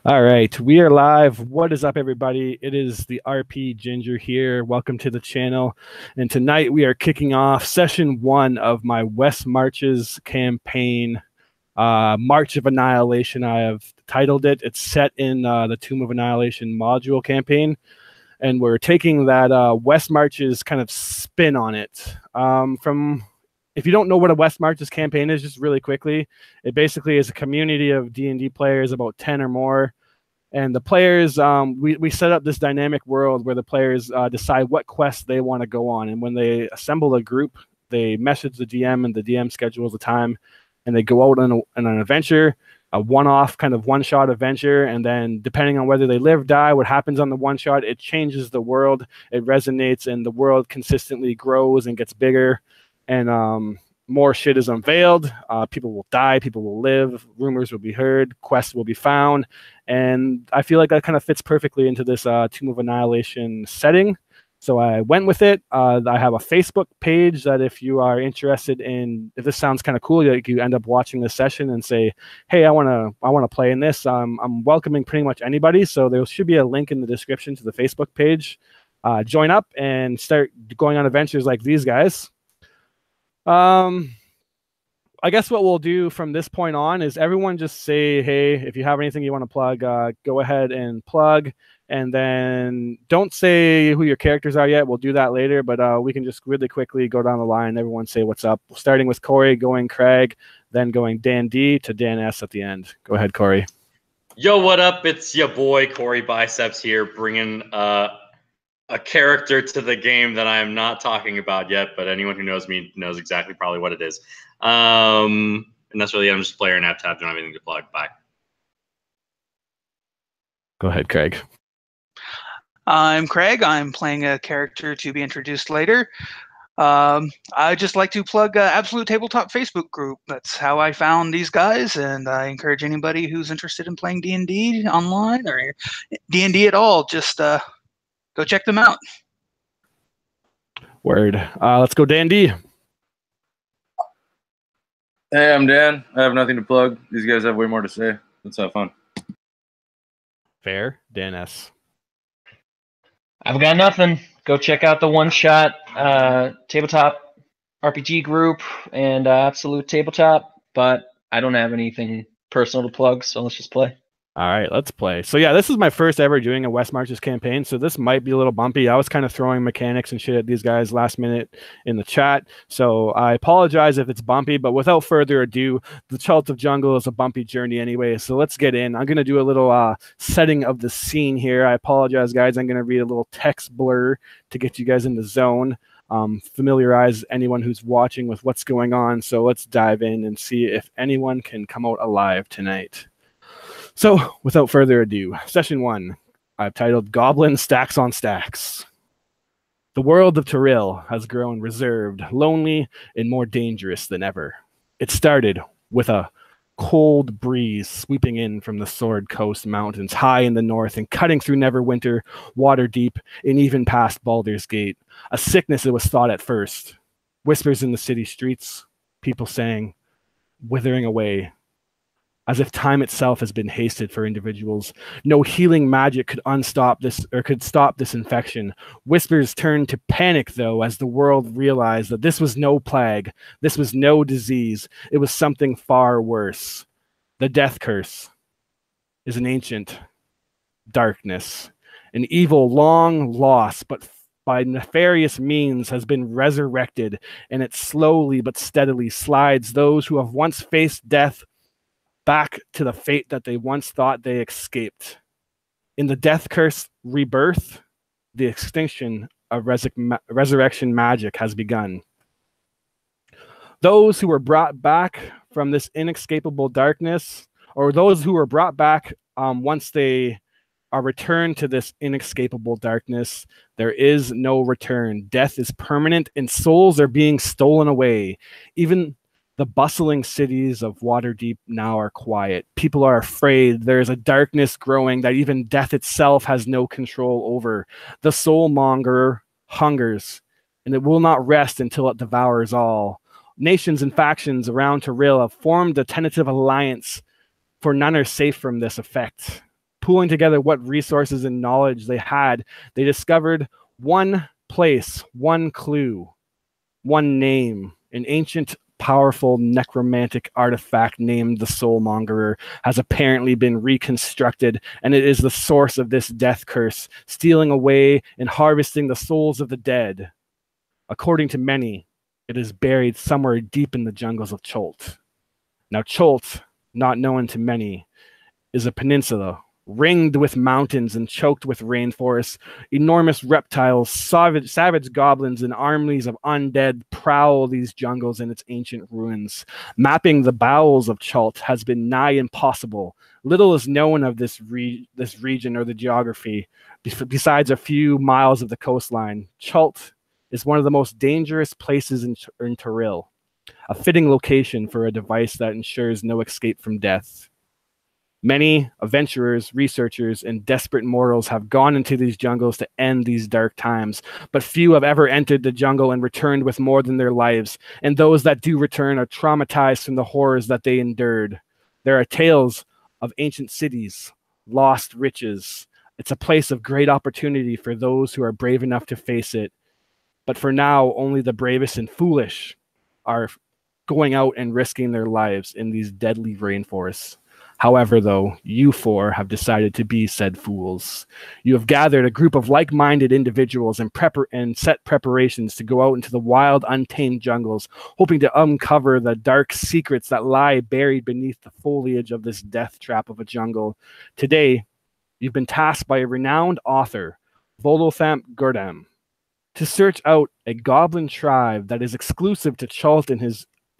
All right, we are live. What is up, everybody? It is the RP Ginger here. Welcome to the channel. And tonight we are kicking off session 1 of my West Marches campaign, March of Annihilation. I have titled it. It's set in the Tomb of Annihilation module campaign. And we're taking that West Marches kind of spin on it. If you don't know what a West Marches campaign is, just really quickly, it basically is a community of D&D players, about 10 or more. And the players, we set up this dynamic world where the players decide what quests they want to go on. And when they assemble a group, they message the DM, and the DM schedules a time, and they go out on an adventure, a one-off kind of one-shot adventure. And then depending on whether they live, die, what happens on the one-shot, it changes the world. It resonates, and the world consistently grows and gets bigger. And more shit is unveiled. People will die. People will live. Rumors will be heard. Quests will be found. And I feel like that kind of fits perfectly into this Tomb of Annihilation setting. So I went with it. I have a Facebook page that if you are interested in, if this sounds kind of cool, you end up watching this session and say, hey, I want to play in this. I'm welcoming pretty much anybody. So there should be a link in the description to the Facebook page. Join up and start going on adventures like these guys. I guess what we'll do from this point on is everyone just say, hey, if you have anything you want to plug, go ahead and plug. And then don't say who your characters are yet. We'll do that later, but we can just really quickly go down the line. Everyone say what's up, starting with Corey, going Craig, then going Dan D to Dan S at the end. Go ahead, Corey. Yo, what up? It's your boy, Corey Biceps here, bringing a character to the game that I am not talking about yet, but anyone who knows me knows exactly probably what it is. And that's really it. I'm just a player and app tab. Don't have anything to plug. Bye. Go ahead, Craig. I'm Craig. I'm playing a character to be introduced later. I just like to plug Absolute Tabletop Facebook group. That's how I found these guys, and I encourage anybody who's interested in playing D&D online or D&D at all, just go check them out. Word. Let's go, Dan D. Hey, I'm Dan. I have nothing to plug. These guys have way more to say. Let's have fun. Fair. Dan S. I've got nothing. Go check out the one-shot tabletop RPG group and Absolute Tabletop, but I don't have anything personal to plug, so let's just play. All right, let's play. So yeah, this is my first ever doing a West Marches campaign, so this might be a little bumpy. I was kind of throwing mechanics and shit at these guys last minute in the chat, so I apologize if it's bumpy, but without further ado, the Chult of Jungle is a bumpy journey anyway, so let's get in. I'm going to do a little setting of the scene here. I apologize, guys. I'm going to read a little text blur to get you guys in the zone, familiarize anyone who's watching with what's going on, so let's dive in and see if anyone can come out alive tonight. So, without further ado, Session 1, I've titled Goblin Stacks on Stacks. The world of Tyrell has grown reserved, lonely, and more dangerous than ever. It started with a cold breeze sweeping in from the Sword Coast Mountains high in the north and cutting through Neverwinter, Waterdeep, and even past Baldur's Gate. A sickness, it was thought at first. Whispers in the city streets, people saying, withering away, as if time itself has been hasted for individuals. No healing magic could unstop this or could stop this infection. Whispers turned to panic, though, as the world realized that this was no plague, this was no disease, it was something far worse. The death curse is an ancient darkness, an evil long lost, but by nefarious means has been resurrected, and it slowly but steadily slides those who have once faced death back to the fate that they once thought they escaped. In the death curse rebirth, the extinction of resurrection magic has begun. Those who were brought back from this inescapable darkness, or those who were brought back once they are returned to this inescapable darkness, there is no return. Death is permanent and souls are being stolen away. Even the bustling cities of Waterdeep now are quiet. People are afraid. There is a darkness growing that even death itself has no control over. The soulmonger hungers, and it will not rest until it devours all. Nations and factions around Tyrell have formed a tentative alliance, for none are safe from this effect. pooling together what resources and knowledge they had, they discovered one place, one clue, one name. An ancient, powerful necromantic artifact named the Soulmongerer has apparently been reconstructed, and it is the source of this death curse, stealing away and harvesting the souls of the dead. According to many, it is buried somewhere deep in the jungles of Chult. Now, Chult, not known to many, is a peninsula ringed with mountains and choked with rainforests. Enormous reptiles, savage goblins, and armies of undead prowl these jungles in its ancient ruins. Mapping the bowels of Chult has been nigh impossible. Little is known of this region or the geography, besides a few miles of the coastline. Chult is one of the most dangerous places in Toril, a fitting location for a device that ensures no escape from death. Many adventurers, researchers, and desperate mortals have gone into these jungles to end these dark times, but few have ever entered the jungle and returned with more than their lives, and those that do return are traumatized from the horrors that they endured. There are tales of ancient cities, lost riches. It's a place of great opportunity for those who are brave enough to face it. But for now, only the bravest and foolish are going out and risking their lives in these deadly rainforests. However, though, you four have decided to be said fools. You have gathered a group of like-minded individuals and set preparations to go out into the wild, untamed jungles, hoping to uncover the dark secrets that lie buried beneath the foliage of this death trap of a jungle. Today, you've been tasked by a renowned author, Volothamp to search out a goblin tribe that is exclusive to Chult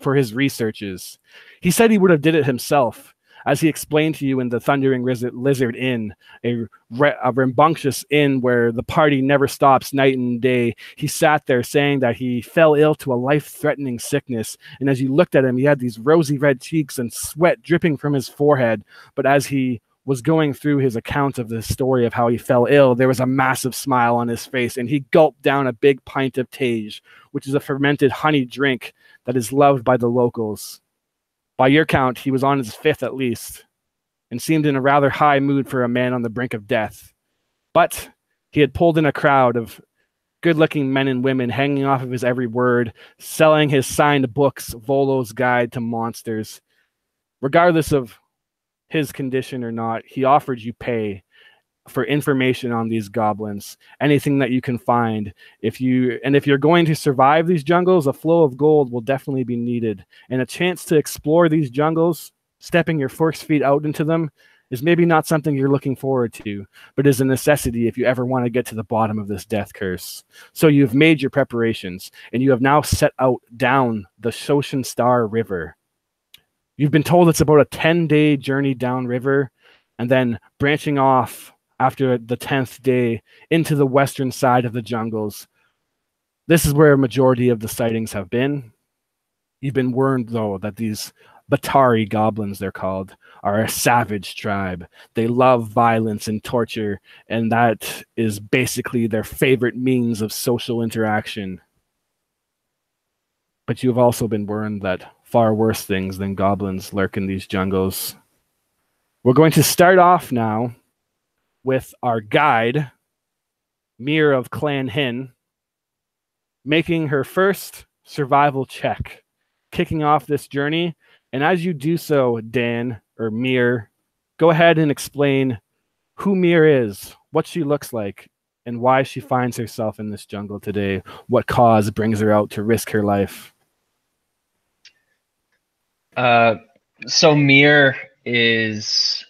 for his researches. He said he would have did it himself, as he explained to you in the Thundering Lizard Inn, a rambunctious inn where the party never stops night and day. He sat there saying that he fell ill to a life-threatening sickness, and as you looked at him, he had these rosy red cheeks and sweat dripping from his forehead. But as he was going through his account of the story of how he fell ill, there was a massive smile on his face, and he gulped down a big pint of tage, which is a fermented honey drink that is loved by the locals. By your count, he was on his fifth at least, and seemed in a rather high mood for a man on the brink of death. But he had pulled in a crowd of good-looking men and women hanging off of his every word, selling his signed books, Volo's Guide to Monsters. Regardless of his condition or not, he offered you pay for information on these goblins, anything that you can find. If you're going to survive these jungles, a flow of gold will definitely be needed, and a chance to explore these jungles, stepping your first feet out into them, is maybe not something you're looking forward to, but is a necessity if you ever want to get to the bottom of this death curse. So you've made your preparations, and you have now set out down the Shoshan Star River. You've been told it's about a 10-day journey downriver, and then branching off after the 10th day into the western side of the jungles. This is where a majority of the sightings have been. You've been warned, though, that these Batari goblins, they're called, are a savage tribe. They love violence and torture, and that is basically their favorite means of social interaction. But you've also been warned that far worse things than goblins lurk in these jungles. We're going to start off now with our guide, Mir of Clan Hin, making her first survival check, kicking off this journey. And as you do so, Dan, or Mir, go ahead and explain who Mir is, what she looks like, and why she finds herself in this jungle today. What cause brings her out to risk her life? So Mir is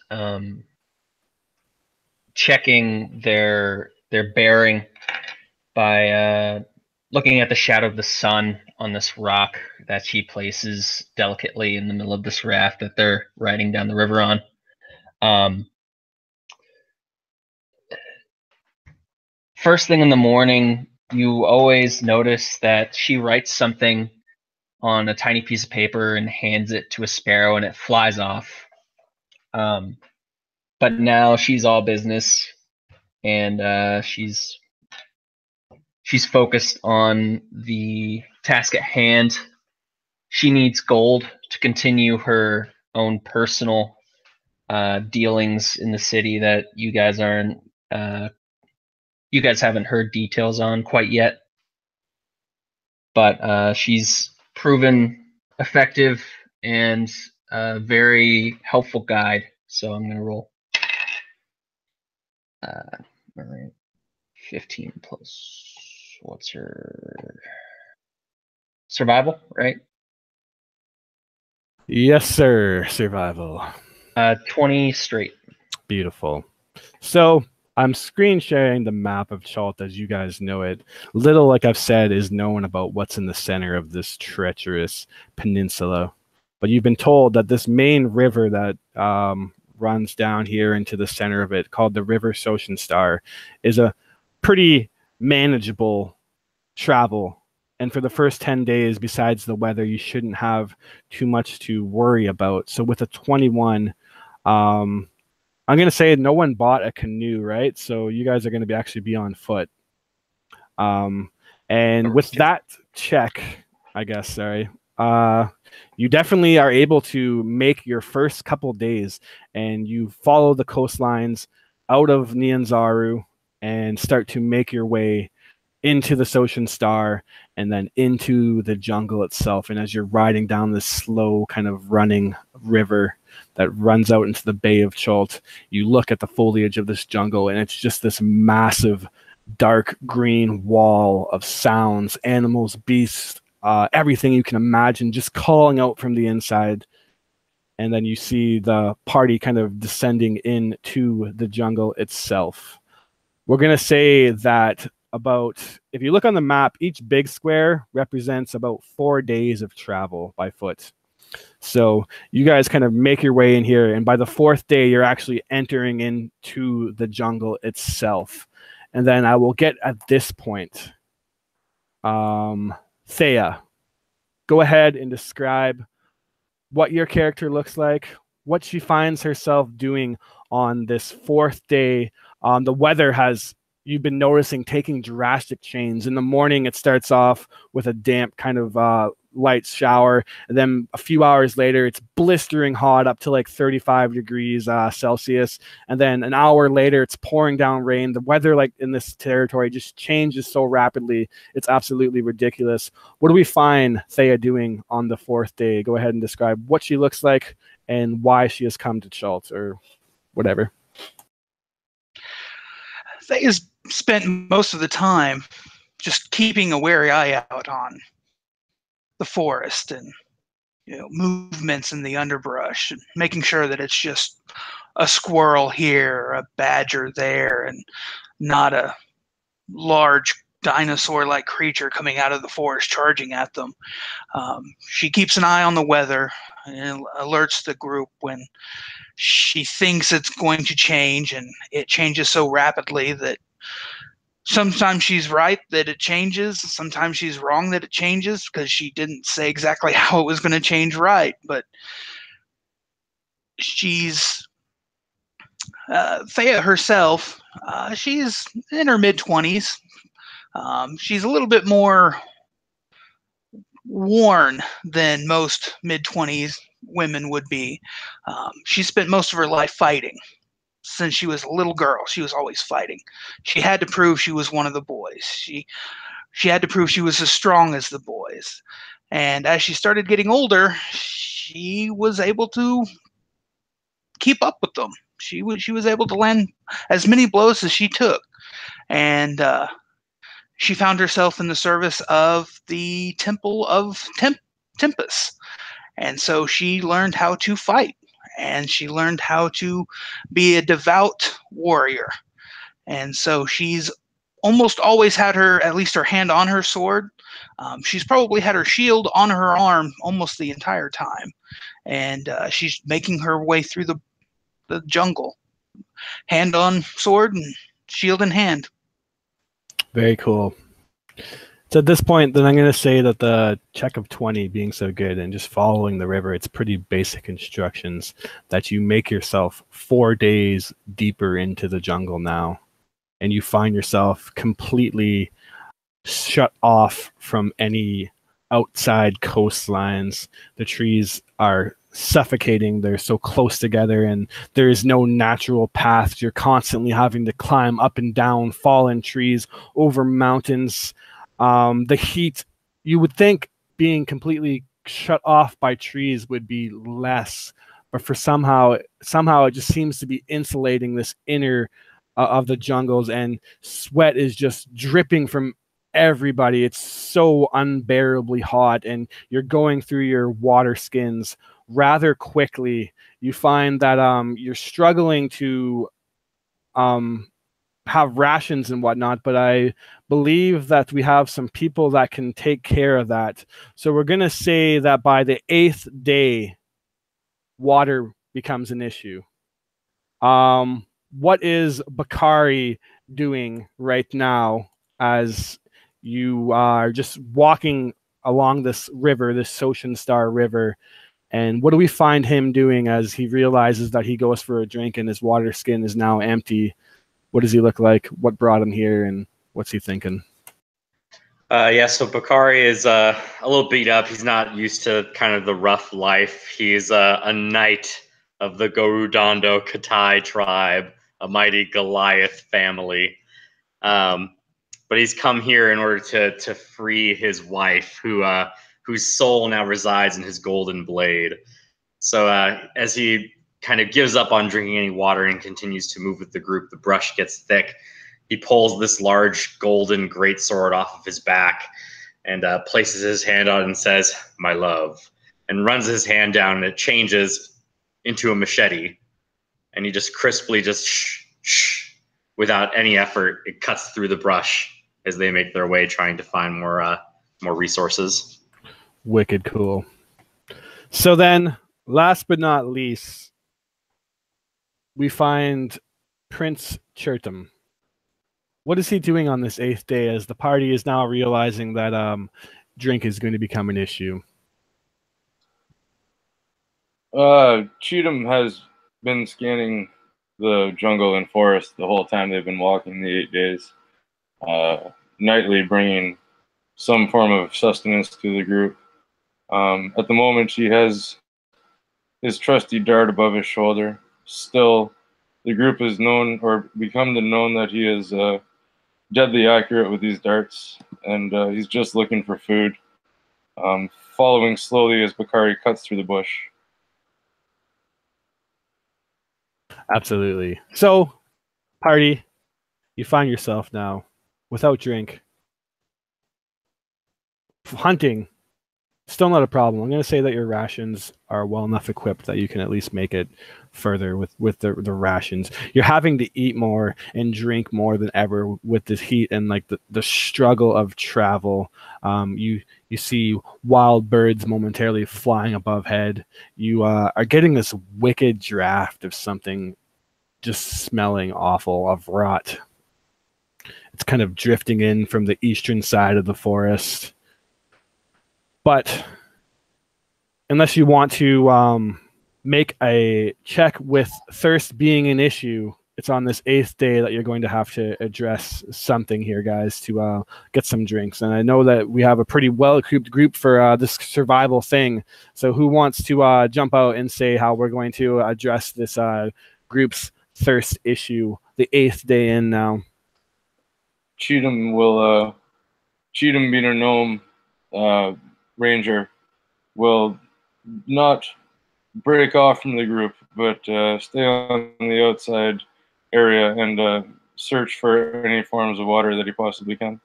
checking their bearing by looking at the shadow of the sun on this rock that she places delicately in the middle of this raft that they're riding down the river on. First thing in the morning, you always notice that she writes something on a tiny piece of paper and hands it to a sparrow, and it flies off. But now she's all business, and she's focused on the task at hand. She needs gold to continue her own personal dealings in the city that you guys aren't, you guys haven't heard details on quite yet. But she's proven effective and a very helpful guide. So I'm gonna roll. All right, 15 plus. What's her survival? Right. Yes, sir. Survival. 20 straight. Beautiful. So I'm screen sharing the map of Chult as you guys know it. Little, like I've said, is known about what's in the center of this treacherous peninsula. But you've been told that this main river that runs down here into the center of it, called the River Socian Star, is a pretty manageable travel. And for the first 10 days, besides the weather, you shouldn't have too much to worry about. So with a 21, I'm going to say no one bought a canoe, right? So you guys are going to actually be on foot. And with that check, I guess, sorry, you definitely are able to make your first couple days, and you follow the coastlines out of Nyanzaru and start to make your way into the Socian Star and then into the jungle itself. And as you're riding down this slow kind of running river that runs out into the Bay of Chult, you look at the foliage of this jungle, and it's just this massive dark green wall of sounds, animals, beasts, everything you can imagine just calling out from the inside. And then you see the party kind of descending into the jungle itself. We're going to say that if you look on the map, each big square represents about 4 days of travel by foot. So you guys kind of make your way in here, and by the 4th day, you're actually entering into the jungle itself. And then I will get at this point. Thea, go ahead and describe what your character looks like, what she finds herself doing on this 4th day. The weather has, you've been noticing, taking drastic change. In the morning, it starts off with a damp kind of light shower, and then a few hours later, it's blistering hot up to like 35 degrees Celsius, and then an hour later, it's pouring down rain. The weather, like in this territory, just changes so rapidly. It's absolutely ridiculous. What do we find Thea doing on the 4th day? Go ahead and describe what she looks like and why she has come to Chult or whatever. Thea's spent most of the time just keeping a wary eye out on the forest and movements in the underbrush, and making sure that it's just a squirrel here, a badger there, and not a large dinosaur-like creature coming out of the forest charging at them. She keeps an eye on the weather and alerts the group when she thinks it's going to change, and it changes so rapidly that sometimes she's right that it changes, sometimes she's wrong that it changes, because she didn't say exactly how it was going to change right. But she's Thea herself, she's in her mid-20s. She's a little bit more worn than most mid-20s women would be. She spent most of her life fighting. Since she was a little girl, she was always fighting. She had to prove she was one of the boys. She had to prove she was as strong as the boys. And as she started getting older, she was able to keep up with them. She was able to land as many blows as she took. And she found herself in the service of the Temple of Tempus. And so she learned how to fight. And she learned how to be a devout warrior. And so she's almost always had at least her hand on her sword. She's probably had her shield on her arm almost the entire time. And she's making her way through the jungle, hand on sword and shield in hand. Very cool. So at this point, then I'm going to say that the check of 20 being so good and just following the river, it's pretty basic instructions that you make yourself 4 days deeper into the jungle now. And you find yourself completely shut off from any outside coastlines. The trees are suffocating. They're so close together, and there is no natural path. You're constantly having to climb up and down fallen trees over mountains. The heat, you would think being completely shut off by trees would be less, but for somehow it just seems to be insulating this inner of the jungles, and sweat is just dripping from everybody. It's so unbearably hot, and you're going through your water skins rather quickly. You find that you're struggling to have rations and whatnot, but I believe that we have some people that can take care of that. So we're going to say that by the 8th day, water becomes an issue. What is Bakari doing right now as you are just walking along this river, this Ocean Star River? And what do we find him doing as he realizes that he goes for a drink and his water skin is now empty? What does he look like? What brought him here, and what's he thinking? Yeah, so Bakari is a little beat up. He's not used to kind of the rough life. He's a knight of the Gorudondo Katai tribe, a mighty Goliath family. But he's come here in order to free his wife, whose soul now resides in his golden blade. So as he kind of gives up on drinking any water and continues to move with the group, the brush gets thick. He pulls this large golden greatsword off of his back and places his hand on it and says, "My love," and runs his hand down, and it changes into a machete. And he just crisply without any effort, it cuts through the brush as they make their way trying to find more resources. Wicked cool. So then, last but not least, we find Prince Churtum. What is he doing on this 8th day as the party is now realizing that drink is going to become an issue? Cheatham has been scanning the jungle and forest the whole time they've been walking the 8 days, nightly bringing some form of sustenance to the group. At the moment, he has his trusty dart above his shoulder. Still, the group is known or become to known that he is deadly accurate with these darts, and he's just looking for food, following slowly as Bakari cuts through the bush. Absolutely. So, party, you find yourself now without drink. Hunting, still not a problem. I'm going to say that your rations are well enough equipped that you can at least make it further with the rations. You're having to eat more and drink more than ever with this heat and like the struggle of travel. You see wild birds momentarily flying above head. You are getting this wicked draft of something just smelling awful, of rot. It's kind of drifting in from the eastern side of the forest. But unless you want to make a check with thirst being an issue, it's on this 8th day that you're going to have to address something here, guys, to get some drinks. And I know that we have a pretty well-equipped group for this survival thing. So who wants to jump out and say how we're going to address this group's thirst issue the 8th day in now? Cheatham will, Cheatham being a gnome ranger, will not break off from the group, but stay on the outside area and search for any forms of water that he possibly can.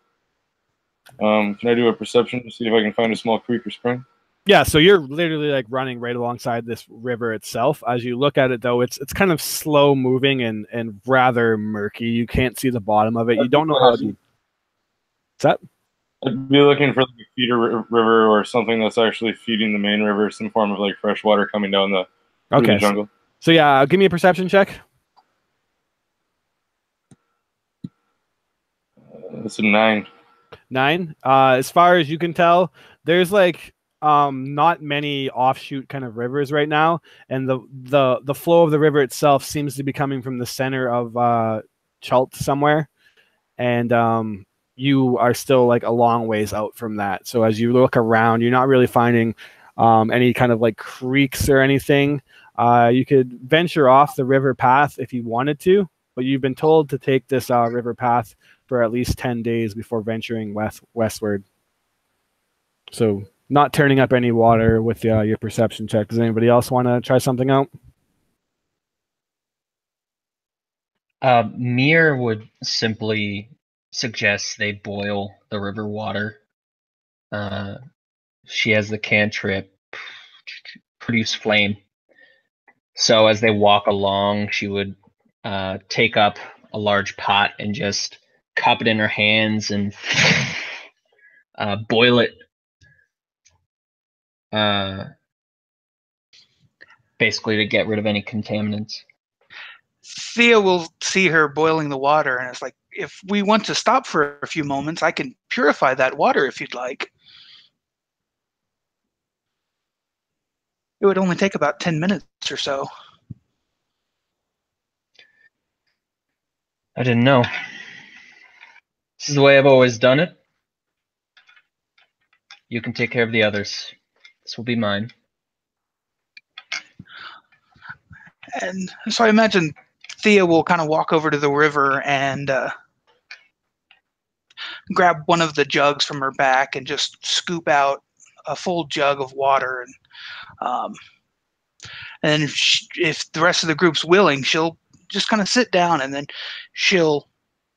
Can I do a perception to see if I can find a small creek or spring? Yeah, so you're literally like running right alongside this river itself. As you look at it, though, it's kind of slow moving and rather murky. You can't see the bottom of it. You don't know how to. What's that? I'd be looking for like a feeder river or something that's actually feeding the main river, some form of like fresh water coming down the jungle. So yeah, give me a perception check. It's a 9. 9. As far as you can tell, there's like not many offshoot kind of rivers right now, and the flow of the river itself seems to be coming from the center of Chult somewhere, and you are still like a long ways out from that. So as you look around, you're not really finding any kind of like creeks or anything. You could venture off the river path if you wanted to, but you've been told to take this river path for at least 10 days before venturing westward. So not turning up any water with your perception check. Does anybody else want to try something out? Mir would simply suggest they boil the river water. She has the cantrip produce flame. So as they walk along, she would take up a large pot and just cup it in her hands and boil it. Basically to get rid of any contaminants. Thea will see her boiling the water, and it's like, if we want to stop for a few moments, I can purify that water if you'd like. It would only take about 10 minutes or so. I didn't know. This is the way I've always done it. You can take care of the others. This will be mine. And so I imagine Thea will kind of walk over to the river and grab one of the jugs from her back and just scoop out a full jug of water. And if the rest of the group's willing, she'll just kind of sit down, and then she'll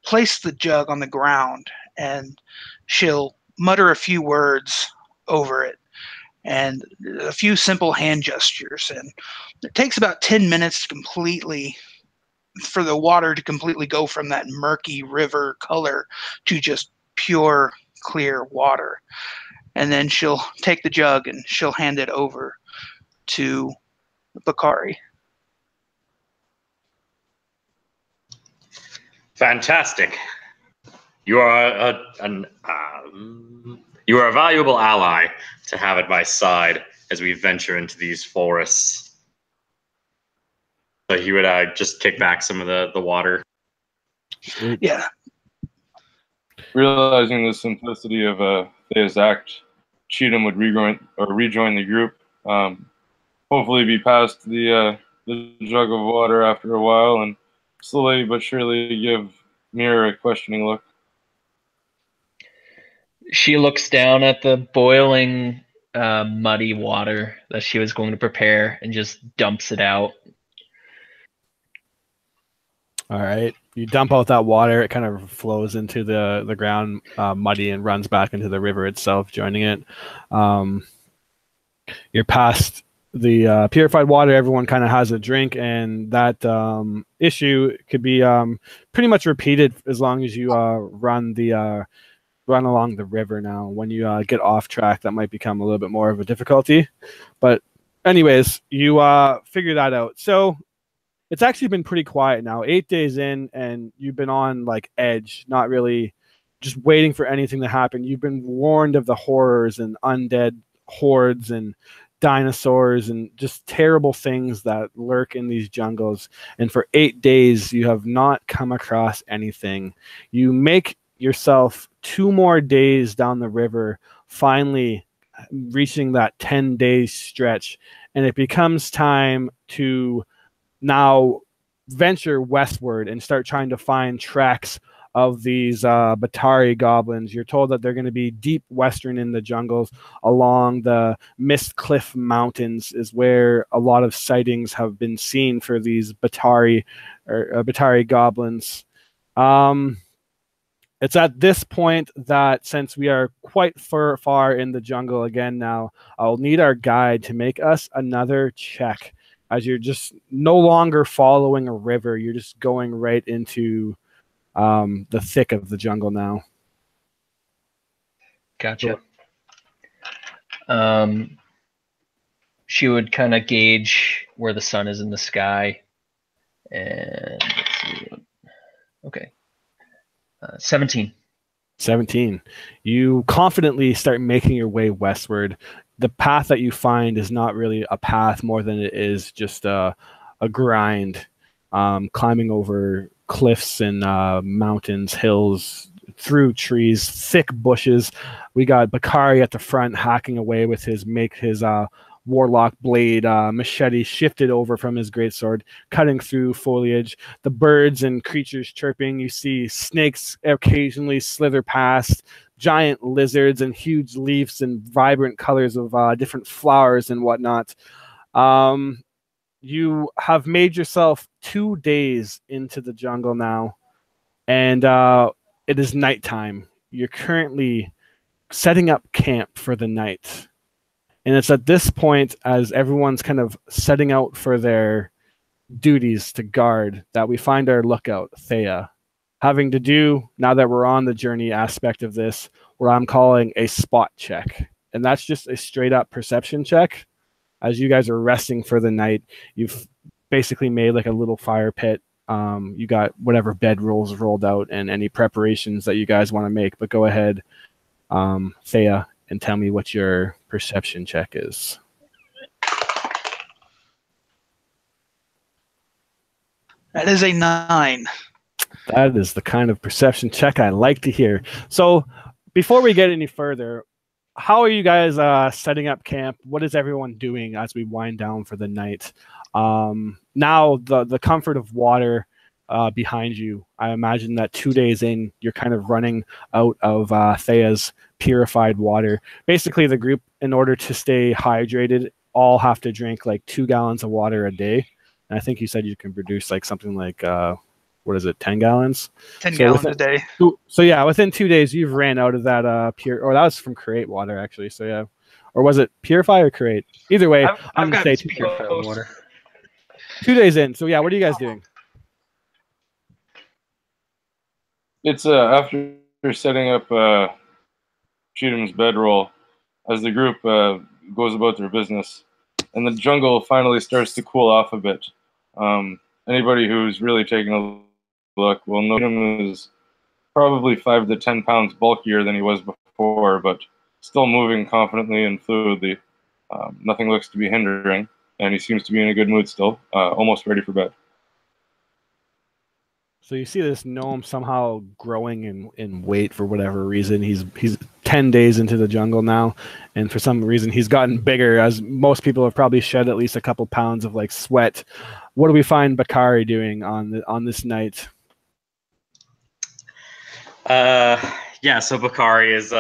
place the jug on the ground, and she'll mutter a few words over it and a few simple hand gestures. And it takes about 10 minutes for the water to completely go from that murky river color to just pure, clear water. And then she'll take the jug and she'll hand it over to Bakari. Fantastic. You are you are a valuable ally to have at my side as we venture into these forests. So he would just kick back some of the water. Yeah. Realizing the simplicity of Thea's act, Cheatham would rejoin the group. Hopefully be past the jug of water after a while, and slowly but surely give Mir a questioning look. She looks down at the boiling, muddy water that she was going to prepare and just dumps it out. All right. You dump out that water. It kind of flows into the ground, muddy, and runs back into the river itself, joining it. You're past the purified water. Everyone kind of has a drink, and that issue could be pretty much repeated as long as you run along the river. Now, when you get off track, that might become a little bit more of a difficulty. But anyways, you figure that out. So it's actually been pretty quiet now, 8 days in, and you've been on like edge, not really just waiting for anything to happen. You've been warned of the horrors and undead hordes and dinosaurs and just terrible things that lurk in these jungles. And for 8 days, you have not come across anything. You make yourself 2 more days down the river, finally reaching that 10-day stretch, and it becomes time to now venture westward and start trying to find tracks of these Batari goblins. You're told that they're going to be deep western in the jungles along the Mist Cliff Mountains is where a lot of sightings have been seen for these Batari goblins. It's at this point that, since we are quite far in the jungle again now, I'll need our guide to make us another check, as you're just no longer following a river. You're just going right into the thick of the jungle now. Gotcha. She would kind of gauge where the sun is in the sky. And let's see. Okay. 17. 17. You confidently start making your way westward. The path that you find is not really a path more than it is just a grind, climbing over cliffs and mountains, hills, through trees, thick bushes. We got Bakari at the front hacking away with his warlock blade machete shifted over from his greatsword, cutting through foliage. The birds and creatures chirping. You see snakes occasionally slither past, giant lizards and huge leaves and vibrant colors of different flowers and whatnot. You have made yourself 2 days into the jungle now, and it is nighttime. You're currently setting up camp for the night. And it's at this point, as everyone's kind of setting out for their duties to guard, that we find our lookout, Thea, having to do, now that we're on the journey aspect of this, what I'm calling a spot check. And that's just a straight up perception check. As you guys are resting for the night, you've basically made like a little fire pit. You got whatever bed rolls rolled out and any preparations that you guys want to make. But go ahead, Thea, and tell me what your perception check is. That is a 9. That is the kind of perception check I like to hear. So before we get any further, how are you guys setting up camp? What is everyone doing as we wind down for the night? Now the comfort of water behind you. I imagine that 2 days in, you're kind of running out of Thea's purified water. Basically, the group, in order to stay hydrated, all have to drink like 2 gallons of water a day. And I think you said you can produce like something like 10 gallons? 10 gallons a day. So yeah, within 2 days, you've ran out of that pure, or that was from Create water actually. So yeah, or was it Purify or Create? Either way, I'm gonna say Purify water. 2 days in. So yeah, what are you guys doing? It's after setting up Cheatham's bedroll, as the group goes about their business, and the jungle finally starts to cool off a bit. Anybody who's really taking a look will know him is probably 5 to 10 pounds bulkier than he was before, but still moving confidently and fluidly. Nothing looks to be hindering, and he seems to be in a good mood still, almost ready for bed. So you see this gnome somehow growing in weight for whatever reason. He's 10 days into the jungle now, and for some reason he's gotten bigger, as most people have probably shed at least a couple pounds of like sweat. What do we find Bakari doing on this night? Yeah, so Bakari is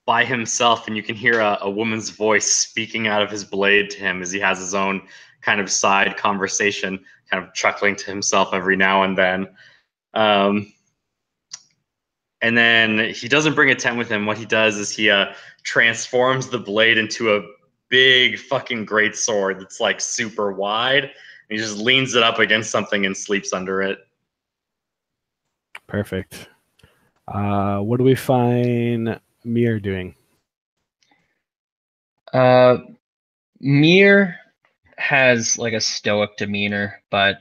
by himself, and you can hear a woman's voice speaking out of his blade to him as he has his own kind of side conversation, kind of chuckling to himself every now and then. And then he doesn't bring a tent with him. What he does is he transforms the blade into a big fucking great sword that's like super wide. And he just leans it up against something and sleeps under it. Perfect. What do we find Mir doing? Mir has like a stoic demeanor, but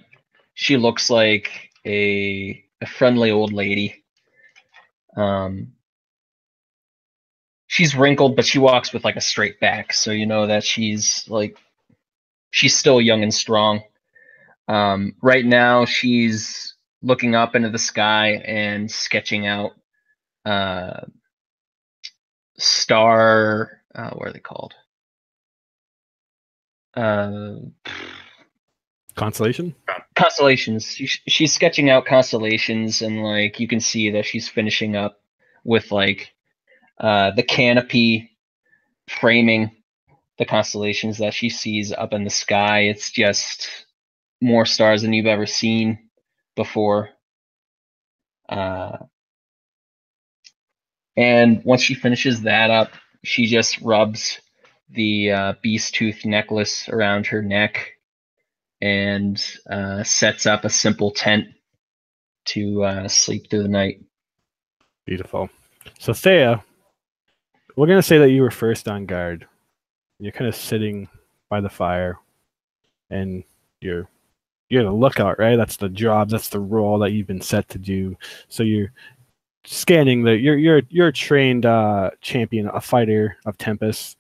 she looks like a friendly old lady. She's wrinkled, but she walks with like a straight back, so you know that she's still young and strong. Right now she's looking up into the sky and sketching out star, what are they called? Constellation? Constellations. She's sketching out constellations, and like you can see that she's finishing up with like the canopy framing the constellations that she sees up in the sky. It's just more stars than you've ever seen before. And once she finishes that up, she just rubs the beast tooth necklace around her neck and sets up a simple tent to sleep through the night. Beautiful. So Thea, we're going to say that you were first on guard. You're kind of sitting by the fire, and you're the lookout, right? That's the job, that's the role that you've been set to do. So you're scanning you're a trained champion, a fighter of Tempest.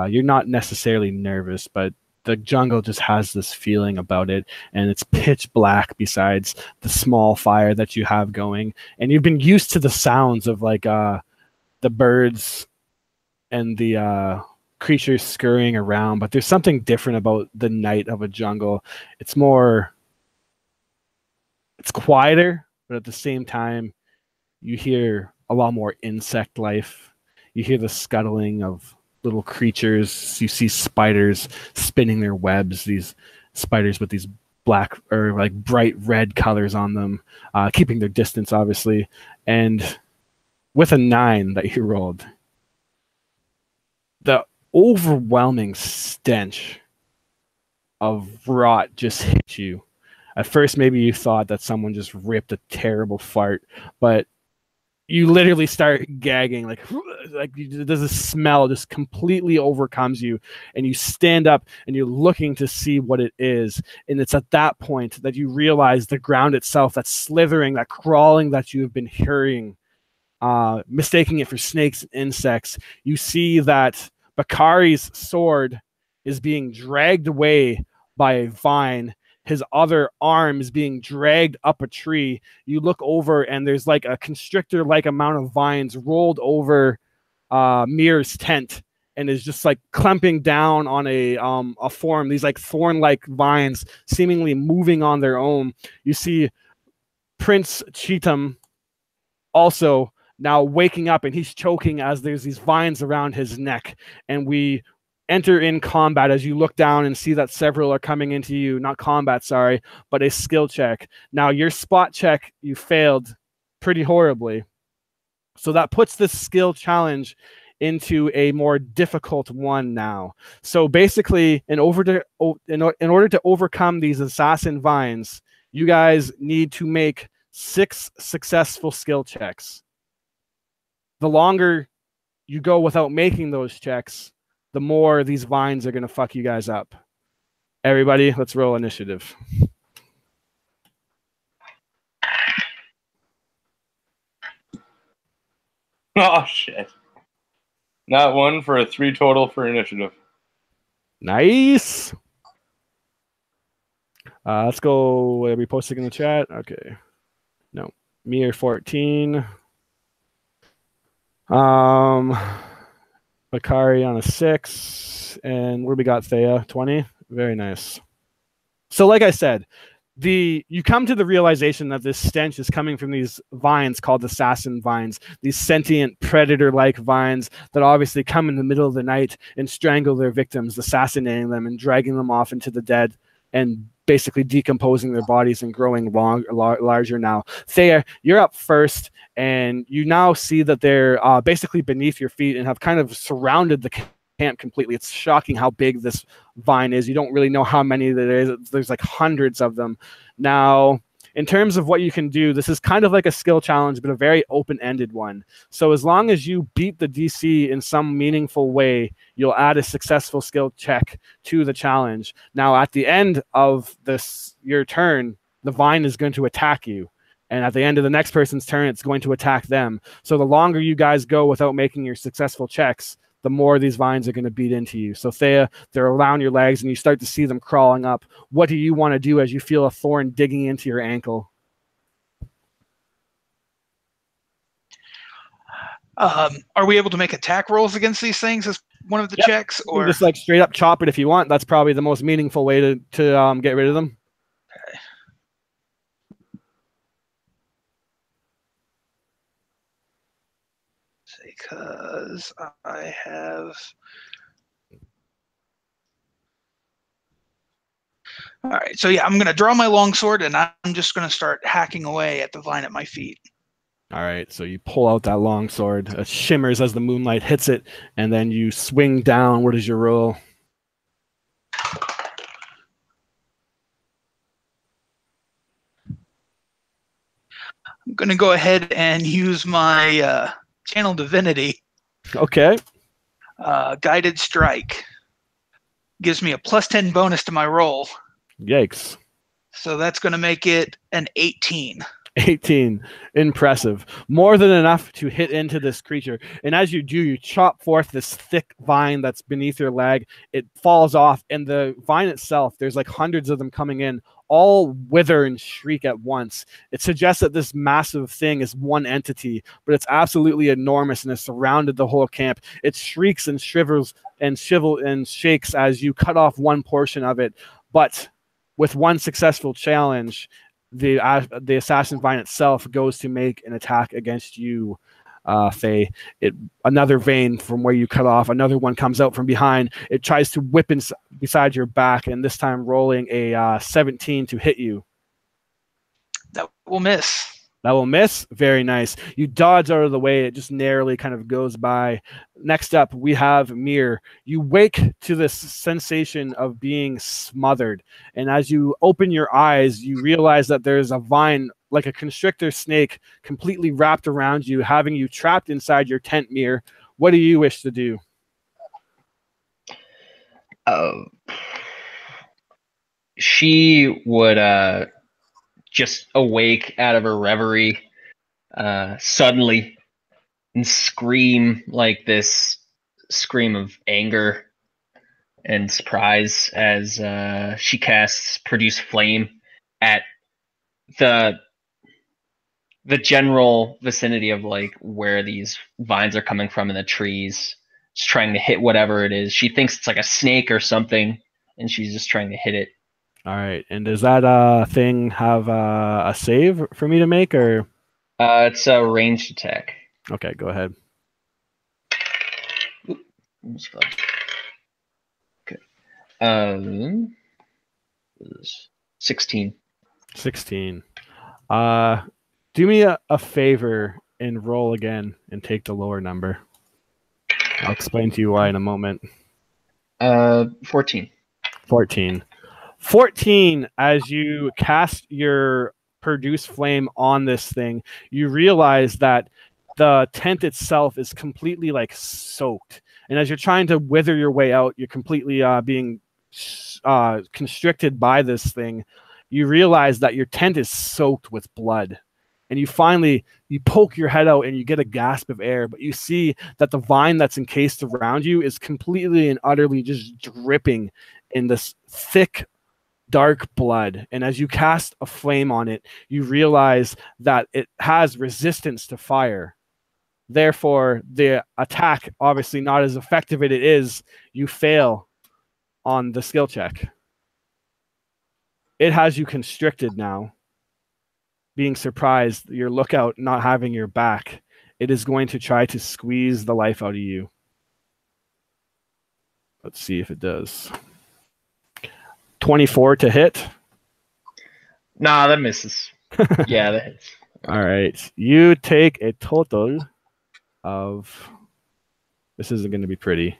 You're not necessarily nervous, but the jungle just has this feeling about it, and it's pitch black besides the small fire that you have going, and you've been used to the sounds of like the birds and the creatures scurrying around, but there's something different about the night of a jungle. It's quieter, but at the same time you hear a lot more insect life. You hear the scuttling of little creatures. You see spiders spinning their webs, these spiders with these black or like bright red colors on them, keeping their distance, obviously. And with a 9 that you rolled, the overwhelming stench of rot just hit you. At first, maybe you thought that someone just ripped a terrible fart, but you literally start gagging, like there's a smell just completely overcomes you, and you stand up and you're looking to see what it is. And it's at that point that you realize the ground itself, that slithering, that crawling that you have been hearing, mistaking it for snakes and insects. You see that Bakari's sword is being dragged away by a vine. His other arm is being dragged up a tree. You look over and there's like a constrictor-like amount of vines rolled over Mir's tent, and is just like clamping down on a form. These like thorn-like vines seemingly moving on their own. You see Prince Cheatham also now waking up, and he's choking as there's these vines around his neck. And we enter in combat as you look down and see that several are coming into you. Not combat, sorry, but a skill check. Now, your spot check, you failed pretty horribly. So that puts this skill challenge into a more difficult one now. So basically, in order to overcome these assassin vines, you guys need to make 6 successful skill checks. The longer you go without making those checks, the more these vines are going to fuck you guys up. Everybody, let's roll initiative. Oh, shit. Not 1 for a 3 total for initiative. Nice. Let's go. Are we posting in the chat? Okay. No. Mir 14. Bakari on a 6, and where we got Thea 20. Very nice. So like I said, you come to the realization that this stench is coming from these vines called assassin vines, these sentient predator-like vines that obviously come in the middle of the night and strangle their victims, assassinating them and dragging them off into the dead, and basically decomposing their bodies and growing larger now. Thea, you're up first, and you now see that they're basically beneath your feet and have kind of surrounded the camp completely. It's shocking how big this vine is. You don't really know how many there is. There's like hundreds of them. Now, in terms of what you can do, this is kind of like a skill challenge, but a very open-ended one. So as long as you beat the DC in some meaningful way, you'll add a successful skill check to the challenge. Now, at the end of your turn, the vine is going to attack you. And at the end of the next person's turn, it's going to attack them. So the longer you guys go without making your successful checks, the more these vines are going to beat into you. So Thea, they're around your legs and you start to see them crawling up. What do you want to do as you feel a thorn digging into your ankle? Are we able to make attack rolls against these things as one of the checks? Or just like straight up chop it if you want. That's probably the most meaningful way to get rid of them. Okay. Because I have... All right, so yeah, I'm going to draw my longsword, and I'm just going to start hacking away at the vine at my feet. All right, so you pull out that longsword. It shimmers as the moonlight hits it, and then you swing down. What is your roll? I'm going to go ahead and use my Channel Divinity. Okay. Guided Strike. Gives me a +10 bonus to my roll. Yikes. So that's going to make it an 18. 18. Impressive. More than enough to hit into this creature. And as you do, you chop forth this thick vine that's beneath your leg. It falls off, and the vine itself, there's like hundreds of them coming in, all wither and shriek at once. It suggests that this massive thing is one entity, but it's absolutely enormous and has surrounded the whole camp. It shrieks and shivers and shakes as you cut off one portion of it. But with one successful challenge, the assassin vine itself goes to make an attack against you, Faye. Another vein from where you cut off, another one comes out from behind. It tries to whip beside your back, and this time rolling a 17 to hit you. That will miss. That will miss. Very nice. You dodge out of the way. It just narrowly kind of goes by. Next up, we have Mir. You wake to this sensation of being smothered. And as you open your eyes, you realize that there's a vine, like a constrictor snake, completely wrapped around you, having you trapped inside your tent, Mir. What do you wish to do? She would just awake out of her reverie suddenly and scream like this scream of anger and surprise as she casts Produce Flame at the general vicinity of like where these vines are coming from in the trees. Just trying to hit whatever it is. She thinks it's like a snake or something, and she's just trying to hit it. All right. And does that thing have a save for me to make, or? It's a ranged attack. Okay, go ahead. Oop, almost fell. Okay. 16. 16. Do me a favor and roll again and take the lower number. I'll explain to you why in a moment. 14. 14. 14, as you cast your Produce Flame on this thing, you realize that the tent itself is completely like soaked. And as you're trying to wither your way out, you're completely being constricted by this thing. You realize that your tent is soaked with blood. And you poke your head out and you get a gasp of air, but you see that the vine that's encased around you is completely and utterly just dripping in this thick, dark blood. And as you cast a flame on it, you realize that it has resistance to fire. Therefore, the attack, obviously not as effective as it is, you fail on the skill check. It has you constricted now. Being surprised, your lookout not having your back, it is going to try to squeeze the life out of you. Let's see if it does. 24 to hit. Nah, that misses. Yeah, that hits. All right. You take a total of... This isn't going to be pretty.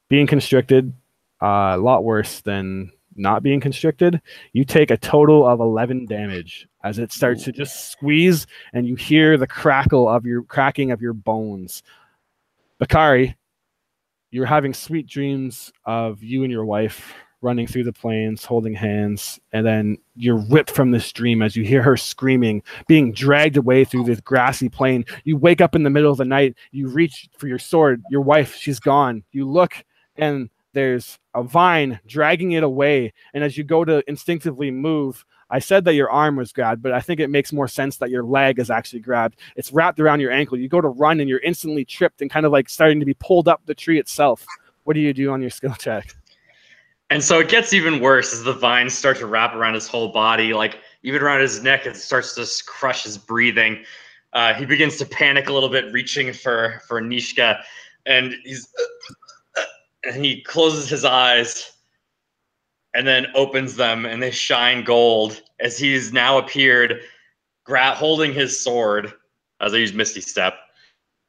Being constricted, a lot worse than not being constricted. You take a total of 11 damage as it starts to just squeeze, and you hear the cracking of your bones. Bakari, you're having sweet dreams of you and your wife running through the plains, holding hands, and then you're ripped from this dream as you hear her screaming, being dragged away through this grassy plain. You wake up in the middle of the night, you reach for your sword, your wife, she's gone. You look, and there's a vine dragging it away, and as you go to instinctively move, I said that your arm was grabbed, but I think it makes more sense that your leg is actually grabbed. It's wrapped around your ankle. You go to run, and you're instantly tripped and kind of like starting to be pulled up the tree itself. What do you do on your skill check? And so it gets even worse as the vines start to wrap around his whole body, like even around his neck. It starts to crush his breathing. He begins to panic a little bit, reaching for Nishka, and he closes his eyes and then opens them, and they shine gold as he's now appeared, holding his sword as I use Misty Step,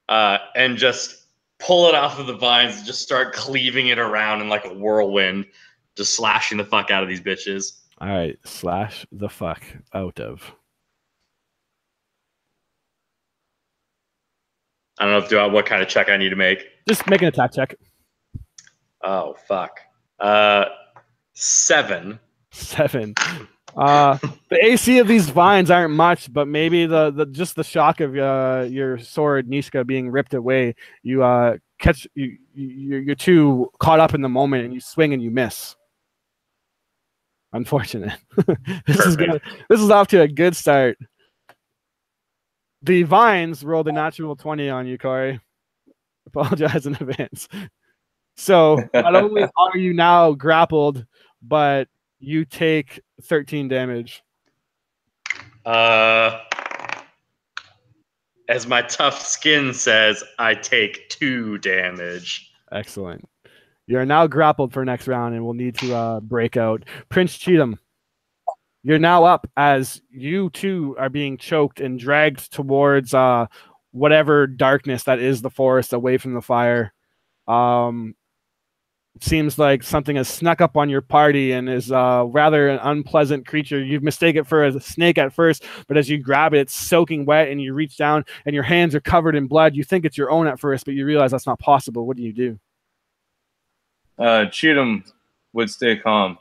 and just pull it off of the vines and just start cleaving it around in like a whirlwind, just slashing the fuck out of these bitches. All right, slash the fuck out of. I don't know what kind of check I need to make. Just make an attack check. Oh, fuck. 7. 7. The AC of these vines aren't much, but maybe just the shock of your sword Nishka being ripped away, you catch you're too caught up in the moment and you swing and you miss. Unfortunate. This is off to a good start. The vines rolled a natural 20 on you, Corey. Apologize in advance. So not only are you now grappled, but you take 13 damage. As my tough skin says, I take 2 damage. Excellent. You're now grappled for next round and will need to break out. Prince Cheatham, you're now up as you too are being choked and dragged towards whatever darkness that is the forest away from the fire. It seems like something has snuck up on your party and is rather an unpleasant creature. You mistake it for a snake at first, but as you grab it, it's soaking wet and you reach down and your hands are covered in blood. You think it's your own at first, but you realize that's not possible. What do you do? Cheatham would stay calm.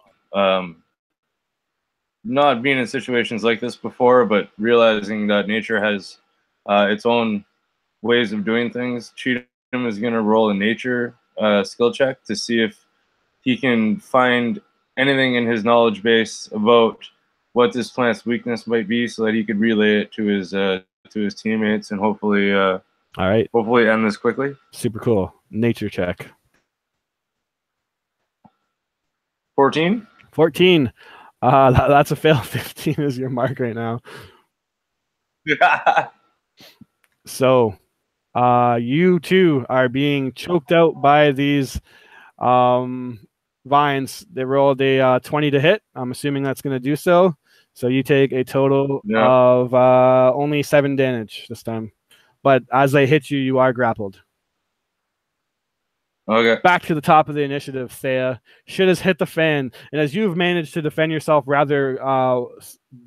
Not being in situations like this before, but realizing that nature has its own ways of doing things, Cheatham is going to roll a nature skill check to see if he can find anything in his knowledge base about what this plant's weakness might be, so that he could relay it to his teammates and hopefully, all right, hopefully end this quickly. Super cool. Nature check. 14. 14. That's a fail. 15 is your mark right now. So, you too are being choked out by these vines. They rolled a 20 to hit. I'm assuming that's going to do so. So you take a total of only 7 damage this time. But as they hit you, you are grappled. Okay. Back to the top of the initiative, Thea. Shit has hit the fan, and as you've managed to defend yourself rather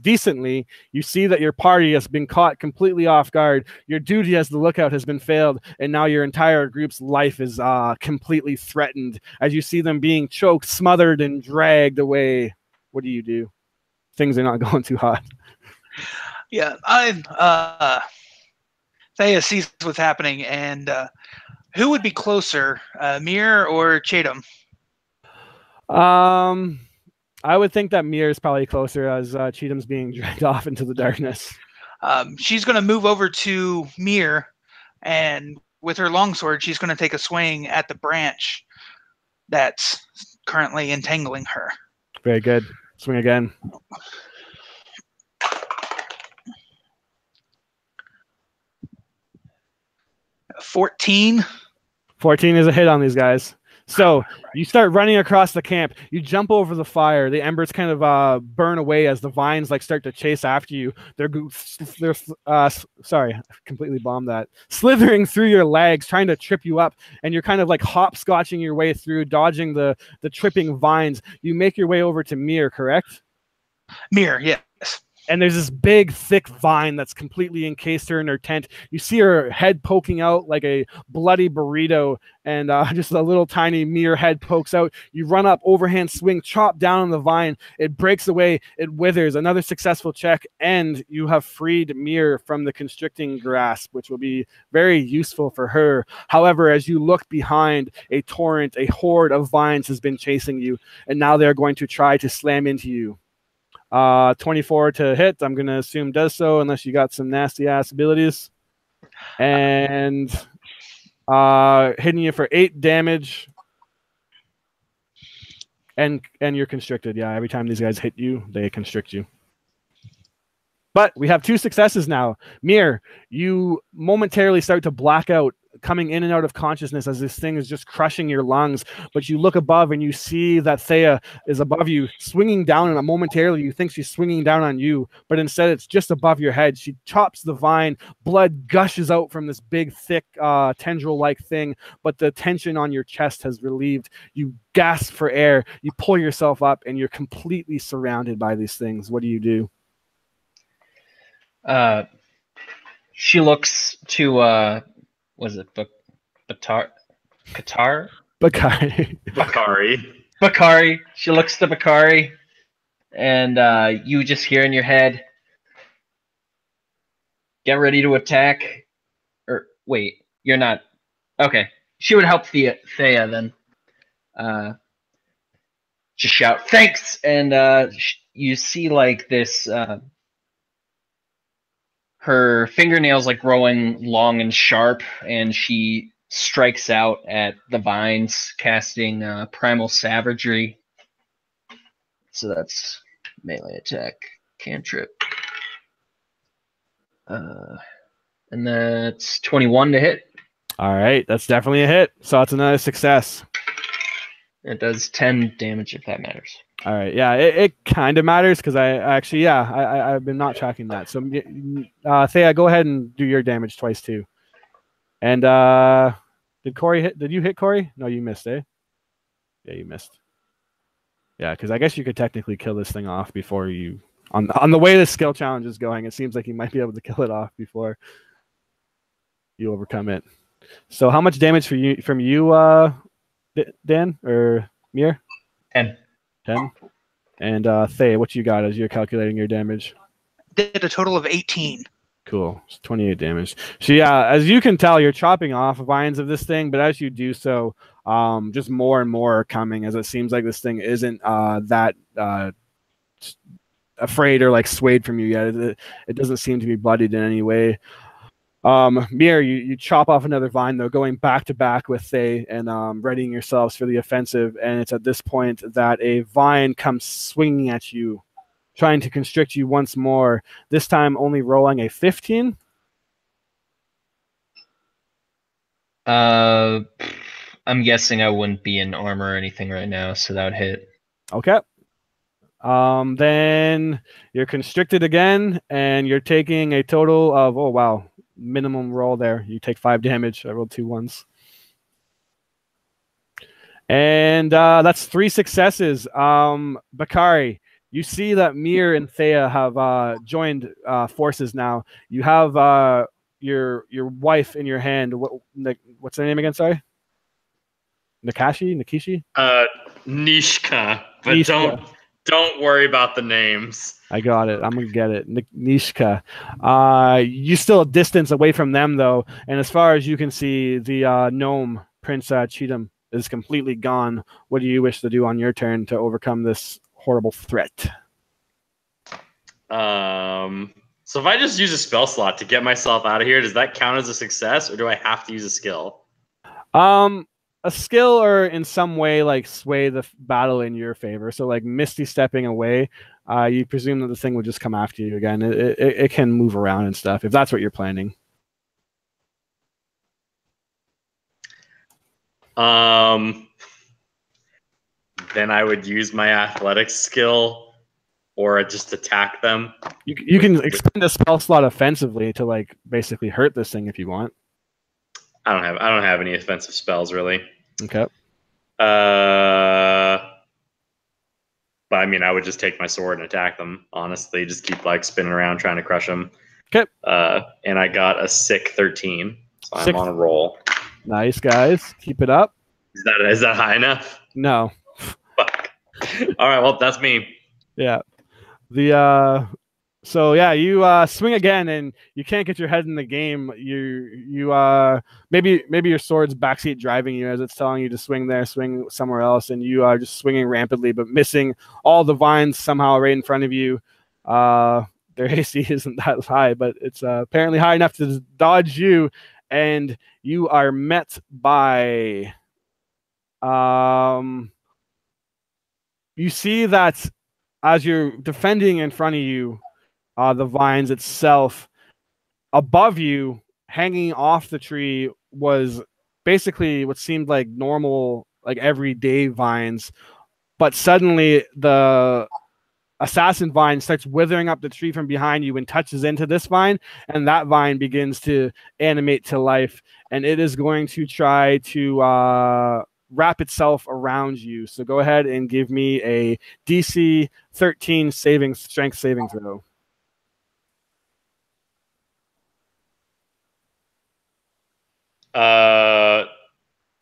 decently, you see that your party has been caught completely off guard. Your duty as the lookout has been failed, and now your entire group's life is completely threatened as you see them being choked, smothered, and dragged away. What do you do? Things are not going too hot. Yeah, Thea sees what's happening, and who would be closer, Mir or Cheatham? I would think that Mir is probably closer, as Cheatham's being dragged off into the darkness. She's going to move over to Mir, and with her longsword, she's going to take a swing at the branch that's currently entangling her. Very good. Swing again. 14. 14 is a hit on these guys. So you start running across the camp. You jump over the fire. The embers kind of burn away as the vines like start to chase after you. They're sorry, I completely bombed that. Slithering through your legs, trying to trip you up, and you're kind of like hopscotching your way through, dodging the tripping vines. You make your way over to Mir, correct? Mir, yes. And there's this big, thick vine that's completely encased her in her tent. You see her head poking out like a bloody burrito, and just a little tiny Mir head pokes out. You run up, overhand swing, chop down on the vine. It breaks away. It withers. Another successful check, and you have freed Mir from the constricting grasp, which will be very useful for her. However, as you look behind, a torrent, a horde of vines has been chasing you, and now they're going to try to slam into you. 24 to hit, I'm going to assume does so unless you got some nasty ass abilities. And hitting you for 8 damage. And you're constricted. Yeah, every time these guys hit you, they constrict you. But we have 2 successes now. Mir, you momentarily start to black out, coming in and out of consciousness as this thing is just crushing your lungs. But you look above and you see that Thea is above you, swinging down, and momentarily you think she's swinging down on you, but instead it's just above your head. She chops the vine, blood gushes out from this big, thick, tendril-like thing, but the tension on your chest has relieved. You gasp for air, you pull yourself up, and you're completely surrounded by these things. What do you do? She looks to was it Qatar? Bakari. Bakari. Bakari. She looks to Bakari. and you just hear in your head, "Get ready to attack." Or wait, you're not. Okay, she would help Thea then. Just shout thanks, and you see like this. Her fingernails like growing long and sharp, and she strikes out at the vines, casting Primal Savagery. So that's melee attack, cantrip. And that's 21 to hit. All right, that's definitely a hit. So that's another success. It does 10 damage if that matters. All right, yeah, it kind of matters because I've been not tracking that. So Thea, go ahead and do your damage twice too. And did Corey hit? Did you hit Corey? No, you missed, eh? Yeah, you missed. Yeah, because I guess you could technically kill this thing off before you on the way this skill challenge is going. It seems like you might be able to kill it off before you overcome it. So how much damage from you, Dan or Mir? 10. 10. And Thea, what you got as you're calculating your damage? Did a total of 18. Cool. It's 28 damage. So yeah, as you can tell, you're chopping off vines of this thing, but as you do so, just more and more are coming, as it seems like this thing isn't that afraid or like swayed from you yet. It doesn't seem to be bloodied in any way. Mir, you chop off another vine though, going back to back with Thay and readying yourselves for the offensive. And it's at this point that a vine comes swinging at you, trying to constrict you once more. This time only rolling a 15. I'm guessing I wouldn't be in armor or anything right now, so that would hit. Okay. Then you're constricted again, and you're taking a total of, oh wow, minimum roll there. You take 5 damage. I rolled 2 ones. And that's 3 successes. Bakari, you see that Mir and Thea have joined forces now. You have your wife in your hand. What's her name again? Sorry, Nikishi. Nishka, but Nishka. don't worry about the names. I got it. I'm gonna get it. Nishka. You still a distance away from them though, and as far as you can see, the gnome Prince Cheatham is completely gone. What do you wish to do on your turn to overcome this horrible threat? So if I just use a spell slot to get myself out of here, does that count as a success, or do I have to use a skill? A skill or in some way like sway the battle in your favor. So like Misty stepping away, you presume that the thing would just come after you again. It can move around and stuff if that's what you're planning. Then I would use my athletics skill or just attack them. You can expend a spell slot offensively to like basically hurt this thing if you want. I don't have any offensive spells really. Okay. But I mean, I would just take my sword and attack them. Honestly, just keep like spinning around trying to crush them. Okay. And I got a sick 13, so I'm on a roll. Nice, guys. Keep it up. Is that high enough? No. Fuck. All right. Well, that's me. Yeah. So yeah, you swing again, and you can't get your head in the game. You maybe your sword's backseat driving you as it's telling you to swing there, swing somewhere else, and you are just swinging rampantly, but missing all the vines somehow right in front of you. Their AC isn't that high, but it's apparently high enough to dodge you, and you are met by. You see that as you're defending in front of you. The vines itself above you, hanging off the tree, was basically what seemed like normal, like everyday vines. But suddenly the assassin vine starts withering up the tree from behind you and touches into this vine, and that vine begins to animate to life, and it is going to try to wrap itself around you. So go ahead and give me a DC 13 strength saving throw.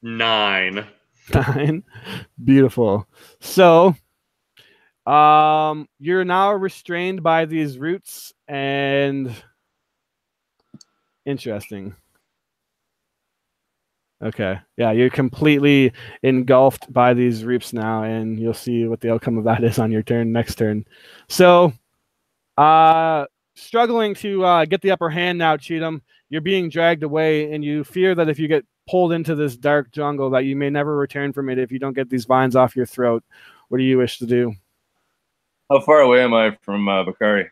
9. 9. Beautiful. So You're now restrained by these roots, and interesting. Okay, yeah, you're completely engulfed by these roots now, and you'll see what the outcome of that is on your turn next turn. So, struggling to get the upper hand now, Cheatham. You're being dragged away, and you fear that if you get pulled into this dark jungle, that you may never return from it if you don't get these vines off your throat. What do you wish to do? How far away am I from Bakari?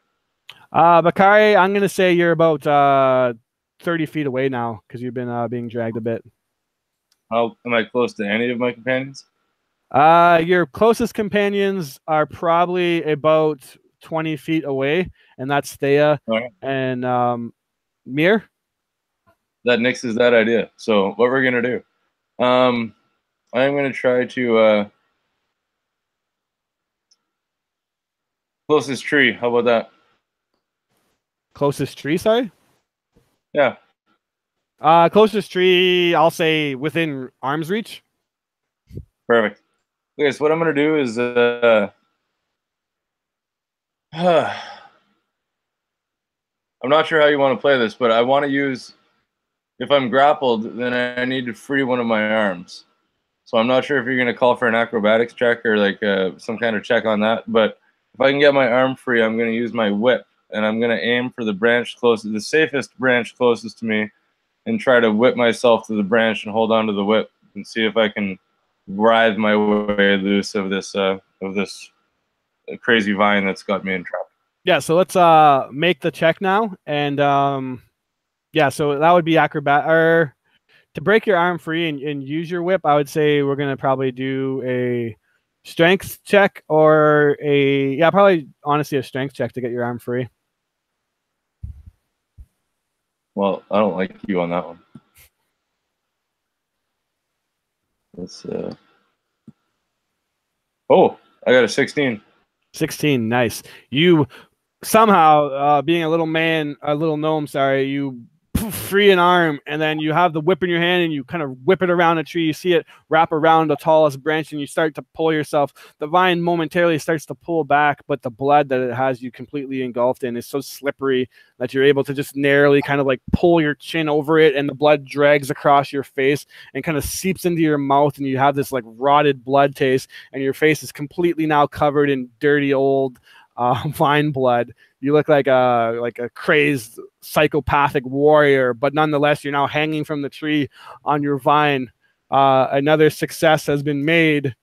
Bakari, I'm going to say you're about 30 feet away now because you've been being dragged a bit. Am I close to any of my companions? Your closest companions are probably about 20 feet away, and that's Thea and Mir. That nixes that idea. So what we're going to do, I'm going to try to closest tree. How about that? Closest tree, sorry? Yeah. Closest tree, I'll say within arm's reach. Perfect. Okay, so what I'm going to do is I'm not sure how you want to play this, but I want to use, if I'm grappled, then I need to free one of my arms. So I'm not sure if you're going to call for an acrobatics check or like some kind of check on that, but if I can get my arm free, I'm going to use my whip, and I'm going to aim for the branch closest, the safest branch closest to me, and try to whip myself to the branch and hold on to the whip and see if I can writhe my way loose of this crazy vine that's got me entrapped. Yeah, so let's make the check now, and yeah, so that would be acrobat or to break your arm free and use your whip. I would say we're gonna probably do a strength check or probably honestly a strength check to get your arm free. Well, I don't like you on that one. Let's oh, I got a 16. 16, nice. You somehow, being a little gnome, sorry, you free an arm, and then you have the whip in your hand, and you kind of whip it around a tree. You see it wrap around the tallest branch, and you start to pull yourself. The vine momentarily starts to pull back, but the blood that it has you completely engulfed in is so slippery that you're able to just narrowly kind of like pull your chin over it, and the blood drags across your face and kind of seeps into your mouth, and you have this like rotted blood taste, and your face is completely now covered in dirty old vine blood. You look like a crazed psychopathic warrior, but nonetheless, you're now hanging from the tree on your vine. Another success has been made,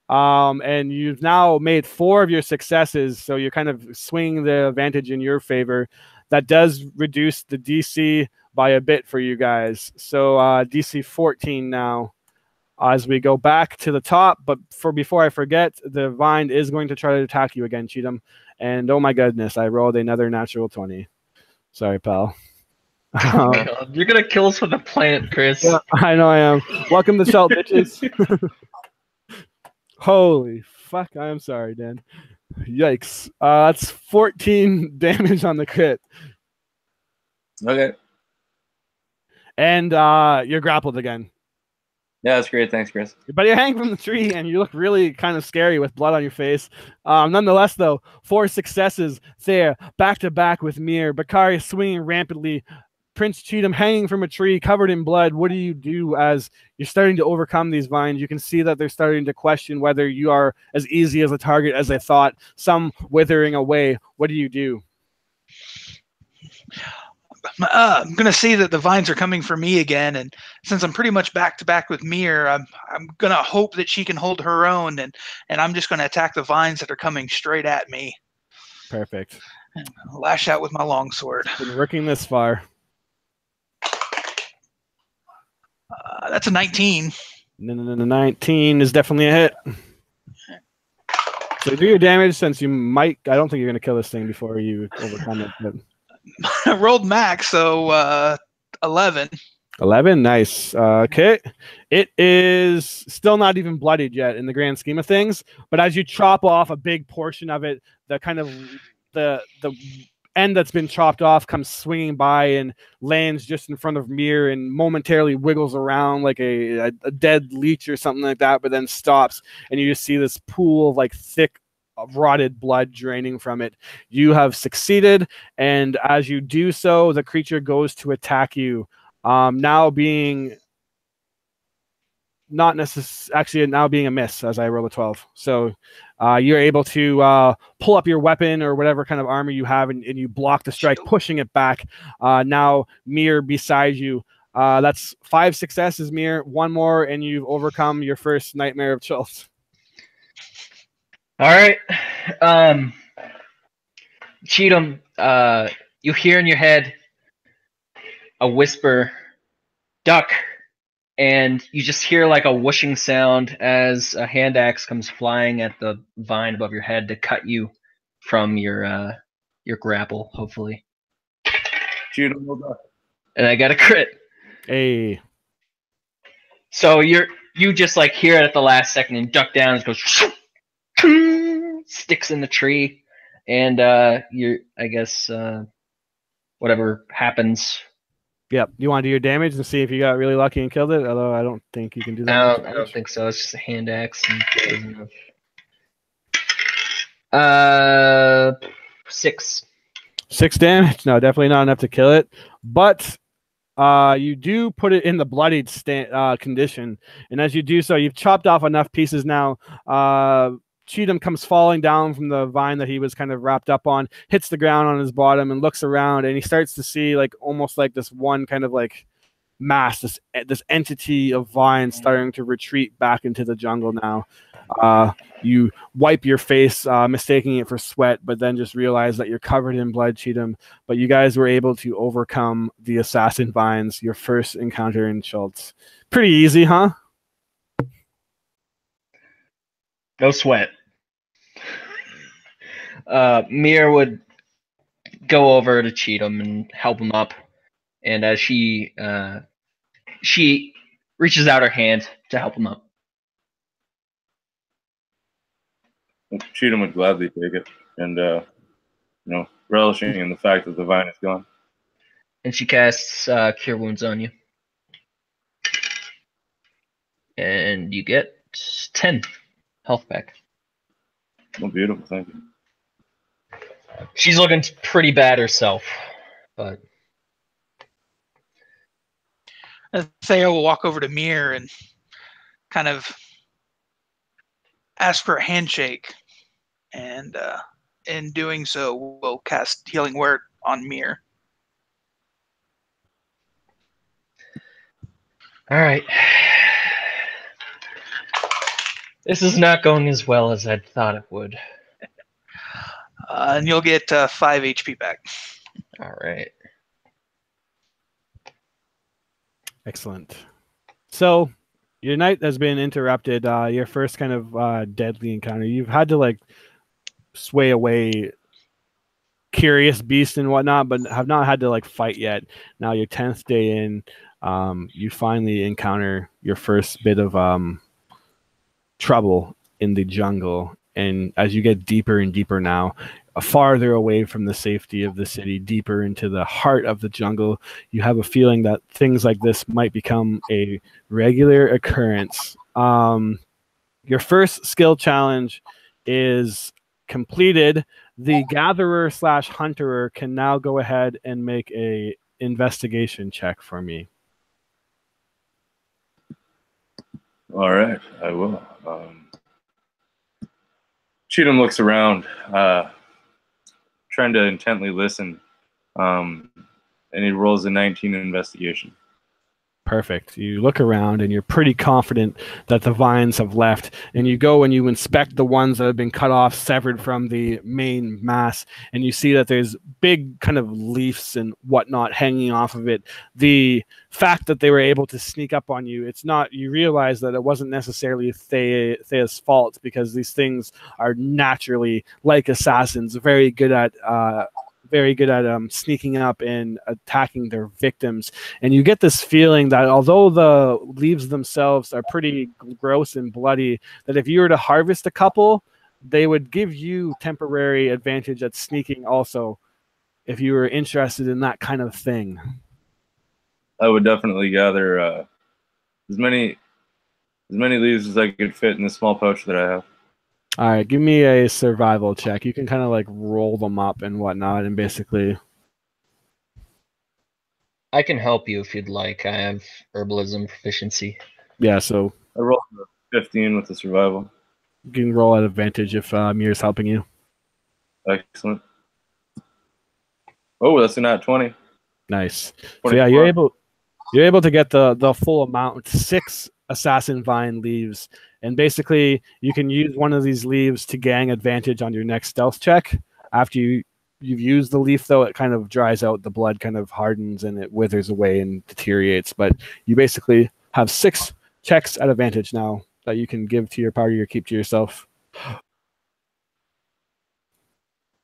and you've now made 4 of your successes, so you're kind of swinging the advantage in your favor. That does reduce the DC by a bit for you guys. So DC 14 now. As we go back to the top, but before I forget, the vine is going to try to attack you again, Cheatham. And oh my goodness, I rolled another natural 20. Sorry, pal. Oh my God. You're gonna kill us with a plant, Chris. Yeah, I know I am. Welcome to Chult, bitches. Holy fuck, I am sorry, Dan. Yikes. That's 14 damage on the crit. Okay. And you're grappled again. Yeah, that's great. Thanks, Chris. But you're hanging from the tree, and you look really kind of scary with blood on your face. Nonetheless, though, 4 successes there, back to back with Mir. Bakari swinging rampantly. Prince Cheatham hanging from a tree, covered in blood. What do you do as you're starting to overcome these vines? You can see that they're starting to question whether you are as easy as a target as they thought. Some withering away. What do you do? I'm going to see that the vines are coming for me again, and since I'm pretty much back to back with Mir, I'm going to hope that she can hold her own, and I'm just going to attack the vines that are coming straight at me. Perfect. And lash out with my longsword. Been working this far. That's a 19. 19 is definitely a hit. So do your damage, since you might. I don't think you're going to kill this thing before you overcome it. But I rolled max, so 11. 11, nice. Okay, it is still not even bloodied yet in the grand scheme of things. But as you chop off a big portion of it, the kind of the end that's been chopped off comes swinging by and lands just in front of Mir and momentarily wiggles around like a dead leech or something like that, but then stops, and you just see this pool of like thick rotted blood draining from it. You have succeeded, and as you do so, the creature goes to attack you. Now being not necessarily, actually now being a miss as I roll a 12. So you're able to pull up your weapon or whatever kind of armor you have, and you block the strike, pushing it back. Now Mir beside you. That's 5 successes, Mir. 1 more, and you've overcome your first nightmare of Chult. All right. Cheatham, you hear in your head a whisper, duck, and you just hear like a whooshing sound as a hand axe comes flying at the vine above your head to cut you from your grapple, hopefully. Cheatham will duck. And I got a crit. Hey. So you just like hear it at the last second and duck down, and it goes sticks in the tree, and you're, I guess, whatever happens. Yep. You want to do your damage and see if you got really lucky and killed it? Although I don't think you can do that. I don't think so. It's just a hand axe. And 6. 6 damage? No, definitely not enough to kill it. But you do put it in the bloodied condition. And as you do so, you've chopped off enough pieces now. Cheatham comes falling down from the vine that he was kind of wrapped up on, hits the ground on his bottom, and looks around, and he starts to see like almost like this one kind of like mass, this entity of vines starting to retreat back into the jungle now. You wipe your face, mistaking it for sweat, but then just realize that you're covered in blood, Cheatham. But you guys were able to overcome the assassin vines, your first encounter in Chult. Pretty easy, huh? No sweat. Mir would go over to Cheatham and help him up, and as she reaches out her hand to help him up. Cheatham would gladly take it, and relishing in the fact that the vine is gone. And she casts Cure Wounds on you, and you get 10 health back. Oh, beautiful! Thank you. She's looking pretty bad herself, but Theo will walk over to Mir and kind of ask for a handshake, and in doing so, we'll cast Healing Word on Mir. All right. This is not going as well as I thought it would. And you'll get 5 HP back. All right. Excellent. So your night has been interrupted. Your first kind of deadly encounter. You've had to like sway away curious beasts and whatnot, but have not had to like fight yet. Now your 10th day in, you finally encounter your first bit of trouble in the jungle. And as you get deeper and deeper now, farther away from the safety of the city, deeper into the heart of the jungle, you have a feeling that things like this might become a regular occurrence. Your first skill challenge is completed. The gatherer / hunterer can now go ahead and make a investigation check for me. All right, I will. Cheatham looks around, trying to intently listen, and he rolls a 19 investigation. Perfect. You look around and you're pretty confident that the vines have left, and you go and you inspect the ones that have been cut off, severed from the main mass, and you see that there's big kind of leaves and whatnot hanging off of it. The fact that they were able to sneak up on you, it's not, you realize that it wasn't necessarily Thea's fault, because these things are naturally, like assassins, very good at sneaking up and attacking their victims. And you get this feeling that although the leaves themselves are pretty gross and bloody, that if you were to harvest a couple, they would give you temporary advantage at sneaking also, if you were interested in that kind of thing. I would definitely gather as many leaves as I could fit in the small pouch that I have. All right, give me a survival check. You can kind of like roll them up and whatnot, and basically. I can help you if you'd like. I have herbalism proficiency. Yeah, so I rolled a 15 with the survival. you can roll at advantage if Mir's helping you. Excellent. Oh, that's a nat 20. Nice. So 24. yeah, you're able to get the full amount, 6 assassin vine leaves, and basically you can use one of these leaves to gain advantage on your next stealth check. After you've used the leaf, though, it kind of dries out, the blood kind of hardens and it withers away and deteriorates. But you basically have 6 checks at advantage now that you can give to your party or keep to yourself.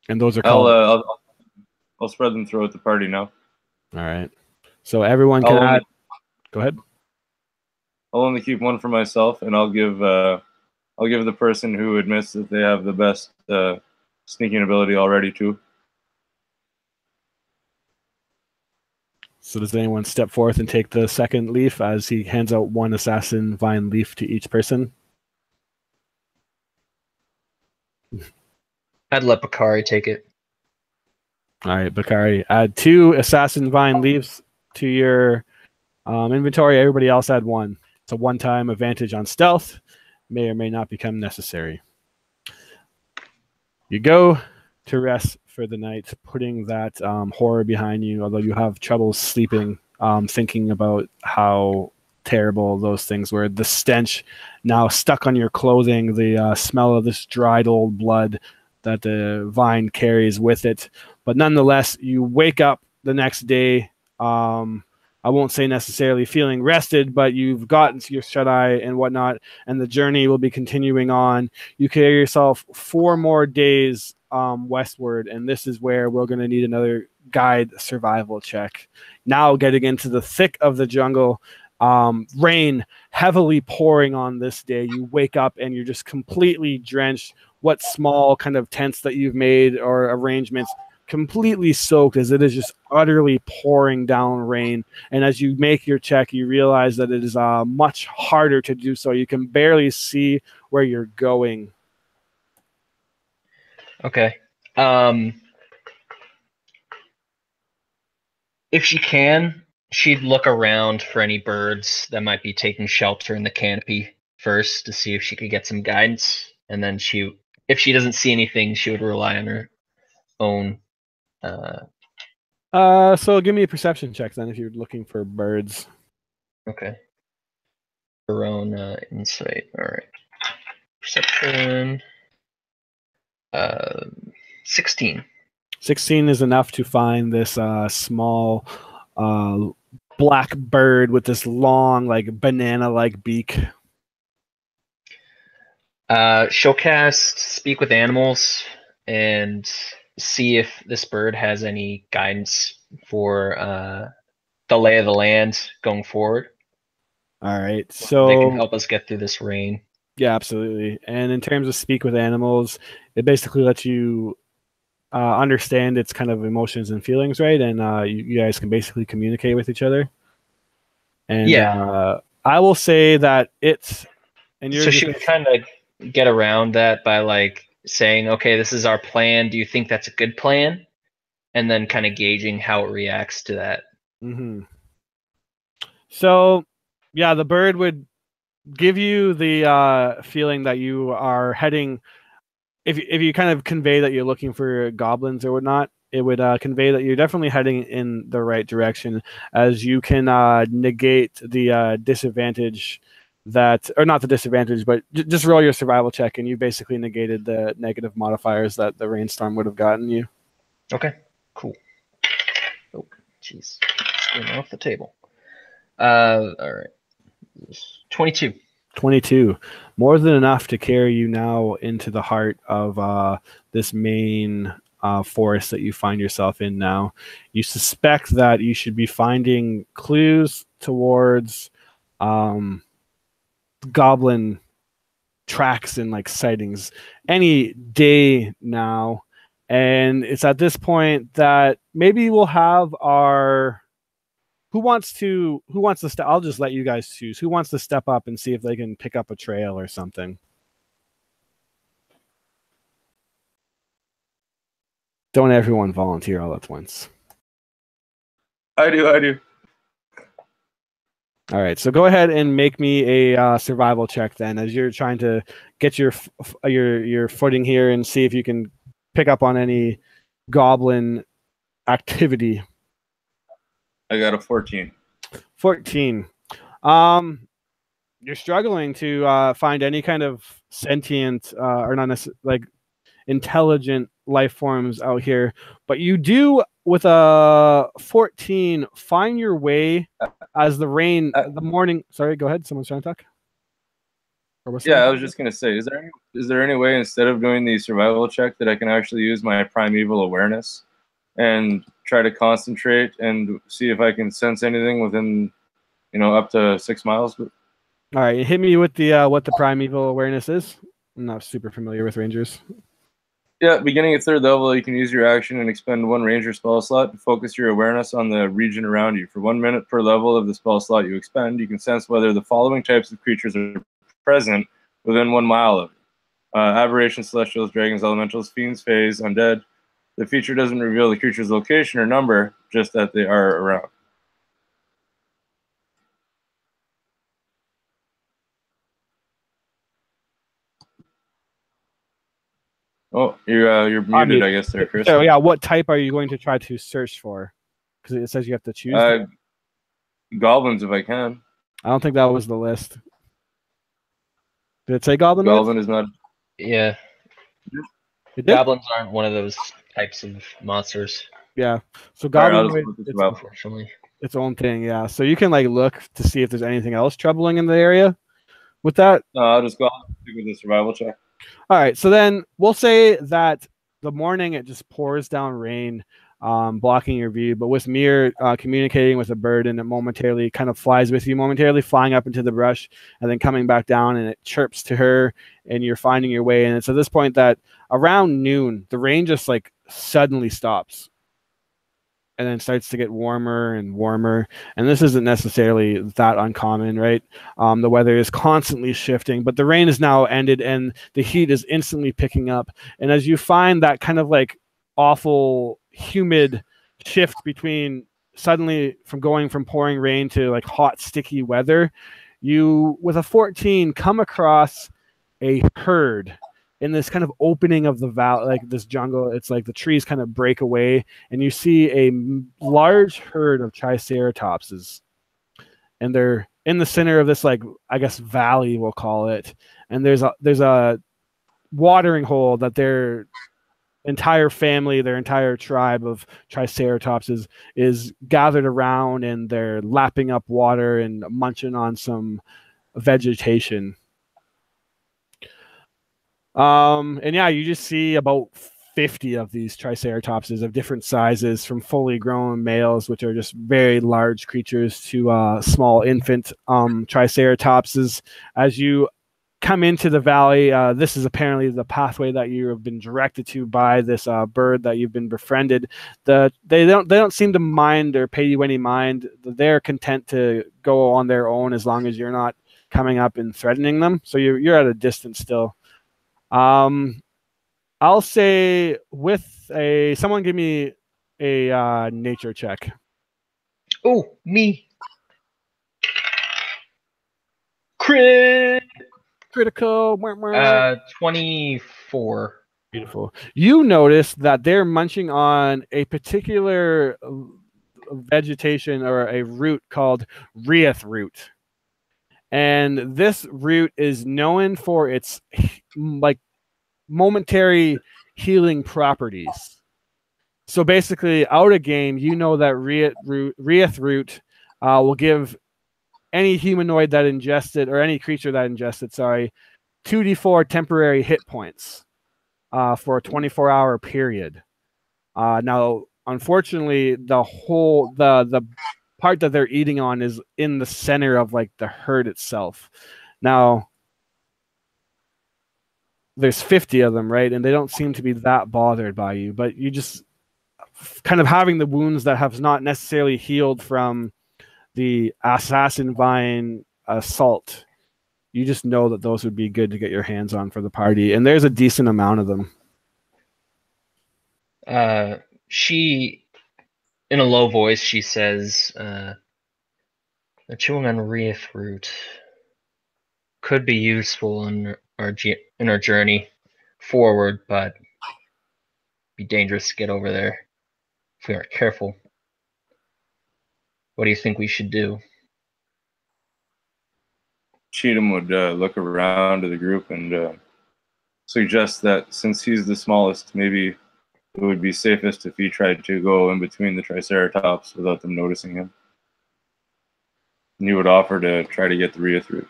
And those are called. I'll spread them throughout the party now. All right. So everyone can add. Go ahead. I'll only keep one for myself, and I'll give the person who admits that they have the best sneaking ability already too. So does anyone step forth and take the second leaf as he hands out 1 assassin vine leaf to each person? I'd let Bakari take it. All right, Bakari, add 2 assassin vine leaves to your inventory. Everybody else add 1. It's a one-time advantage on stealth. May or may not become necessary. You go to rest for the night, putting that horror behind you, although you have trouble sleeping, thinking about how terrible those things were. The stench now stuck on your clothing, the smell of this dried old blood that the vine carries with it. But nonetheless, you wake up the next day. I won't say necessarily feeling rested, but you've gotten to your shut-eye and whatnot, and the journey will be continuing on. You carry yourself 4 more days westward, and this is where we're going to need another guide survival check. Now getting into the thick of the jungle, rain heavily pouring on this day. You wake up and you're just completely drenched. What small kind of tents that you've made or arrangements completely soaked, as it is just utterly pouring down rain. And as you make your check, you realize that it is much harder to do so. You can barely see where you're going. Okay. If she can, she'd look around for any birds that might be taking shelter in the canopy first to see if she could get some guidance. And then if she doesn't see anything, she would rely on her own. So give me a perception check then if you're looking for birds. Okay. Her own insight. All right. Perception. 16. 16 is enough to find this small black bird with this long, like banana-like beak. She'll cast Speak with Animals and see if this bird has any guidance for the lay of the land going forward. All right, so they can help us get through this rain. Yeah, absolutely. And in terms of Speak with Animals, it basically lets you understand its kind of emotions and feelings, right? And you guys can basically communicate with each other. And yeah, I will say that it's. And so she would kind of get around that by like saying, "Okay, this is our plan. Do you think that's a good plan?" And then kind of gauging how it reacts to that. Mm-hmm. So, yeah, the bird would give you the feeling that you are heading. If you kind of convey that you're looking for goblins or whatnot, it would convey that you're definitely heading in the right direction, as you can negate the disadvantage that, or not the disadvantage, but just roll your survival check, and you basically negated the negative modifiers that the rainstorm would have gotten you. Okay, cool. Oh, jeez, it's off the table. All right, 22. 22, more than enough to carry you now into the heart of this main forest that you find yourself in now. You suspect that you should be finding clues towards goblin tracks and like sightings any day now, and it's at this point that maybe we'll have our who wants to step. I'll just let you guys choose who wants to step up and see if they can pick up a trail or something. Don't everyone volunteer all at once. I do. All right, so go ahead and make me a survival check then, as you're trying to get your footing here and see if you can pick up on any goblin activity. I got a 14. 14. You're struggling to find any kind of sentient or not necessarily like intelligent life forms out here, but you do with a 14 find your way as the rain the morning. Sorry, go ahead. Someone's trying to talk. Yeah, I was just gonna say, is there any way instead of doing the survival check that I can actually use my primeval awareness and try to concentrate and see if I can sense anything within, up to 6 miles? All right, hit me with the what the primeval awareness is. I'm not super familiar with rangers. Yeah, beginning at 3rd level, you can use your action and expend 1 ranger spell slot to focus your awareness on the region around you. For 1 minute per level of the spell slot you expend, you can sense whether the following types of creatures are present within 1 mile of you. Aberrations, celestials, dragons, elementals, fiends, fays, undead. The feature doesn't reveal the creature's location or number, just that they are around. Oh, you're muted, I guess, there, Chris. So yeah, what type are you going to try to search for? Because it says you have to choose. Goblins, if I can. I don't think that was the list. Did it say goblin? Goblin is not. Yeah. Goblins aren't one of those types of monsters. Yeah. So goblin, it's unfortunately its own thing. Yeah. So you can like look to see if there's anything else troubling in the area. With that, no, I'll just go with the survival check. All right, so then we'll say that the morning it just pours down rain, blocking your view. But with Mir communicating with a bird, and it momentarily kind of flies with you, momentarily flying up into the brush, and then coming back down, and it chirps to her, and you're finding your way. And it's at this point that around noon, the rain just like suddenly stops. And then starts to get warmer and warmer. And this isn't necessarily that uncommon, right? The weather is constantly shifting, but the rain is now ended and the heat is instantly picking up. And as you find that kind of like awful, humid shift between suddenly from going from pouring rain to like hot, sticky weather, you, with a 14, come across a herd in this kind of opening of the valley, like this jungle. It's like the trees kind of break away, and you see a large herd of triceratopses, and they're in the center of this, like, I guess valley we'll call it. And there's a watering hole that their entire family, their entire tribe of triceratopses is gathered around, and they're lapping up water and munching on some vegetation. And yeah, you just see about 50 of these triceratopses of different sizes, from fully grown males, which are just very large creatures, to small infant triceratopses. As you come into the valley, this is apparently the pathway that you have been directed to by this bird that you've been befriended. They don't seem to mind or pay you any mind. They're content to go on their own as long as you're not coming up and threatening them. So you're at a distance still. I'll say someone give me a nature check. Oh, me. Critical. 24. Beautiful. You notice that they're munching on a particular vegetation or a root called Reeth root. And this root is known for its like momentary healing properties. So basically, out of game, you know that Reeth root will give any humanoid that ingested, or any creature that ingested, 2d4 temporary hit points for a 24-hour period. Now, unfortunately, the part that they're eating on is in the center of like the herd itself. Now, there's 50 of them, right? And they don't seem to be that bothered by you, but you just kind of having the wounds that have not necessarily healed from the assassin vine assault. You just know that those would be good to get your hands on for the party. And there's a decent amount of them. She, in a low voice, she says, chewing on Reith root could be useful in our journey forward, but be dangerous to get over there if we aren't careful. What do you think we should do? Cheatham would look around to the group and suggest that since he's the smallest, maybe it would be safest if he tried to go in between the Triceratops without them noticing him. And he would offer to try to get the Reith root.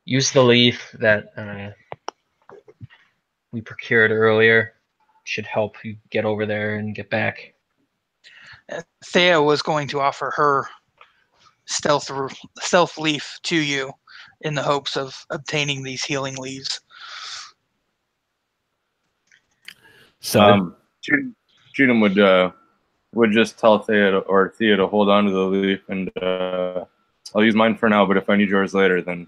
Use the leaf that we procured earlier. Should help you get over there and get back. Thea was going to offer her stealth leaf to you in the hopes of obtaining these healing leaves. So Cheatham would just tell Thea to hold on to the leaf, and I'll use mine for now, but if I need yours later, then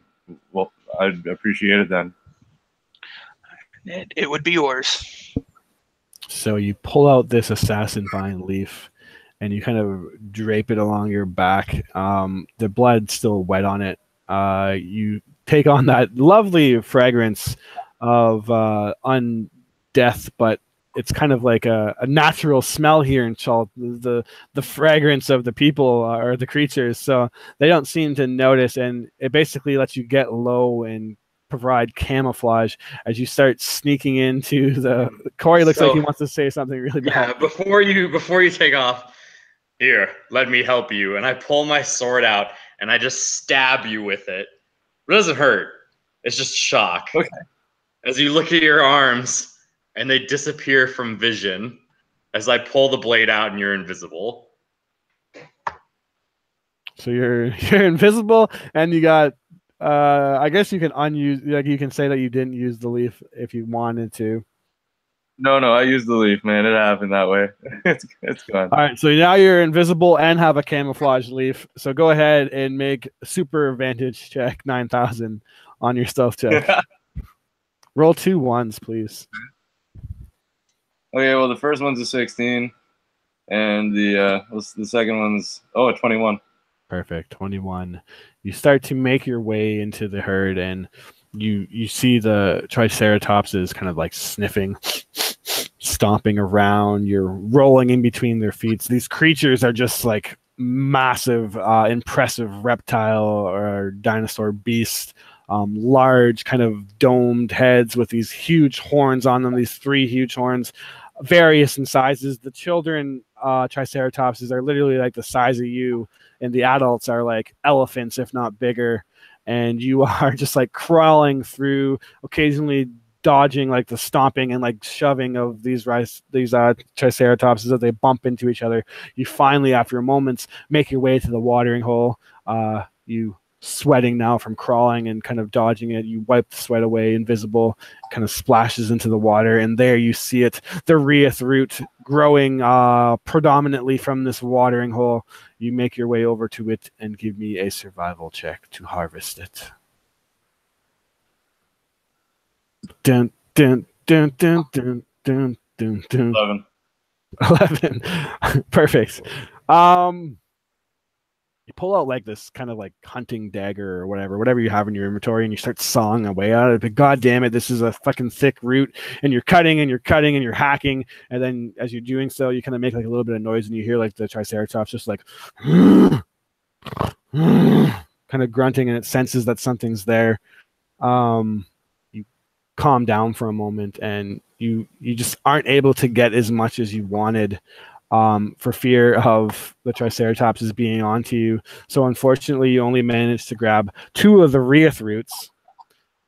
well, I'd appreciate it then. It would be yours. So you pull out this assassin vine leaf and you kind of drape it along your back. The blood's still wet on it. You take on that lovely fragrance of undeath, but it's kind of like a natural smell here in Chult, the fragrance of the people or the creatures. So they don't seem to notice, and it basically lets you get low and provide camouflage as you start sneaking into the. Corey looks like he wants to say something really bad. Yeah, before you take off, here, let me help you. And I pull my sword out and I just stab you with it. It doesn't hurt. It's just shock. Okay. As you look at your arms and they disappear from vision as I pull the blade out and you're invisible. So you're invisible, and you got. I guess you can unuse. Like you can say that you didn't use the leaf if you wanted to. No, I used the leaf, man. It happened that way. It's gone. All right, so now you're invisible and have a camouflage leaf. So go ahead and make super advantage check 9,000 on your stealth check. Roll 2 1s, please. Okay, well, the first one's a 16, and the second one's a 21. Perfect, 21. You start to make your way into the herd, and you see the Triceratops is kind of like sniffing, stomping around. You're rolling in between their feet. So these creatures are just like massive, impressive reptile or dinosaur beasts. Large, kind of domed heads with these huge horns on them. These 3 huge horns, various in sizes. The children Triceratopses are literally like the size of you, and the adults are like elephants, if not bigger. And you are just like crawling through, occasionally dodging like the stomping and like shoving of these Triceratopses as they bump into each other. You finally, after moments, make your way to the watering hole. You sweating now from crawling and kind of dodging it. You wipe the sweat away, invisible, kind of splashes into the water, and there you see it, the Reith root growing predominantly from this watering hole. You make your way over to it and give me a survival check to harvest it. Dun, dun, dun, dun, dun, dun, dun, dun. 11. Perfect. You pull out like this kind of like hunting dagger or whatever you have in your inventory, and you start sawing away at it. But god damn it, this is a fucking thick root, and you're cutting and you're cutting and you're hacking, and then as you're doing so, you kind of make like a little bit of noise, and you hear like the Triceratops just like kind of grunting, and it senses that something's there. You calm down for a moment, and you just aren't able to get as much as you wanted. For fear of the Triceratops is being onto you. So unfortunately, you only managed to grab 2 of the Reith roots.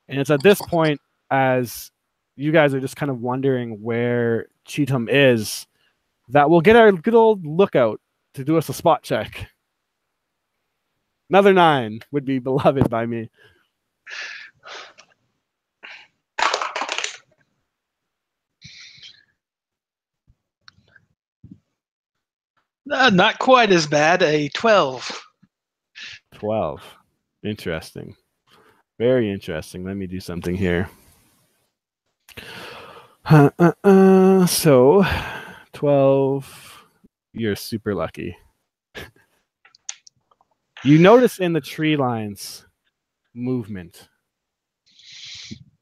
And it's at this point, as you guys are just kind of wondering where Cheatham is, that we'll get our good old lookout to do us a spot check. Another 9 would be beloved by me. Not quite as bad. A 12. 12. Interesting. Very interesting. Let me do something here. So 12. You're super lucky. You notice in the tree lines movement,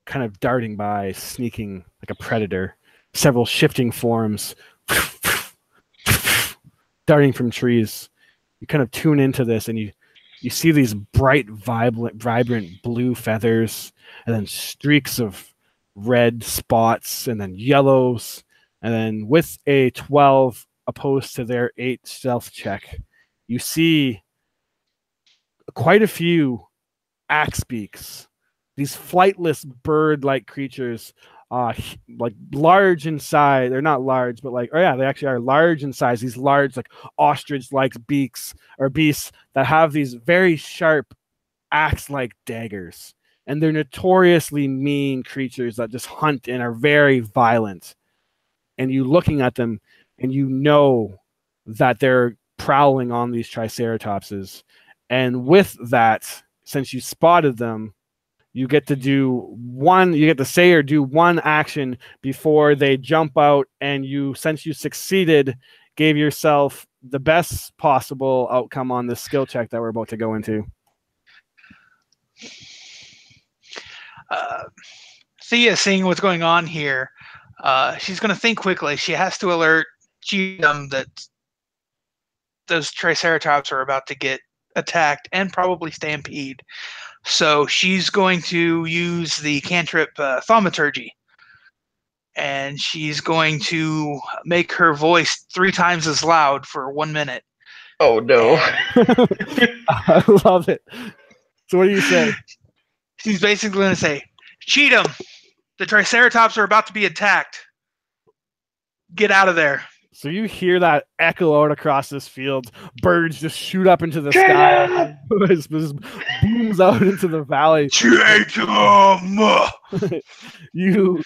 kind of darting by, sneaking like a predator, several shifting forms darting from trees. You kind of tune into this and you see these bright, vibrant blue feathers, and then streaks of red spots, and then yellows, and then with a 12 opposed to their 8 stealth check, you see quite a few axe beaks, these flightless bird-like creatures, like large in size. They're not large, but like, oh yeah, they actually are large in size. These large, like ostrich-like beaks or beasts that have these very sharp axe-like daggers, and they're notoriously mean creatures that just hunt and are very violent. And you looking at them, and you know that they're prowling on these triceratopses. And with that, since you spotted them, you get to say or do one action before they jump out, and since you succeeded, gave yourself the best possible outcome on the skill check that we're about to go into. Thea, seeing what's going on here, she's going to think quickly. She has to alert Cheatham that those Triceratops are about to get attacked and probably stampede. So she's going to use the cantrip Thaumaturgy, and she's going to make her voice 3 times as loud for 1 minute. Oh no! I love it. So what do you say? She's basically going to say, Cheatham, the Triceratops are about to be attacked. Get out of there. So you hear that echo out across this field. Birds just shoot up into the sky. It just booms out into the valley. You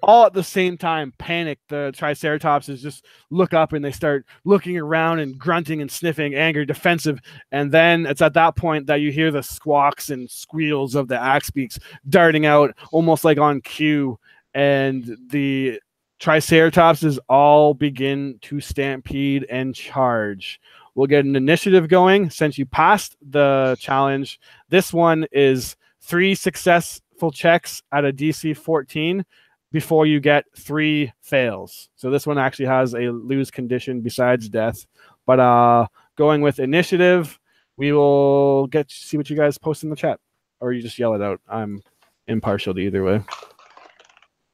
all at the same time panic. The Triceratops just look up and they start looking around and grunting and sniffing, angry, defensive. And then it's at that point that you hear the squawks and squeals of the axe beaks darting out almost like on cue. And the Triceratopses all begin to stampede and charge. We'll get an initiative going since you passed the challenge. This one is 3 successful checks at a DC 14 before you get 3 fails. So this one actually has a lose condition besides death. But going with initiative, we will see what you guys post in the chat, or you just yell it out. I'm impartial to either way.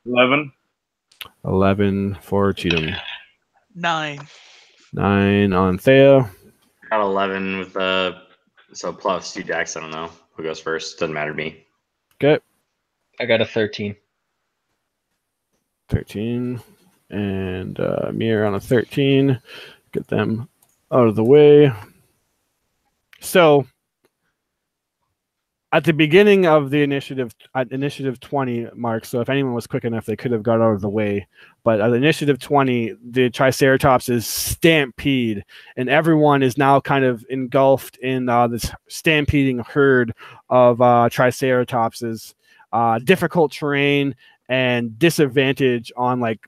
11. 11 for Cheatham. 9. 9 on Thea. Got 11 with so plus 2 decks. I don't know who goes first. Doesn't matter to me. Okay. I got a 13. 13. And Mir on a 13. Get them out of the way. So at the beginning of the initiative, at initiative 20 mark, so if anyone was quick enough, they could have got out of the way. But at initiative 20, the Triceratops is stampede, and everyone is now kind of engulfed in this stampeding herd of Triceratopses. Difficult terrain and disadvantage on like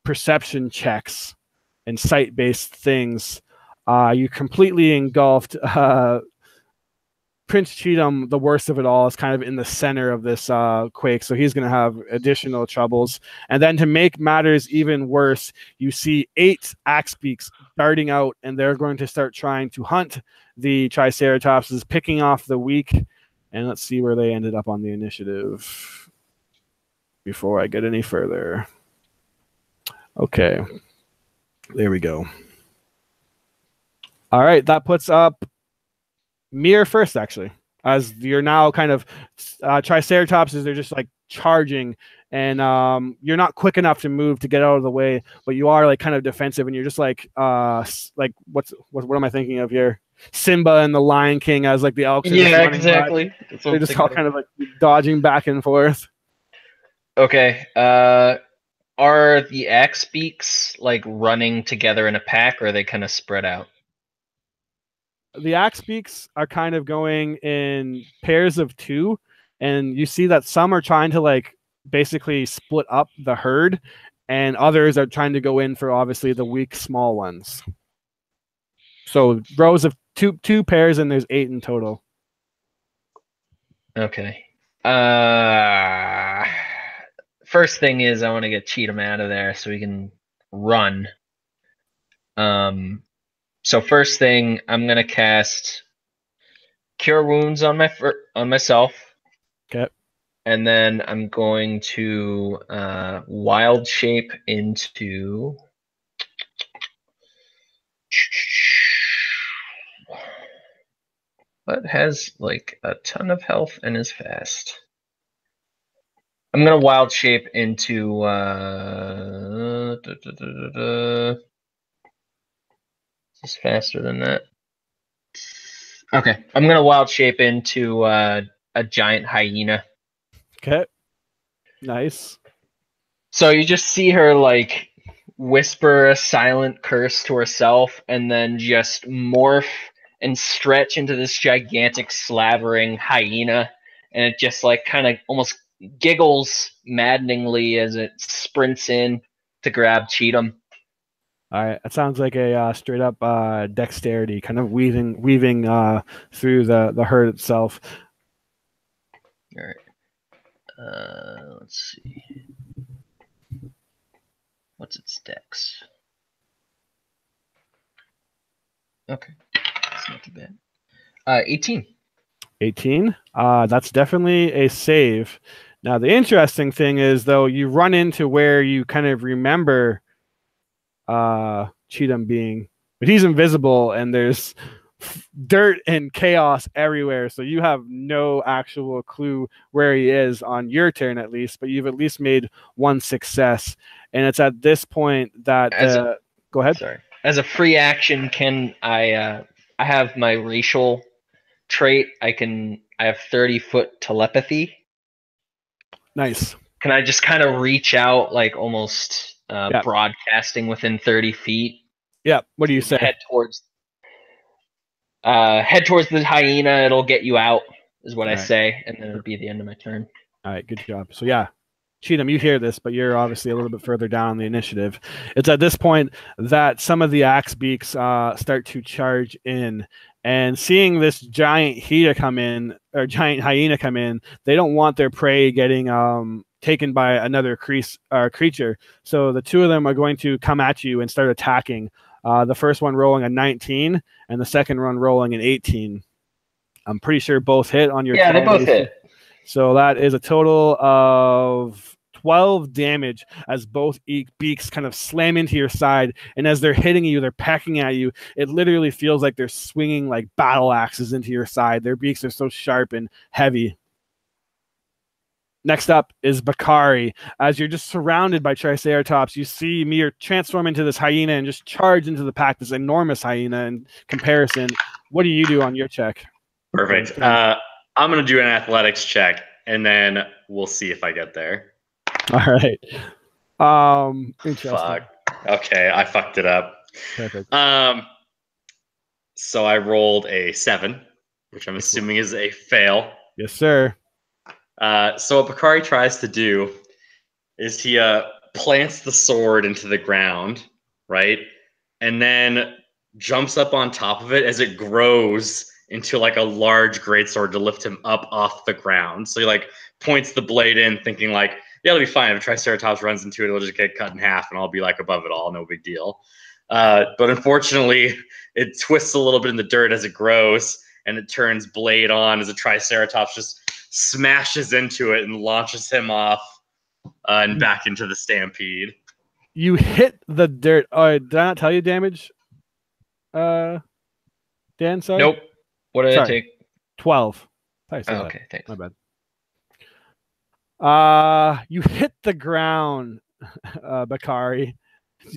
perception checks and sight-based things. You completely engulfed. Prince Cheatham, the worst of it all, is kind of in the center of this quake, so he's going to have additional troubles. And then to make matters even worse, you see 8 axe beaks darting out, and they're going to start trying to hunt the Triceratopses, picking off the weak. And let's see where they ended up on the initiative before I get any further. Okay, there we go. All right, that puts up Mir first, actually, as you're now kind of Triceratopses. They're just like charging, and you're not quick enough to move to get out of the way, but you are like kind of defensive, and you're just like what am I thinking of here? Simba and the Lion King as like the elks. Yeah, exactly. They're just all kind of like dodging back and forth. Okay. Are the axe beaks like running together in a pack, or are they kind of spread out? The axe beaks are kind of going in pairs of 2, and you see that some are trying to like basically split up the herd, and others are trying to go in for obviously the weak small ones. So rows of two pairs, and there's 8 in total. Okay. First thing is I want to get Cheatham out of there so we can run. So first thing, I'm gonna cast Cure Wounds on myself. Okay. And then I'm going to wild shape into what has like a ton of health and is fast. I'm gonna wild shape into is this faster than that? Okay, I'm gonna wild shape into a giant hyena. Okay. Nice. So you just see her like whisper a silent curse to herself and then just morph and stretch into this gigantic slavering hyena, and it just like kind of almost giggles maddeningly as it sprints in to grab Cheatham. All right, that sounds like a straight up dexterity, kind of weaving through the herd itself. All right. Let's see. What's its dex? Okay, that's not too bad. 18. 18. That's definitely a save. Now the interesting thing is, though, you run into where you kind of remember Cheatham being, but he's invisible and there's dirt and chaos everywhere, so you have no actual clue where he is on your turn, at least, but you've at least made one success. And it's at this point that go ahead. Sorry. As a free action, can I have my racial trait. I have 30-foot telepathy. Nice. Can I just kind of reach out, like almost broadcasting within 30 feet? Yeah. What do you say? Head towards the hyena. It'll get you out, is what I say, and then it'll be the end of my turn. All right, good job. So yeah, Cheatham, you hear this, but you're obviously a little bit further down the initiative. It's at this point that some of the axe beaks start to charge in, and seeing this giant hyena come in, they don't want their prey getting taken by another creature. So the two of them are going to come at you and start attacking. The first one rolling a 19, and the second one rolling an 18. I'm pretty sure both hit on your. Yeah, they both hit. So that is a total of 12 damage as both beaks kind of slam into your side. And as they're hitting you, they're pecking at you. It literally feels like they're swinging like battle axes into your side. Their beaks are so sharp and heavy. Next up is Bakari. As you're just surrounded by Triceratops, you see Mir transform into this hyena and just charge into the pack, this enormous hyena in comparison. What do you do on your check? Perfect. I'm going to do an athletics check, and then we'll see if I get there. All right. Interesting. Fuck. Okay, I fucked it up. Perfect. So I rolled a 7, which I'm assuming is a fail. Yes, sir. So what Bakari tries to do is he plants the sword into the ground, right? And then jumps up on top of it as it grows into like a large greatsword to lift him up off the ground. So he like points the blade in, thinking like, yeah, it'll be fine. If a Triceratops runs into it, it'll just get cut in half and I'll be like above it all, no big deal. But unfortunately, it twists a little bit in the dirt as it grows, and it turns blade on as a Triceratops just smashes into it and launches him off and back into the stampede. You hit the dirt. Did I not tell you damage? Dan, sorry? Nope. What did I take? 12. Okay, thanks. My bad. You hit the ground, Bakari.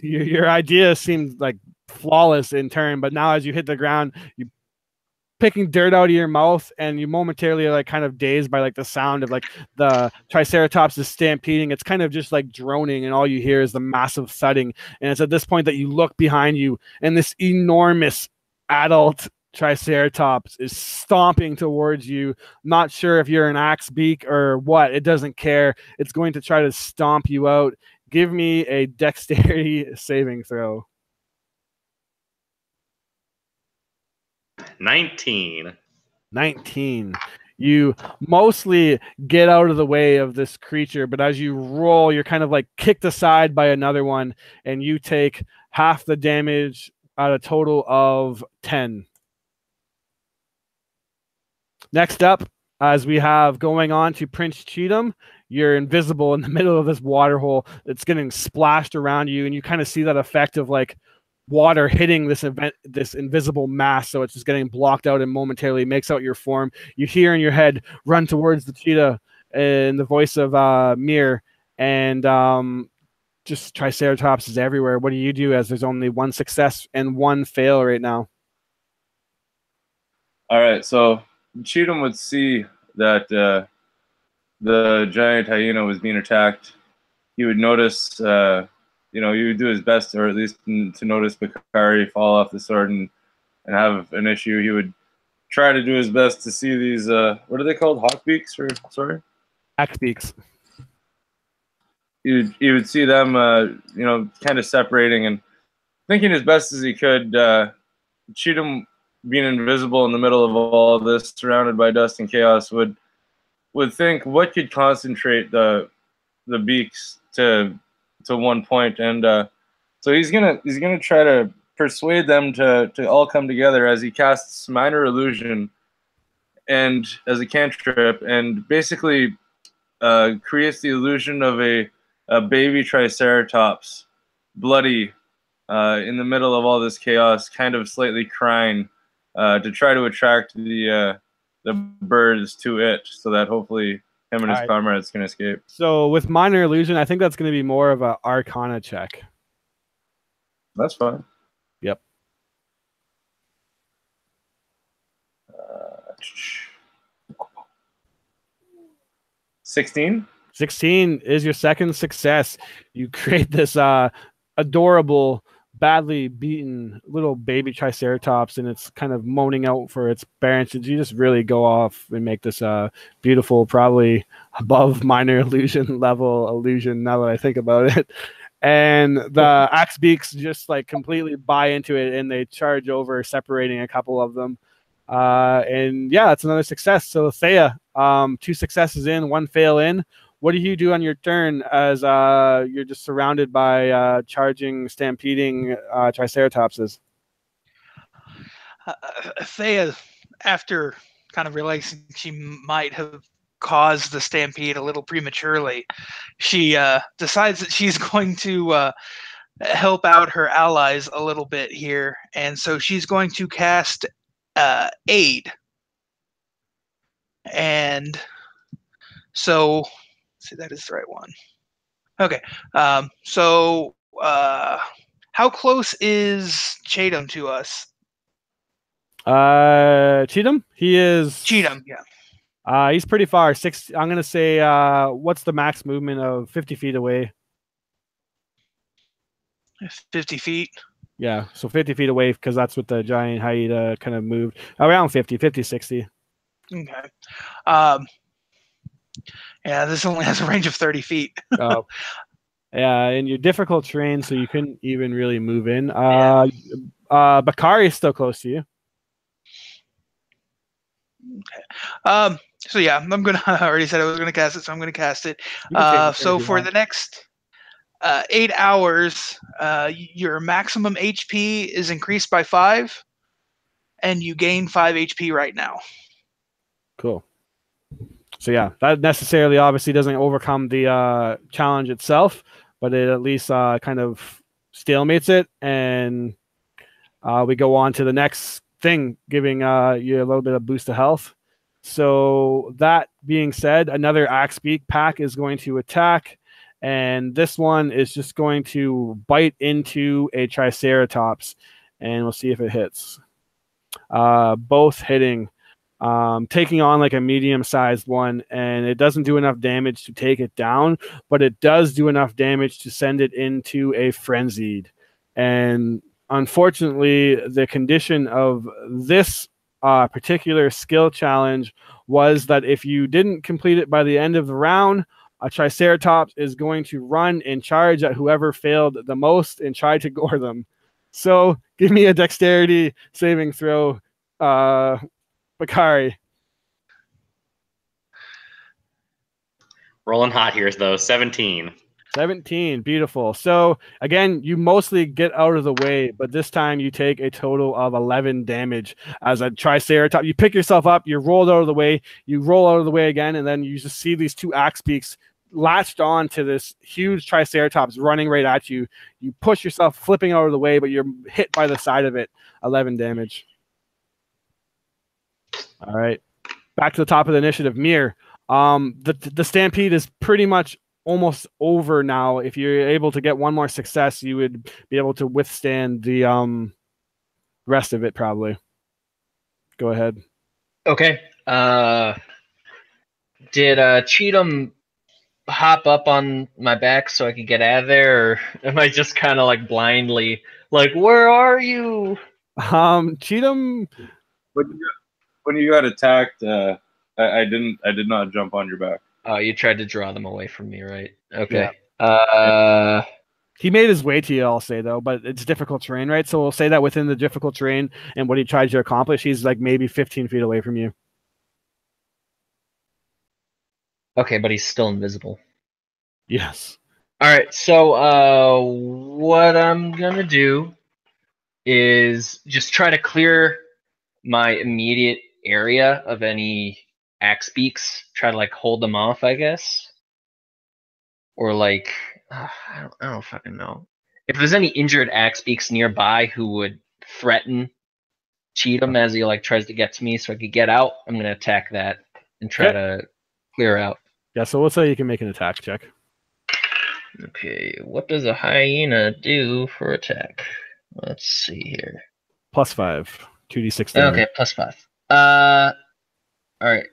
Your idea seemed like flawless in turn, but now as you hit the ground, you picking dirt out of your mouth, and you momentarily are like kind of dazed by like the sound of like the Triceratops is stampeding. It's kind of just like droning, and all you hear is the massive thudding. And it's at this point that you look behind you, and this enormous adult Triceratops is stomping towards you. Not sure if you're an axe beak or what. It doesn't care. It's going to try to stomp you out. Give me a dexterity saving throw. 19. 19. You mostly get out of the way of this creature, but as you roll, you're kind of like kicked aside by another one, and you take half the damage at a total of 10. Next up, as we have going on to Prince Cheatham, you're invisible in the middle of this water hole. It's getting splashed around you, and you kind of see that effect of like water hitting this invisible mass, so it's just getting blocked out and momentarily makes out your form. You hear in your head, run towards the cheetah in the voice of Mir, and just Triceratops is everywhere. What do you do as there's only one success and one fail right now? All right, so Cheatham would see that the giant hyena was being attacked. He would notice, he would do his best, or at least to notice Bakari fall off the sword and have an issue. He would try to do his best to see these, what are they called? Hawkbeaks, or sorry? Axbeaks. He would see them, kind of separating and thinking as best as he could. Cheatham, being invisible in the middle of all of this, surrounded by dust and chaos, would think what could concentrate the beaks to one point, and so he's gonna try to persuade them to all come together as he casts minor illusion and as a cantrip, and basically creates the illusion of a baby Triceratops, bloody, in the middle of all this chaos, kind of slightly crying, to try to attract the birds to it, so that hopefully him and his comrades can escape. So with minor illusion, I think that's going to be more of an Arcana check. That's fine. Yep. 16. 16 is your second success. You create this adorable, badly beaten little baby Triceratops, and it's kind of moaning out for its parents. You just really go off and make this beautiful, probably above minor illusion level illusion, now that I think about it. And the axe beaks just like completely buy into it, and they charge over, separating a couple of them. And yeah, it's another success. So Thea, 2 successes in, 1 fail in. What do you do on your turn as you're just surrounded by charging, stampeding Triceratopses? Thea, after kind of realizing she might have caused the stampede a little prematurely, she decides that she's going to help out her allies a little bit here, and so she's going to cast Aid. And so, see, that is the right one. Okay, so how close is Cheatham to us? Cheatham? He is... Cheatham, yeah. He's pretty far. I'm going to say, what's the max movement of 50 feet away? 50 feet? Yeah, so 50 feet away, because that's what the giant hyena kind of moved. Around 50, 60. Okay. Yeah, this only has a range of 30 feet. Oh. Yeah, and you're difficult terrain, so you couldn't even really move in. Bakari is still close to you. Okay. So yeah, I'm gonna. I already said I was gonna cast it, so I'm gonna cast it. So for the next 8 hours, your maximum HP is increased by 5, and you gain 5 HP right now. Cool. So yeah, that necessarily obviously doesn't overcome the challenge itself, but it at least kind of stalemates it, and we go on to the next thing, giving you a little bit of boost of health. So that being said, another Axebeak pack is going to attack, and this one is just going to bite into a Triceratops, and we'll see if it hits. Both hitting, taking on like a medium-sized one, and it doesn't do enough damage to take it down, but it does do enough damage to send it into a frenzied. And unfortunately, the condition of this particular skill challenge was that if you didn't complete it by the end of the round, a Triceratops is going to run and charge at whoever failed the most and try to gore them. So give me a dexterity saving throw, Bakari. Rolling hot here, though. 17. 17, beautiful. So again, you mostly get out of the way, but this time you take a total of 11 damage as a Triceratops. You pick yourself up, you're rolled out of the way, you roll out of the way again, and then you just see these two axe beaks latched on to this huge Triceratops running right at you. You push yourself, flipping out of the way, but you're hit by the side of it. 11 damage. All right, back to the top of the initiative. Mir, the stampede is pretty much almost over now. If you're able to get one more success, you would be able to withstand the rest of it probably. Go ahead. Okay. Did Cheatham hop up on my back so I could get out of there, or am I just kind of like blindly like, where are you? Cheatham, When you got attacked, I did not jump on your back. Oh, you tried to draw them away from me, right? Okay. he made his way to you, I'll say, though, but it's difficult terrain, right? So we'll say that within the difficult terrain and what he tried to accomplish, he's like maybe 15 feet away from you. Okay, but he's still invisible. Yes. All right, so what I'm gonna do is just try to clear my immediate area of any axe beaks. Try to like hold them off, I guess, or like I don't fucking know. If there's any injured axe beaks nearby who would threaten Cheatham as he like tries to get to me, so I could get out, I'm gonna attack that and try to clear out. Yeah, so we'll say you can make an attack check. Okay, what does a hyena do for attack? Let's see here. +5, 2d6 damage. Okay, +5. All right,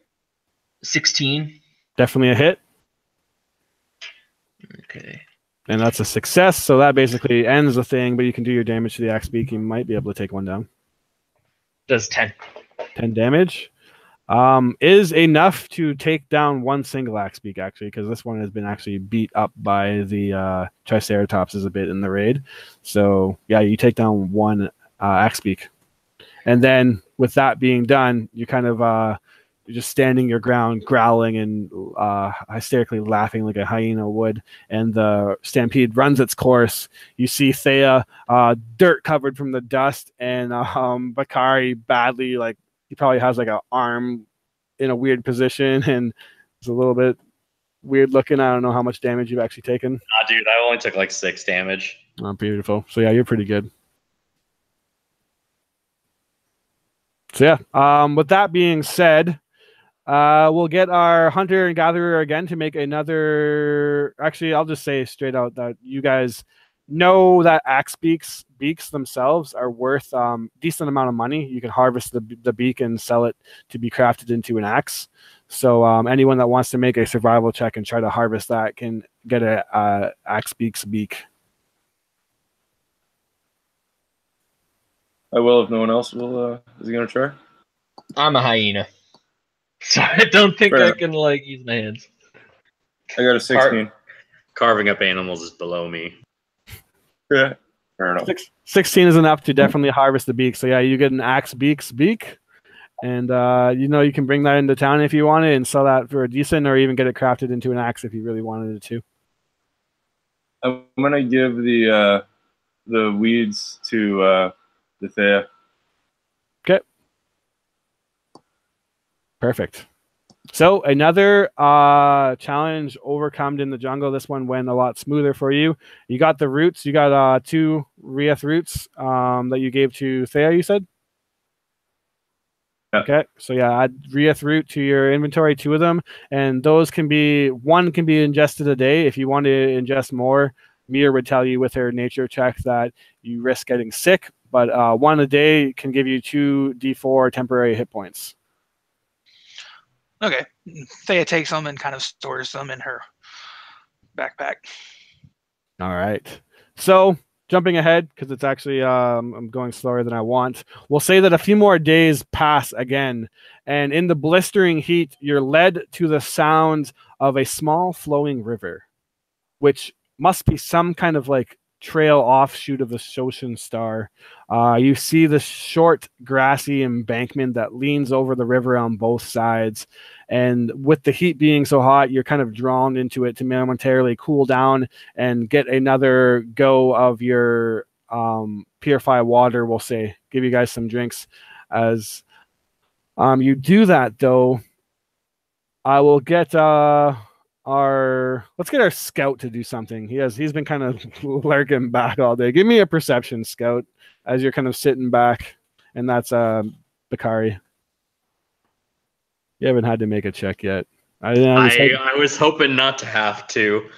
16. Definitely a hit. Okay. And that's a success, so that basically ends the thing, but you can do your damage to the axe beak. You might be able to take one down. Does 10. 10 damage. Is enough to take down one single axe beak, actually, because this one has been actually beat up by the Triceratops a bit in the raid. So, yeah, you take down one axe beak. And then, with that being done, you kind of you're just standing your ground, growling and hysterically laughing like a hyena would. And the stampede runs its course. You see Thea, dirt covered from the dust, and Bakari badly, like, he probably has like an arm in a weird position and it's a little bit weird looking. I don't know how much damage you've actually taken. Nah, dude, I only took like 6 damage. Oh, beautiful. So yeah, you're pretty good. So yeah, with that being said, we'll get our hunter and gatherer again to make another. Actually, I'll just say straight out that you guys know that axe beaks themselves are worth decent amount of money. You can harvest the beak and sell it to be crafted into an axe. So anyone that wants to make a survival check and try to harvest that can get a axe beak's beak. I will if no one else will. Is he gonna try? I'm a hyena, so I don't think I can like use my hands. I got a 16. Carving up animals is below me. Yeah, fair enough. 16 is enough to definitely harvest the beak. So yeah, you get an axe beak's beak, and you can bring that into town if you want it and sell that for a decent, or even get it crafted into an axe if you really wanted it to. I'm gonna give the weeds to Thea. Okay. Perfect. So another challenge overcome in the jungle. This one went a lot smoother for you. You got the roots. You got 2 Rieth roots that you gave to Thea, you said? Yeah. Okay. So yeah, add Rieth root to your inventory, 2 of them. And those can be, one can be ingested a day. If you want to ingest more, Mir would tell you with her nature check that you risk getting sick. But 1 a day can give you 2 D4 temporary hit points. Okay. Thea takes them and kind of stores them in her backpack. All right. So jumping ahead because it's actually I'm going slower than I want. We'll say that a few more days pass again, and in the blistering heat, you're led to the sound of a small flowing river, which must be some kind of like trail offshoot of the Shoshin Star. You see the short grassy embankment that leans over the river on both sides. And with the heat being so hot, you're kind of drawn into it to momentarily cool down and get another go of your purify water, we'll say. Give you guys some drinks. As you do that, though, I will get let's get our scout to do something. He's been kind of lurking back all day. Give me a perception, scout, as you're kind of sitting back, and that's Bakari. You haven't had to make a check yet. I was hoping not to have to,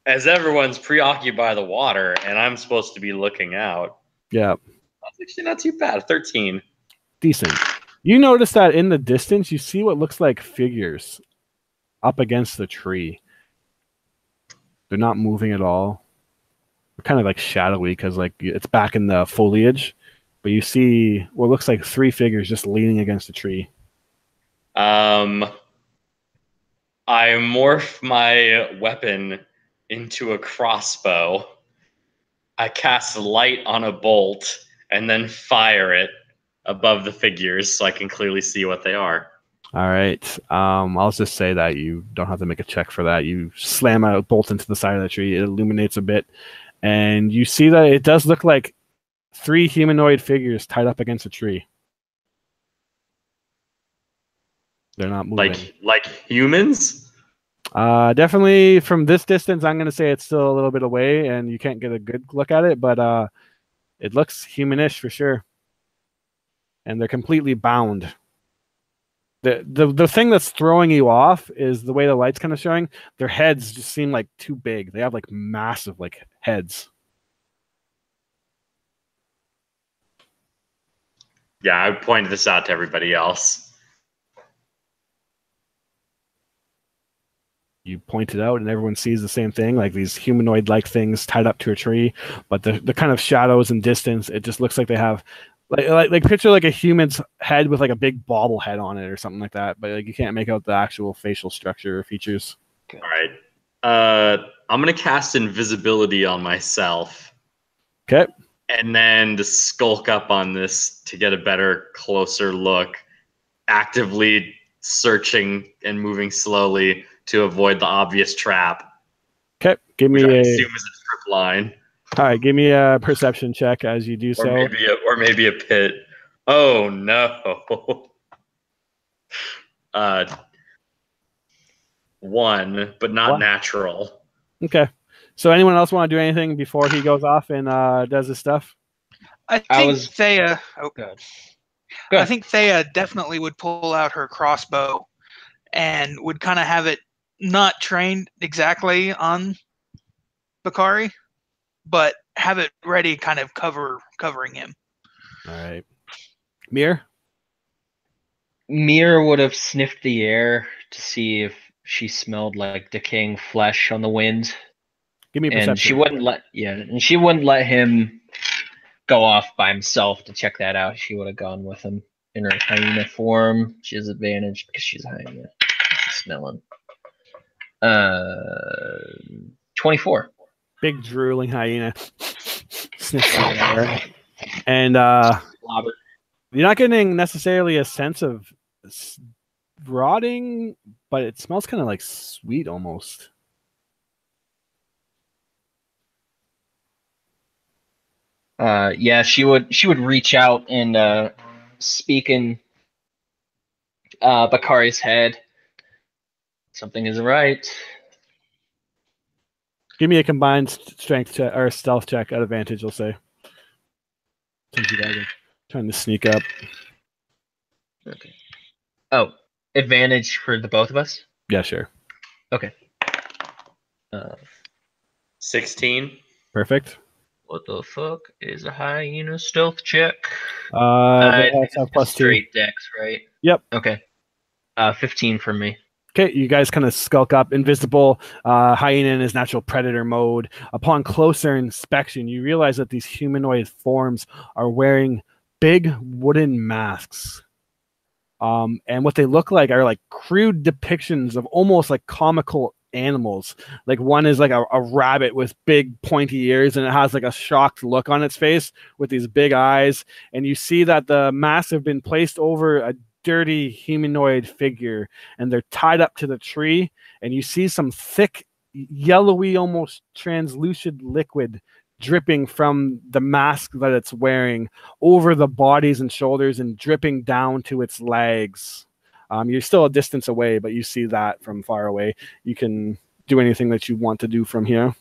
as everyone's preoccupied by the water, and I'm supposed to be looking out. Yeah, That's actually not too bad. 13. Decent. You notice that in the distance, you see what looks like figures up against the tree. They're not moving at all. They're kind of like shadowy because like it's back in the foliage, but you see what looks like 3 figures just leaning against the tree. I morph my weapon into a crossbow. I cast light on a bolt and then fire it above the figures so I can clearly see what they are. All right. I'll just say that you don't have to make a check for that. You slam a bolt into the side of the tree. It illuminates a bit, and you see that it does look like 3 humanoid figures tied up against a tree. They're not moving. Like humans? Definitely from this distance, I'm going to say it's still a little bit away, and you can't get a good look at it, but it looks humanish for sure. And they're completely bound. The thing that's throwing you off is the way the light's kind of showing. Their heads just seem like too big. They have like massive like heads. Yeah, I pointed this out to everybody else. You point it out and everyone sees the same thing, like these humanoid-like things tied up to a tree, but the kind of shadows and distance, it just looks like they have like picture like a human's head with like a big bobblehead on it or something like that, but like you can't make out the actual facial structure or features. All right. I'm gonna cast invisibility on myself. Okay. And then to skulk up on this to get a better, closer look, actively searching and moving slowly to avoid the obvious trap. Okay, give me which I a. assume is a trip line. All right, give me a perception check as you do so. Or maybe a pit. Oh no. 1, but not natural. Okay. So anyone else want to do anything before he goes off and does his stuff? I think Thea. Oh, Good. I think Thea definitely would pull out her crossbow and would kind of have it not trained exactly on Bakari, but have it ready, kind of covering him. All right. Mir would have sniffed the air to see if she smelled like decaying flesh on the wind. Give me a perception. And she wouldn't let him go off by himself to check that out. She would have gone with him in her hyena form. She has advantage because she's a hyena. She's smelling. 24. Big drooling hyena. Sniffs the air. And you're not getting necessarily a sense of rotting, but it smells kind of like sweet almost. She would reach out and speak in Bakari's head. Something isn't right. Give me a combined strength check or stealth check at advantage, I'll say. Since you guys are trying to sneak up. Okay. Oh, advantage for the both of us? Yeah, sure. Okay. 16. Perfect. What the fuck is a hyena stealth check? They have +2. Straight dex, right? Yep. Okay. 15 for me. Okay, you guys kind of skulk up, invisible, hyena in his natural predator mode. Upon closer inspection, you realize that these humanoid forms are wearing big wooden masks. And what they look like are like crude depictions of almost like comical animals. Like one is like a rabbit with big pointy ears, and it has like a shocked look on its face with these big eyes. And you see that the masks have been placed over a dirty humanoid figure, and they're tied up to the tree. And you see some thick, yellowy, almost translucent liquid dripping from the mask that it's wearing over the bodies and shoulders and dripping down to its legs. You're still a distance away, but you see that from far away. You can do anything that you want to do from here.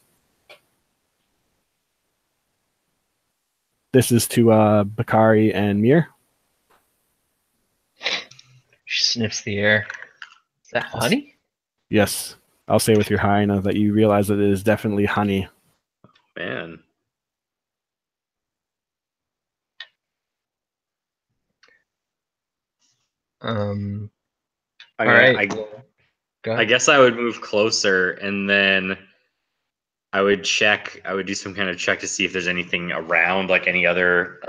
This is to Bakari and Mir. She sniffs the air. Is that honey? Yes. I'll say with your hyena that you realize that it is definitely honey. Man. All right. I guess I would move closer, and then I would do some kind of check to see if there's anything around, like any other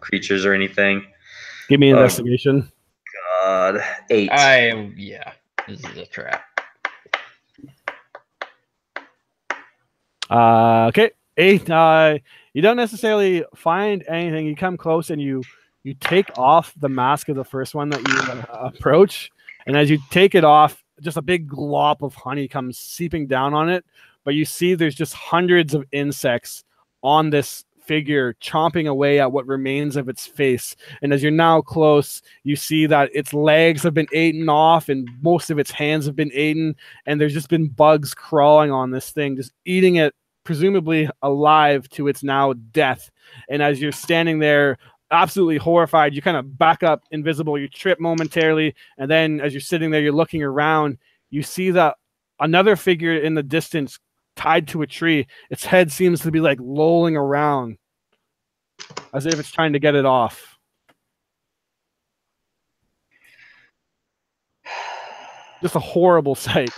creatures or anything. Give me an investigation. God, 8. Yeah, this is a trap. Okay, 8. You don't necessarily find anything. You come close and you take off the mask of the first one that you approach, and as you take it off, just a big glop of honey comes seeping down on it. But you see there's just hundreds of insects on this figure chomping away at what remains of its face. And as you're now close, you see that its legs have been eaten off and most of its hands have been eaten, and there's just been bugs crawling on this thing, just eating it, presumably alive to its now death. And as you're standing there absolutely horrified, you kind of back up invisible, you trip momentarily, and then as you're sitting there, you're looking around, you see that another figure in the distance tied to a tree. Its head seems to be like lolling around as if it's trying to get it off. Just a horrible sight.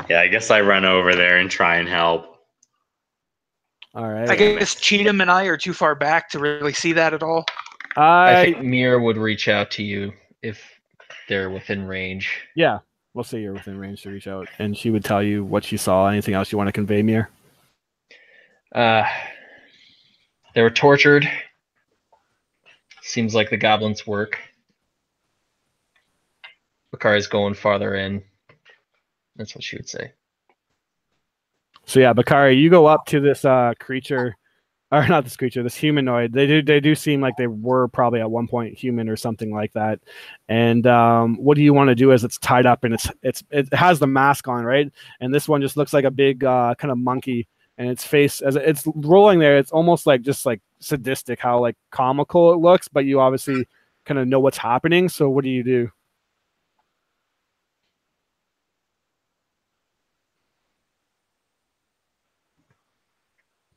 Yeah, I guess I run over there and try and help. All right. I guess Cheatham and I are too far back to really see that at all. I think Mir would reach out to you if they're within range. Yeah, we'll say you're within range to reach out, and she would tell you what she saw. Anything else you want to convey, Mir? They were tortured. Seems like the goblins work. Bakari's going farther in. That's what she would say. So yeah, Bakari, you go up to this creature, or not this creature, this humanoid. They do seem like they were probably at one point human or something like that. And what do you want to do as it's tied up and it has the mask on, right? And this one just looks like a big kind of monkey, and its face as it's rolling there, it's almost like just like sadistic how like comical it looks, but you obviously kind of know what's happening. So what do you do?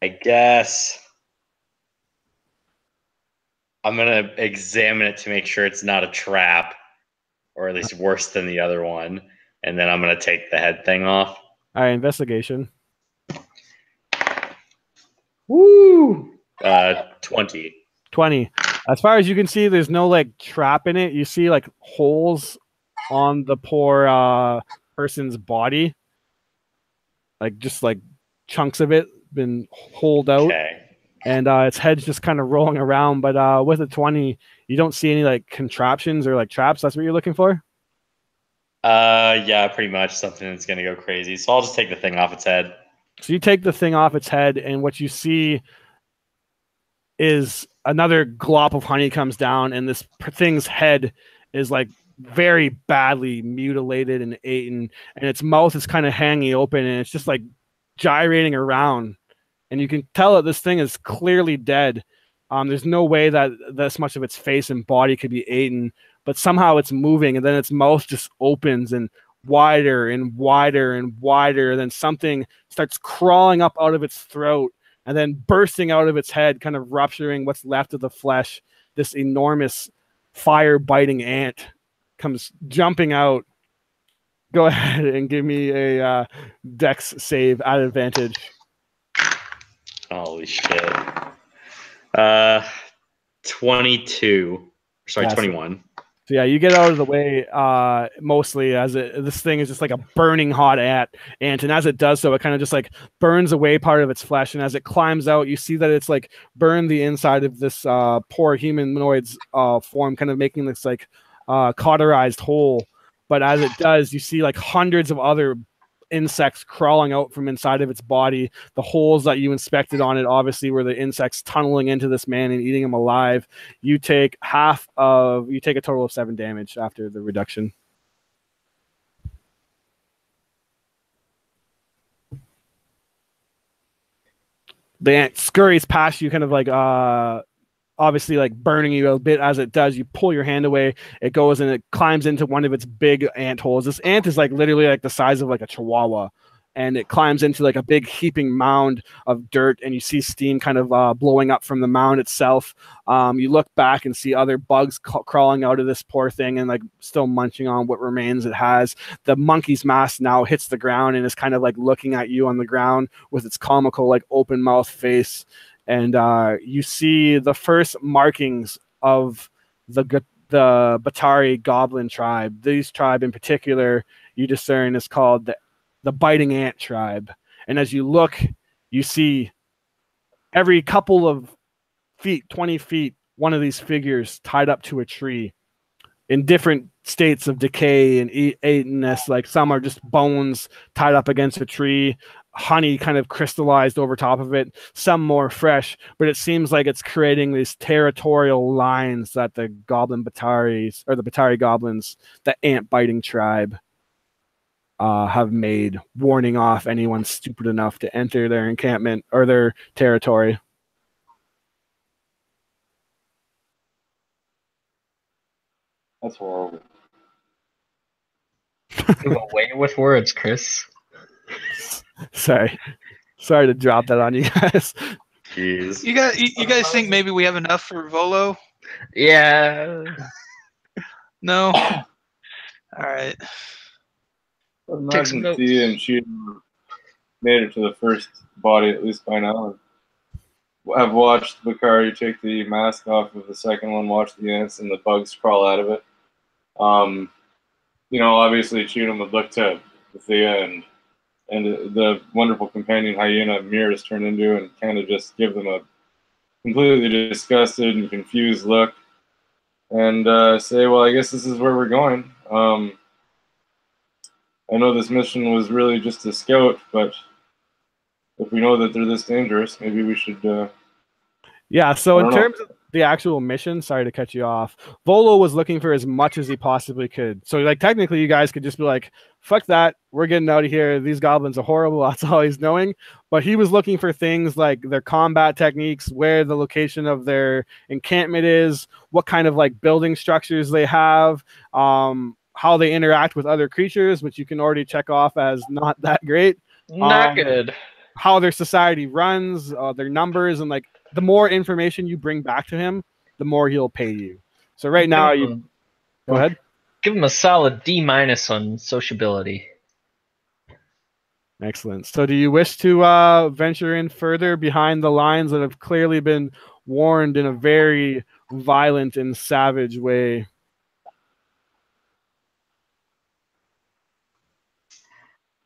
I guess I'm going to examine it to make sure it's not a trap, or at least worse than the other one. And then I'm going to take the head thing off. All right, investigation. Woo! 20. 20. As far as you can see, there's no like trap in it. You see like holes on the poor person's body. Like just like chunks of it been holed out. Okay. And its head's just kind of rolling around. But with a 20, you don't see any like contraptions or like traps. That's what you're looking for? Yeah, pretty much something that's going to go crazy. So I'll just take the thing off its head. So you take the thing off its head, and what you see is another glop of honey comes down, and this thing's head is like very badly mutilated and eaten, and its mouth is kind of hanging open, and it's just like gyrating around. And you can tell that this thing is clearly dead. There's no way that this much of its face and body could be eaten, but somehow it's moving, and then its mouth just opens and wider and wider and wider. And then something starts crawling up out of its throat and then bursting out of its head, kind of rupturing what's left of the flesh. This enormous fire-biting ant comes jumping out. Go ahead and give me a dex save at advantage. Holy shit. 22. Sorry, Yeah, 21. So yeah, you get out of the way mostly as this thing is just like a burning hot ant, and as it does so, it kind of just like burns away part of its flesh, and as it climbs out, you see that it's like burned the inside of this poor humanoid's form, kind of making this like cauterized hole. But as it does, you see like hundreds of other insects crawling out from inside of its body. The holes that you inspected on it obviously were the insects tunneling into this man and eating him alive. You take a total of 7 damage after the reduction. The ant scurries past you, kind of like obviously like burning you a bit. As it does, you pull your hand away, it goes and it climbs into one of its big ant holes. This ant is like literally like the size of like a chihuahua, and it climbs into like a big heaping mound of dirt, and you see steam kind of blowing up from the mound itself. You look back and see other bugs crawling out of this poor thing and like still munching on what remains it has. The monkey's mask now hits the ground and is kind of like looking at you on the ground with its comical like open mouth face. And you see the first markings of the Batari Goblin tribe. This tribe in particular, you discern, is called the Biting Ant tribe. And as you look, you see every couple of feet, 20 feet, one of these figures tied up to a tree in different states of decay and eatenness. Like some are just bones tied up against a tree, honey kind of crystallized over top of it, some more fresh, but it seems like it's creating these territorial lines that the Goblin Bataris, or the Batari goblins, the ant biting tribe, have made, warning off anyone stupid enough to enter their encampment or their territory. That's horrible. Move away with words, Chris. Sorry to drop that on you guys. Jeez. You guys think maybe we have enough for Volo? Yeah. No. All right. Take some Imagine notes. Thea and she made it to the first body at least by now. I've watched Bakari take the mask off of the second one, watch the ants and the bugs crawl out of it. You know, obviously Cheatham would look to Thea and the wonderful companion hyena Mir has turned into and kind of just give them a completely disgusted and confused look and say, well, I guess this is where we're going. I know this mission was really just a scout, but if we know that they're this dangerous, maybe we should... Yeah, so in terms of the actual mission, sorry to cut you off, Volo was looking for as much as he possibly could. So, like, technically you guys could just be like, fuck that, we're getting out of here. These goblins are horrible. That's all he's knowing. But he was looking for things like their combat techniques, where the location of their encampment is, what kind of, like, building structures they have, how they interact with other creatures, which you can already check off as not that great. Not good. How their society runs, their numbers, and like the more information you bring back to him, the more he'll pay you. So right now, you go ahead. Give him a solid D- on sociability. Excellent. So do you wish to venture in further behind the lines that have clearly been warned in a very violent and savage way?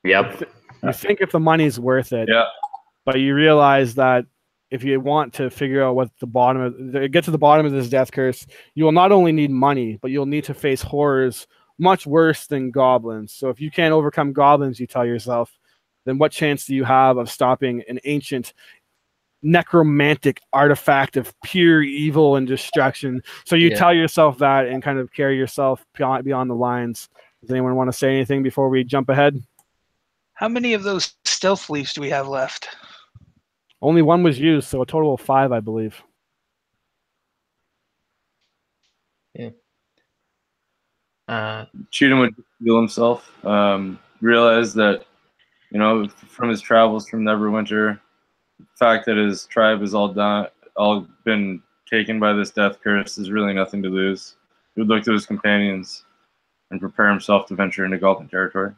Yep. You think if the money's worth it, Yeah. but you realize that if you want to figure out what get to the bottom of this death curse, you will not only need money, but you'll need to face horrors much worse than goblins. So if you can't overcome goblins, you tell yourself, then what chance do you have of stopping an ancient necromantic artifact of pure evil and destruction? So you tell yourself that and kind of carry yourself beyond the lines. Does anyone want to say anything before we jump ahead? How many of those stealth leaves do we have left? Only one was used, so a total of 5, I believe. Yeah. Cheatham would feel himself, realize that, you know, from his travels from Neverwinter, the fact that his tribe is all been taken by this death curse is really nothing to lose. He would look to his companions and prepare himself to venture into Goblin territory.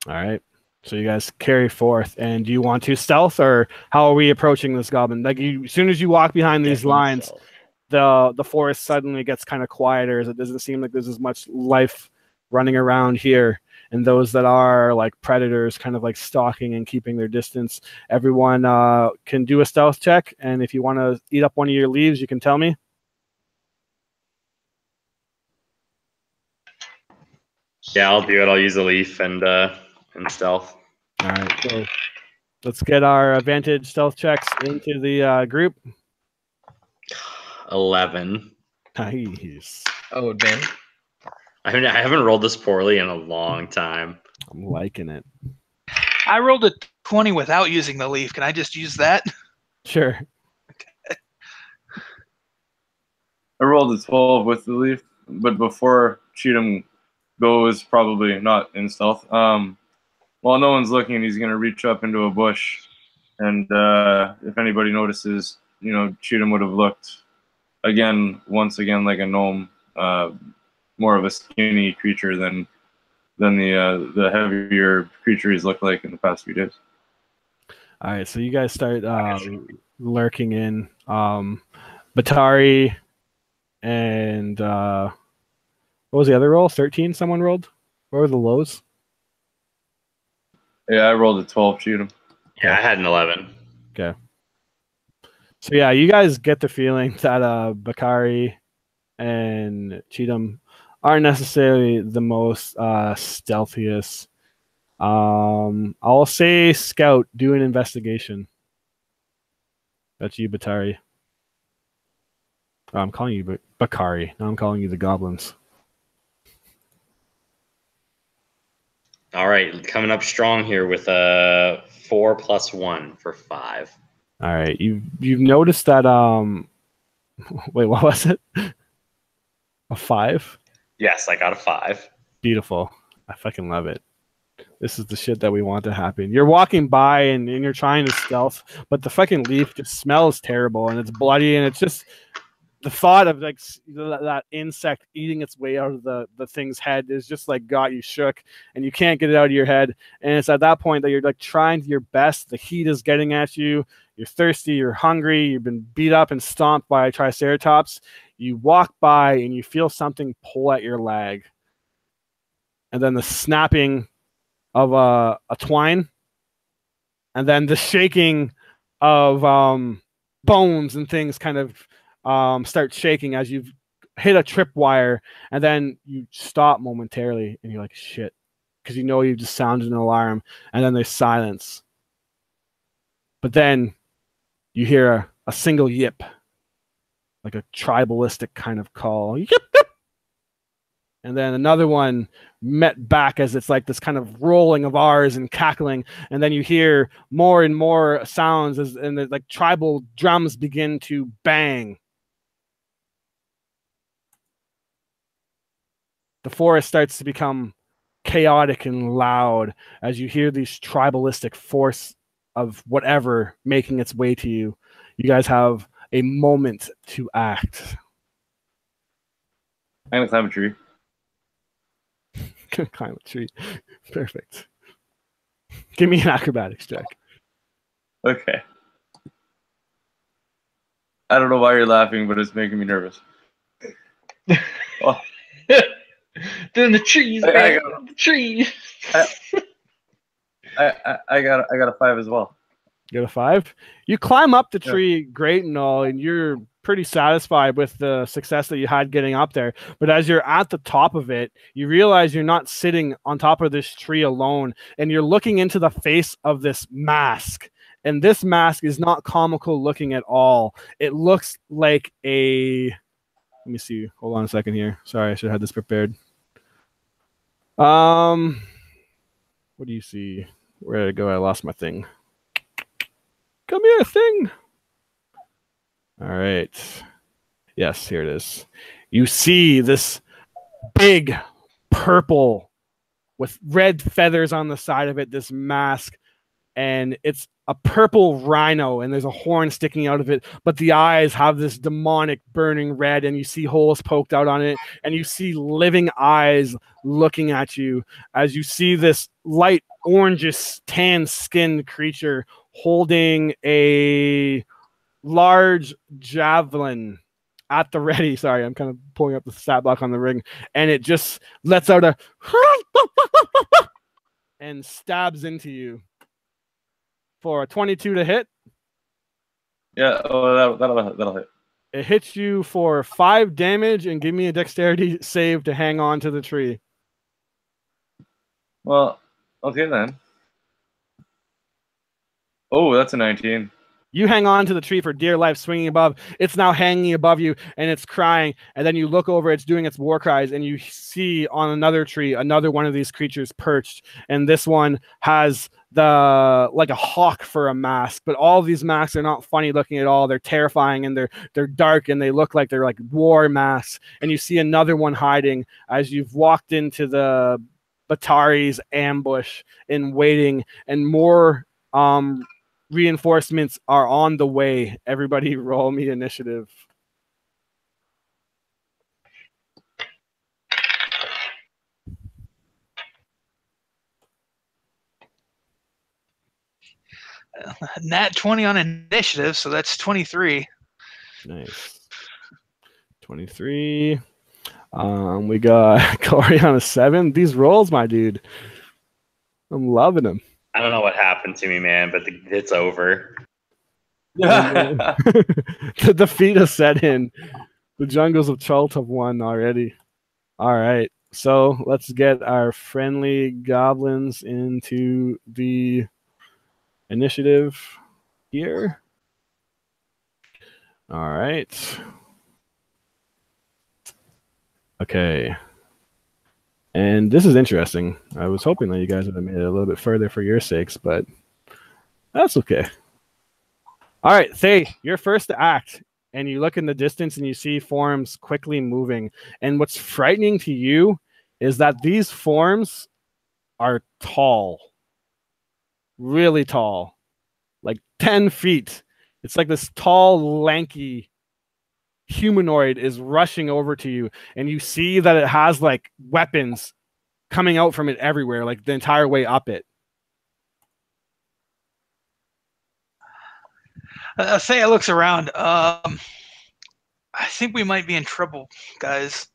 All right. So you guys carry forth, and do you want to stealth, or how are we approaching this goblin? Like, as soon as you walk behind these lines, the forest suddenly ges kind of quieter, as it doesn't seem like there's as much life running around here. And those that are like predators, kind of like stalking and keeping their distance. Everyone can do a stealth check, and if you want to eat up one of your leaves, you can tell me. Yeah, I'll do it. I'll use a leaf and stealth. All right, so let's get our advantage stealth checks into the group. 11. Nice. Oh, advantage. I haven't rolled this poorly in a long time. I'm liking it. I rolled a 20 without using the leaf. Can I just use that? Sure. I rolled a 12 with the leaf, but before Cheatham goes, probably not in stealth. While no one's looking, he's going to reach up into a bush, and if anybody notices, Cheatham would have looked once again like a gnome, more of a skinny creature than the heavier creature he's looked like in the past few days. All right, so you guys start lurking in. Batari and what was the other roll? 13 someone rolled? What were the lows? Yeah, I rolled a 12, Cheatham. Yeah, I had an 11. Okay. So yeah, you guys get the feeling that Bakari and Cheatham aren't necessarily the most stealthiest. I'll say Scout, do an investigation. That's you, Batari. Oh, I'm calling you Bakari. Now I'm calling you the goblins. All right, coming up strong here with a 4 + 1 for 5. All right, you've noticed that wait, what was it? A 5? Yes, I got a 5. Beautiful. I fucking love it. This is the shit that we want to happen. You're walking by and you're trying to stealth, but the fucking leaf just smells terrible and it's bloody, and it's just the thought of like that insect eating its way out of the thing's head is just like got you shook, and you can't get it out of your head. And it's at that point that you're like trying your best. The heat is getting at you. You're thirsty. You're hungry. You've been beat up and stomped by a triceratops. You walk by and you feel something pull at your leg, and then the snapping of a twine, and then the shaking of bones and things kind of start shaking as you've hit a tripwire, and then you stop momentarily and you're like, shit, because you know you've just sounded an alarm, and then there's silence. But then you hear a single yip, like a tribalistic kind of call. Yip, yip. And then another one met back as it's like this kind of rolling of R's and cackling. And then you hear more and more sounds and the like tribal drums begin to bang. The forest starts to become chaotic and loud as you hear these tribalistic force of whatever making its way to you. You guys have a moment to act. I'm gonna climb a tree. Climb a tree. Perfect. Give me an acrobatics check. Okay. I don't know why you're laughing, but it's making me nervous. Oh. Then the trees, man. The trees. I got a 5 as well. You got a 5? You climb up the tree, great and all, and you're pretty satisfied with the success that you had getting up there. But as you're at the top of it, you realize you're not sitting on top of this tree alone, and you're looking into the face of this mask. And this mask is not comical looking at all. It looks like a... Let me see. Hold on a second here. Sorry, I should have had this prepared. What do you see? Where did it go? I lost my thing. Come here, thing. All right. Yes, here it is. You see this big purple with red feathers on the side of it, this mask and it's a purple rhino, and there's a horn sticking out of it, but the eyes have this demonic burning red, and you see holes poked out on it, and you see living eyes looking at you as you see this light orangish tan skinned creature holding a large javelin at the ready. Sorry, I'm kind of pulling up the stat block on the ring, and it just lets out a and stabs into you for a 22 to hit. Yeah, oh, that'll hit. It hits you for 5 damage, and give me a dexterity save to hang on to the tree. Well, okay then. Oh, that's a 19. You hang on to the tree for dear life, swinging above. It's now hanging above you, and it's crying. And then you look over, it's doing its war cries, and you see on another tree, another one of these creatures perched. And this one has like a hawk for a mask. But all of these masks are not funny looking at all. They're terrifying, and they're dark, and they look like they're like war masks. And you see another one hiding as you've walked into the Batari's ambush and waiting, and more reinforcements are on the way. Everybody roll me initiative. Nat 20 on initiative, so that's 23. Nice. 23. We got Corey on a 7. These rolls, my dude. I'm loving them. I don't know what happened to me, man, but it's over. The defeat has set in. The jungles of Chult have won already. All right. So let's get our friendly goblins into the initiative here. All right. Okay. And this is interesting. I was hoping that you guys would have made it a little bit further for your sakes, but that's okay. All right, Thay, you're first to act, and you look in the distance and you see forms quickly moving. And what's frightening to you is that these forms are tall, really tall, like 10 feet. It's like this tall, lanky humanoid is rushing over to you, and you see that it has like weapons coming out from it everywhere, like the entire way up it. Thea looks around. I think we might be in trouble, guys.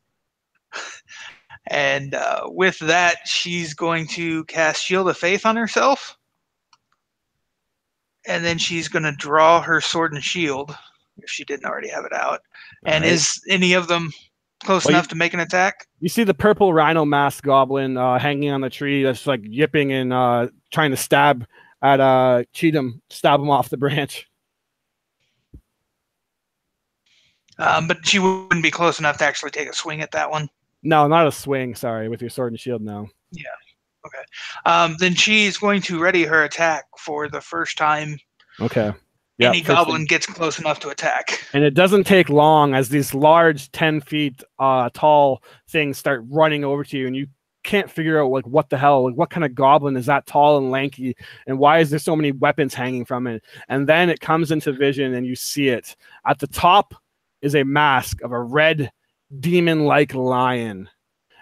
And with that, she's going to cast Shield of Faith on herself. And then she's going to draw her sword and shield, if she didn't already have it out. And is any of them close enough to make an attack? You see the purple rhino mask goblin hanging on the tree that's like yipping and trying to stab at Cheatham, stab him off the branch. But she wouldn't be close enough to actually take a swing at that one. No, not a swing, sorry, with your sword and shield now. Yeah, okay. Then she's going to ready her attack for the first time. Okay. Any goblin gets close enough to attack. And it doesn't take long as these large 10 feet tall things start running over to you, and you can't figure out like what the hell, like what kind of goblin is that tall and lanky, and why is there so many weapons hanging from it? And then it comes into vision, and you see it. At the top is a mask of a red demon-like lion,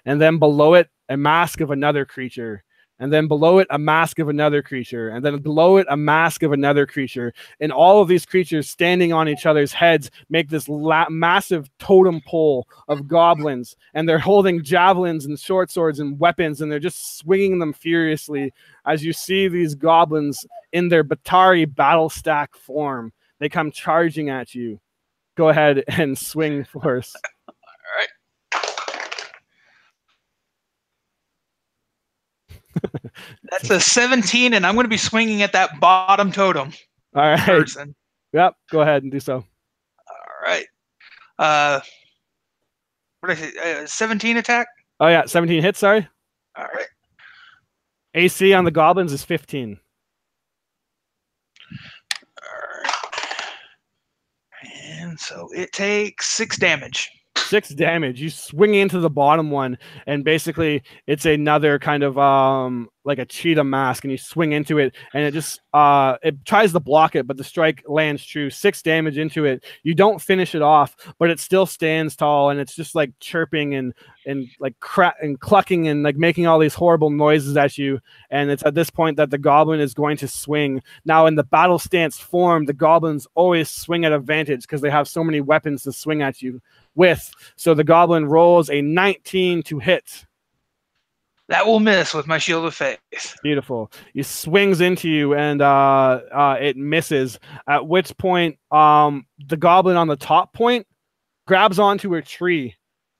and then below it a mask of another creature. And then below it, a mask of another creature. And then below it, a mask of another creature. And all of these creatures standing on each other's heads make this massive totem pole of goblins. And they're holding javelins and short swords and weapons. And they're just swinging them furiously as you see these goblins in their Batari battle stack form. They come charging at you. Go ahead and swing force. All right. That's a 17, and I'm going to be swinging at that bottom totem. All right. Person. Yep. Go ahead and do so. All right. What did I say? 17 attack? Oh, yeah. 17 hits, sorry. All right. AC on the goblins is 15. All right. And so it takes 6 damage. 6 damage. You swing into the bottom one, and basically it's another kind of like a cheetah mask, and you swing into it, and it just it tries to block it, but the strike lands true. 6 damage into it. You don't finish it off, but it still stands tall, and it's just like chirping and like and clucking and like making all these horrible noises at you. And it's at this point that the goblin is going to swing. Now in the battle stance form, the goblins always swing at advantage because they have so many weapons to swing at you with. So the goblin rolls a 19 to hit. That will miss with my shield of faith. Beautiful. He swings into you, and it misses. At which point, the goblin on the top point grabs onto a tree,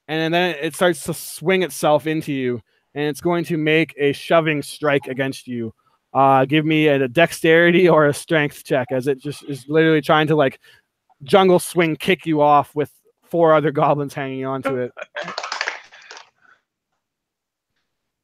and then it starts to swing itself into you, and it's going to make a shoving strike against you. Give me a dexterity or a strength check, as it just is literally trying to like jungle swing kick you off with 4 other goblins hanging onto it.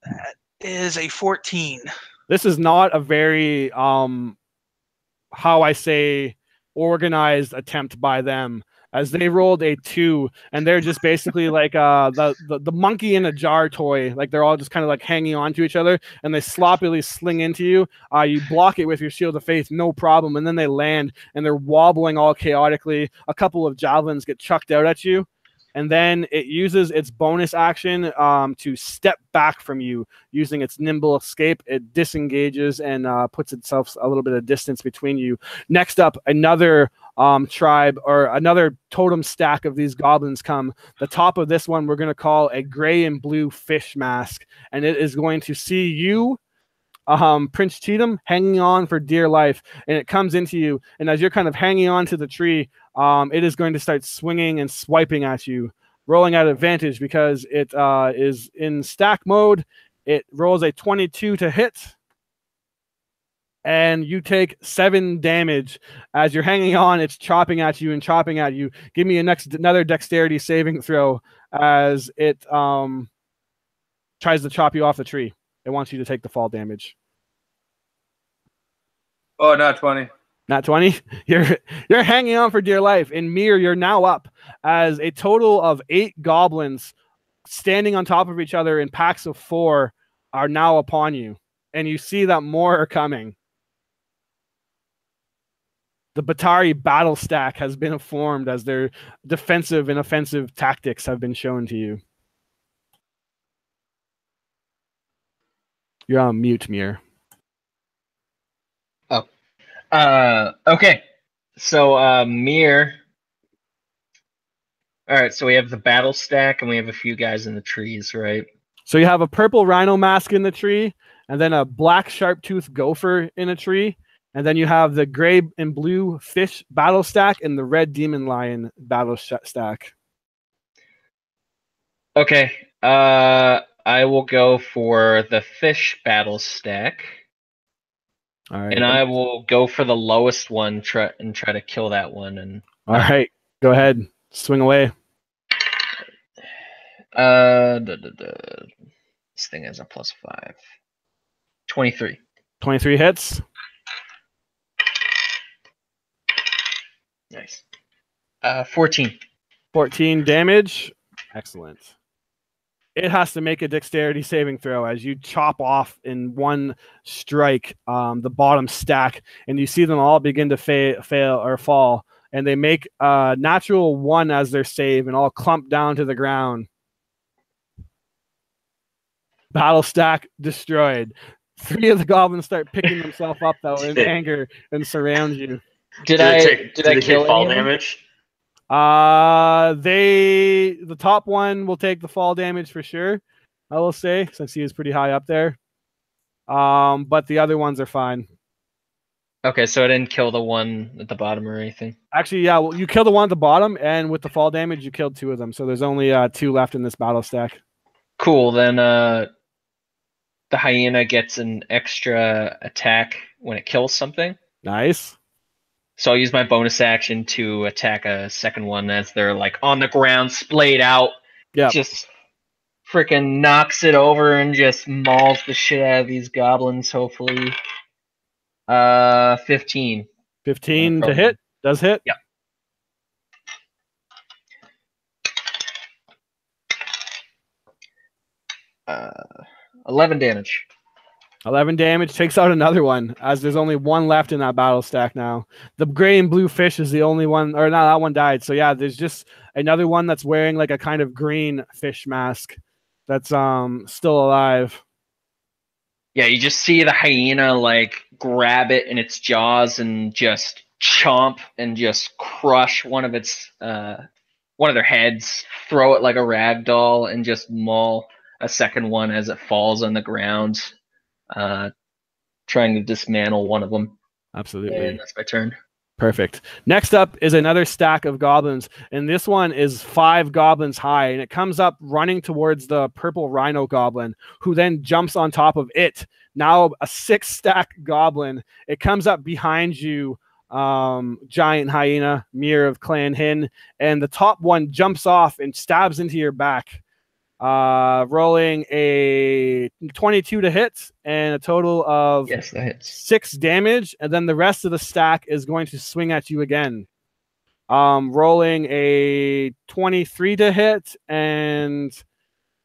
That is a 14. This is not a very how I say organized attempt by them, as they rolled a 2, and they're just basically like the monkey in a jar toy. Like they're all just kind of like hanging on to each other, and they sloppily sling into you. You block it with your shield of faith, no problem, and then they land, and they're wobbling all chaotically. A couple of javelins get chucked out at you, and then it uses its bonus action to step back from you using its nimble escape. It disengages and puts itself a little bit of distance between you. Next up, another tribe or another totem stack of these goblins come. The top of this one we're going to call a gray and blue fish mask, and it is going to see you, Prince Cheatham, hanging on for dear life, and it comes into you, and as you're kind of hanging on to the tree, it is going to start swinging and swiping at you, rolling at advantage because it is in stack mode. It rolls a 22 to hit, and you take 7 damage. As you're hanging on, it's chopping at you and chopping at you. Give me another dexterity saving throw as it tries to chop you off the tree. It wants you to take the fall damage. Oh, not 20. Not 20. You're hanging on for dear life. In Mir, you're now up as a total of 8 goblins standing on top of each other in packs of 4 are now upon you. And you see that more are coming. The Batari battle stack has been formed as their defensive and offensive tactics have been shown to you. You're on mute, Mir. Oh. Okay. So, Mir. All right, so we have the battle stack, and we have a few guys in the trees, right? So you have a purple rhino mask in the tree, and then a black sharp-toothed gopher in a tree, and then you have the gray and blue fish battle stack and the red demon lion battle stack. Okay. I will go for the fish battle stack. All right. And I will go for the lowest one try to kill that one. And all right, go ahead. Swing away. This thing has a +5. 23. 23 hits. Nice. 14. 14 damage. Excellent. It has to make a dexterity saving throw as you chop off in one strike the bottom stack, and you see them all begin to fail or fall, and they make a natural 1 as their save and all clump down to the ground. Battle stack destroyed. 3 of the goblins start picking themselves up though in anger and surround you. Did I kill fall any damage? The top one will take the fall damage for sure, I will say, since he is pretty high up there. But the other ones are fine. Okay, so I didn't kill the one at the bottom or anything. Actually, yeah, well, you killed the one at the bottom, and with the fall damage, you killed 2 of them. So there's only 2 left in this battle stack. Cool. Then the hyena gets an extra attack when it kills something. Nice. So I'll use my bonus action to attack a second one as they're like on the ground, splayed out. Yeah. Just freaking knocks it over and just mauls the shit out of these goblins, hopefully. 15. 15 to hit. Does hit. Yeah. 11 damage. 11 damage, takes out another one, as there's only one left in that battle stack now. The gray and blue fish is the only one, or no, that one died. So yeah, there's just another one that's wearing like a kind of green fish mask that's still alive. Yeah, you just see the hyena like grab it in its jaws and just chomp and just crush one of their heads, throw it like a rag doll, and just maul a second one as it falls on the ground, trying to dismantle one of them. Absolutely. And that's my turn. Perfect. Next up is another stack of goblins, and this one is 5 goblins high, and it comes up running towards the purple rhino goblin, who then jumps on top of it. Now a 6-stack goblin. It comes up behind you, giant hyena, mirror of Clan Hin, and the top one jumps off and stabs into your back. Rolling a 22 to hit and a total of Yes, that hits. 6 damage, and then the rest of the stack is going to swing at you again. Rolling a 23 to hit and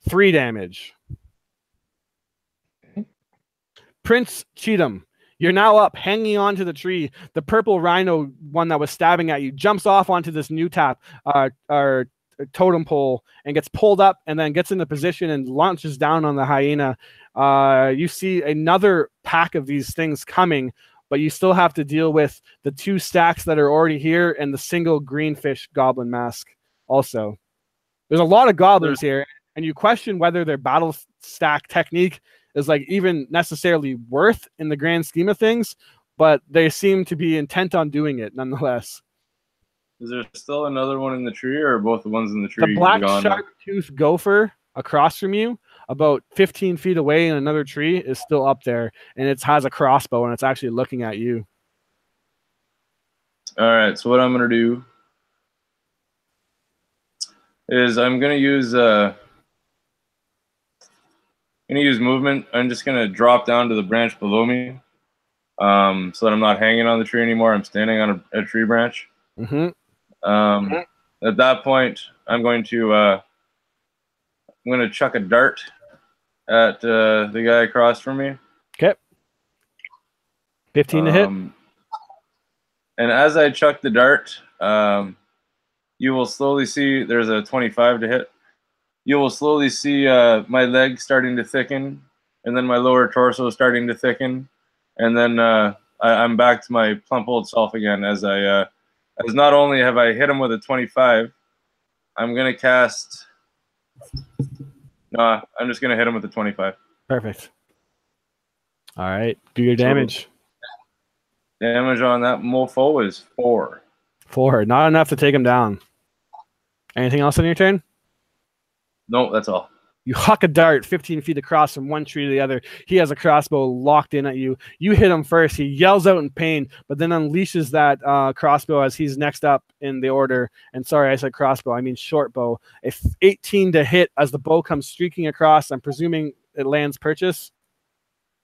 3 damage. Prince Cheatham, you're now up, hanging onto the tree. The purple rhino one that was stabbing at you jumps off onto this new tap, or totem pole, and gets pulled up and then gets into position and launches down on the hyena. You see another pack of these things coming, but you still have to deal with the 2 stacks that are already here and the single greenfish goblin mask also. There's a lot of goblins here, and you question whether their battle stack technique is like even necessarily worth in the grand scheme of things, but they seem to be intent on doing it nonetheless. Is there still another one in the tree, or are both the ones in the tree The black gone? sharp-toothed gopher across from you, about 15 feet away in another tree, is still up there, and it has a crossbow, and it's actually looking at you. All right, so what I'm going to do is I'm going to use movement. I'm just going to drop down to the branch below me, so that I'm not hanging on the tree anymore. I'm standing on a tree branch. Mm-hmm. At that point, I'm going to chuck a dart at the guy across from me. Okay. 15 to hit. And as I chuck the dart, you will slowly see there's a 25 to hit. You will slowly see my leg starting to thicken, and then my lower torso starting to thicken, and then I'm back to my plump old self again as not only have I hit him with a 25, I'm going to cast... No, I'm just going to hit him with a 25. Perfect. All right. Do your damage. Damage on that mofo is 4. 4. Not enough to take him down. Anything else on your turn? No, that's all. You huck a dart 15 feet across from one tree to the other. He has a crossbow locked in at you. You hit him first. He yells out in pain, but then unleashes that crossbow as he's next up in the order. And sorry, I said crossbow. I mean short bow. 18 to hit as the bow comes streaking across. I'm presuming it lands purchase.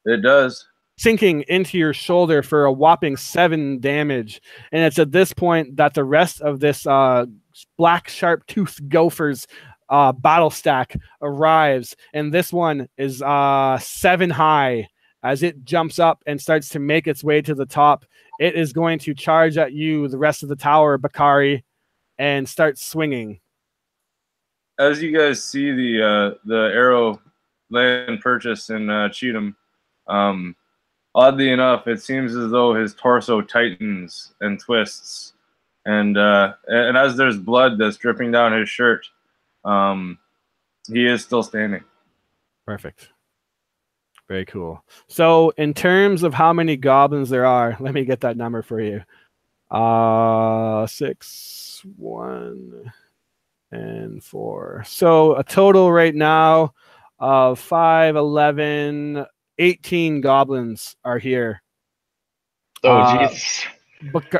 It does. Sinking into your shoulder for a whopping 7 damage. And it's at this point that the rest of this black sharp-toothed gopher's battle stack arrives, and this one is 7 high. As it jumps up and starts to make its way to the top, it is going to charge at you, the rest of the tower, Bakari, and start swinging. As you guys see the arrow land purchase in Cheatham, oddly enough, it seems as though his torso tightens and twists, and as there's blood that's dripping down his shirt, he is still standing. Perfect. Very cool. So in terms of how many goblins there are, let me get that number for you. 6, 1, and 4. So a total right now of 5, 11, 18 goblins are here. Oh, jeez.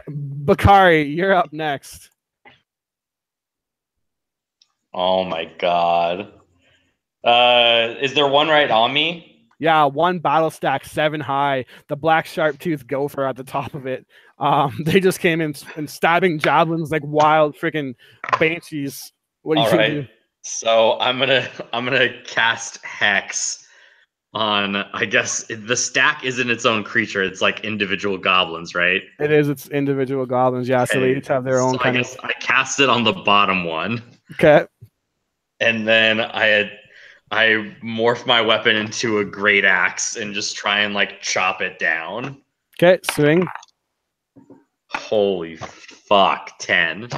Bakari, you're up next. Oh my god. Is there one right on me? Yeah, one battle stack 7 high. The black sharp-toothed gopher at the top of it. They just came in and stabbing javelins like wild freaking banshees. What do you think? So I'm gonna cast Hex on, I guess the stack isn't its own creature. It's like individual goblins, right? It is. It's individual goblins. Yeah. So they Okay, each have their own so I kind of. guess I cast it on the bottom one, Okay. and then I morph my weapon into a great axe and just try and like chop it down. Okay. Swing. Holy fuck, 10.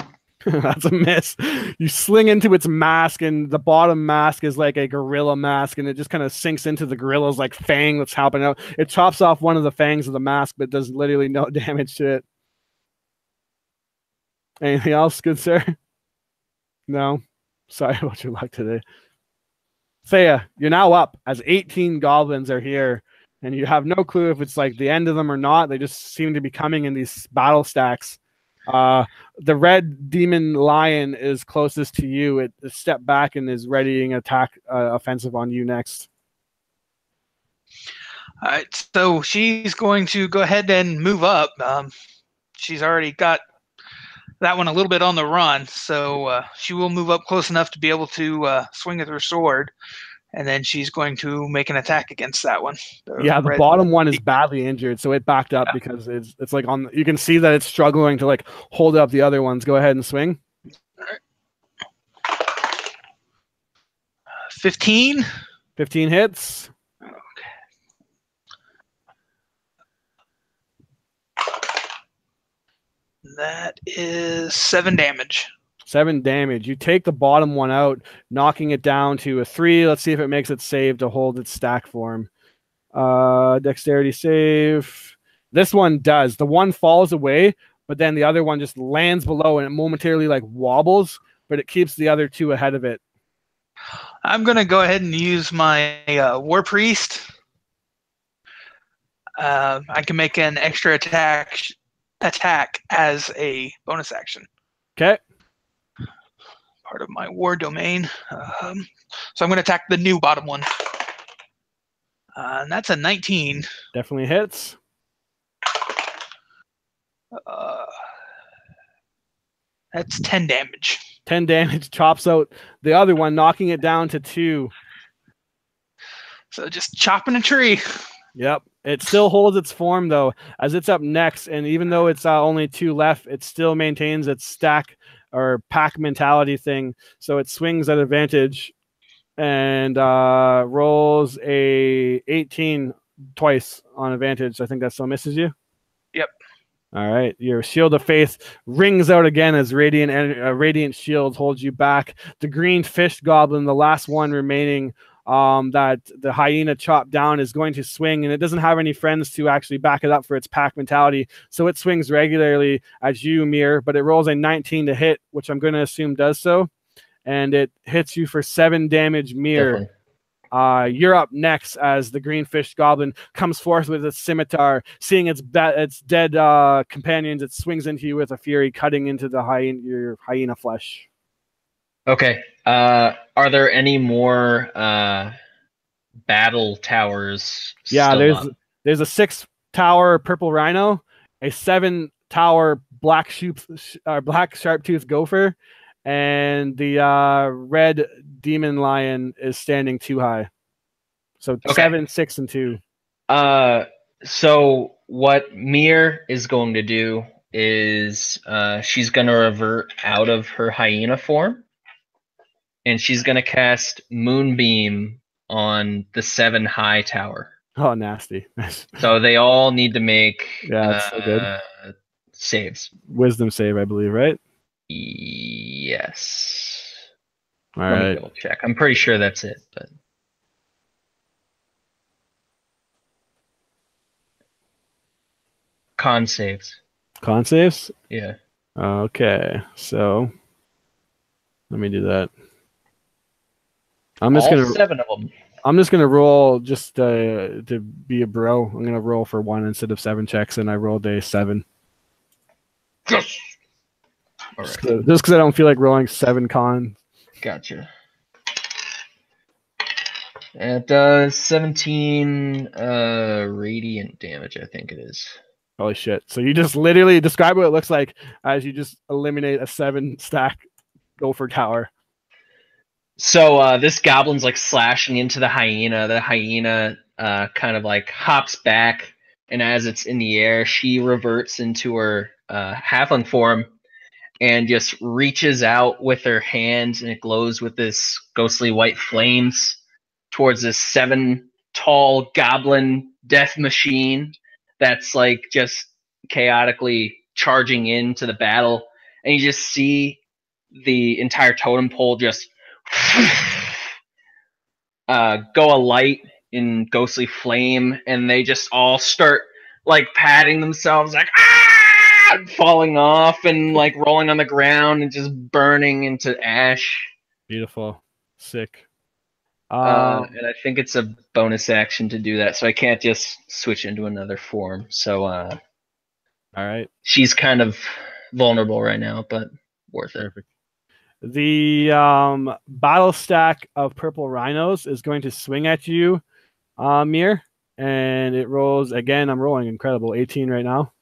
That's a miss. You sling into its mask, and the bottom mask is like a gorilla mask, and it just kind of sinks into the gorilla's like fang that's helping out. It chops off one of the fangs of the mask, but does literally no damage to it. Anything else, good sir? No. Sorry about your luck today. Thea, you're now up as 18 goblins are here, and you have no clue if it's like the end of them or not. They just seem to be coming in these battle stacks. The red demon lion is closest to you. It stepped back and is readying attack offensive on you next. All right, so she's going to go ahead and move up. She's already got that one a little bit on the run, so she will move up close enough to be able to swing at her sword, and then she's going to make an attack against that one. Yeah, the bottom one is badly injured, so it backed up because it's like on. You can see that it's struggling to like hold up the other ones. Go ahead and swing. All right. 15. 15 hits. Okay. That is 7 damage. 7 damage. You take the bottom one out, knocking it down to a 3. Let's see if it makes it save to hold its stack form. Dexterity save. This one does. The one falls away, but then the other one just lands below and it momentarily like wobbles, but it keeps the other 2 ahead of it. I'm going to go ahead and use my War Priest. I can make an extra attack as a bonus action. Okay. Part of my war domain. So I'm going to attack the new bottom one. And that's a 19. Definitely hits. That's 10 damage. 10 damage, chops out the other one, knocking it down to 2. So just chopping a tree. Yep. It still holds its form, though, as it's up next. And even though it's only 2 left, it still maintains its stack or pack mentality thing. So it swings at advantage and rolls a 18 twice on advantage. I think that still misses you. Yep. All right. Your shield of faith rings out again as radiant shield holds you back. The green fish goblin, the last one remaining, that the hyena chopped down, is going to swing, and it doesn't have any friends to actually back it up for its pack mentality, so it swings regularly at you, Mir, but it rolls a 19 to hit, which I'm going to assume does so, and it hits you for 7 damage, Mir. You're up next as the green fish goblin comes forth with its scimitar. Seeing its dead companions, it swings into you with a fury, cutting into your hyena flesh. Okay. Are there any more battle towers? Yeah, still there's a 6-tower purple rhino, a 7-tower black sharp-toothed gopher, and the red demon lion is standing too high. So okay. 7, 6, and 2. So what Mir is going to do is she's going to revert out of her hyena form, and she's going to cast Moonbeam on the 7 high tower. Oh, nasty. So they all need to make that's so good. Saves. Wisdom save, I believe, right? Yes. All Let right. me double check. I'm pretty sure that's it. But con saves. Con saves? Yeah. Okay. So let me do that. I'm just gonna 7 of them. I'm just gonna roll just to be a bro. I'm gonna roll for 1 instead of 7 checks, and I rolled a 7. Yes. All Just right. because I don't feel like rolling 7 con. Gotcha. It does 17 radiant damage, I think it is. Holy shit. So you just literally describe what it looks like as you just eliminate a 7-stack gopher tower. So this goblin's like slashing into the hyena. The hyena kind of like hops back, and as it's in the air, she reverts into her halfling form and just reaches out with her hand, and it glows with this ghostly white flames towards this 7 tall goblin death machine that's like just chaotically charging into the battle. And you just see the entire totem pole just go alight in ghostly flame, and they just all start like patting themselves, like falling off and like rolling on the ground and just burning into ash. Beautiful. Sick. And I think it's a bonus action to do that, so I can't just switch into another form. So all right. She's kind of vulnerable right now, but worth it. Perfect. The battle stack of purple rhinos is going to swing at you, Mir, and it rolls again. I'm rolling incredible 18 right now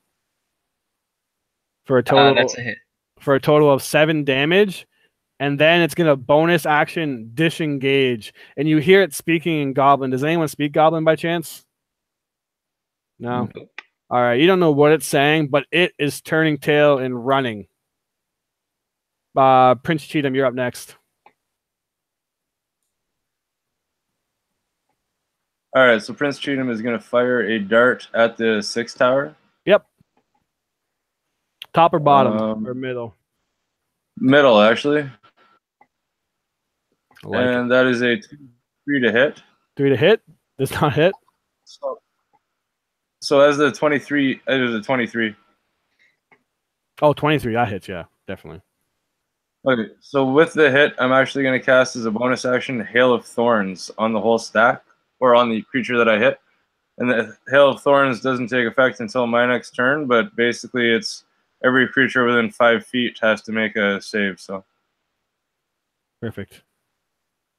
for a total. That's a hit. For a total of 7 damage, and then it's gonna bonus action disengage, and you hear it speaking in Goblin. Does anyone speak Goblin by chance? No. Nope. All right, you don't know what it's saying, but it is turning tail and running. Prince Cheatham, you're up next. All right, so Prince Cheatham is going to fire a dart at the 6 tower. Yep. Top or bottom or middle? Middle, actually. I like and that is a 3 to hit. 3 to hit? Does not hit. So as the 23, it is a 23. Oh, 23. That hits, yeah, definitely. Okay, so with the hit, I'm actually going to cast as a bonus action Hail of Thorns on the whole stack, or on the creature that I hit. And the Hail of Thorns doesn't take effect until my next turn, but basically it's every creature within 5 feet has to make a save. So perfect.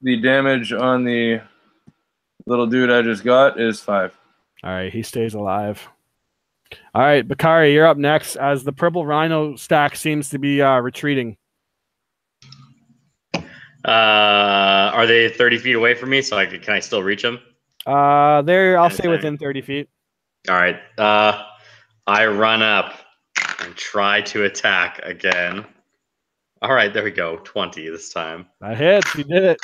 The damage on the little dude I just got is 5. All right, he stays alive. All right, Bakari, you're up next as the purple rhino stack seems to be retreating. Are they 30 feet away from me? So can I still reach them? I'll say within 30 feet. All right. I run up and try to attack again. All right, there we go. 20 this time. That hits. You did it.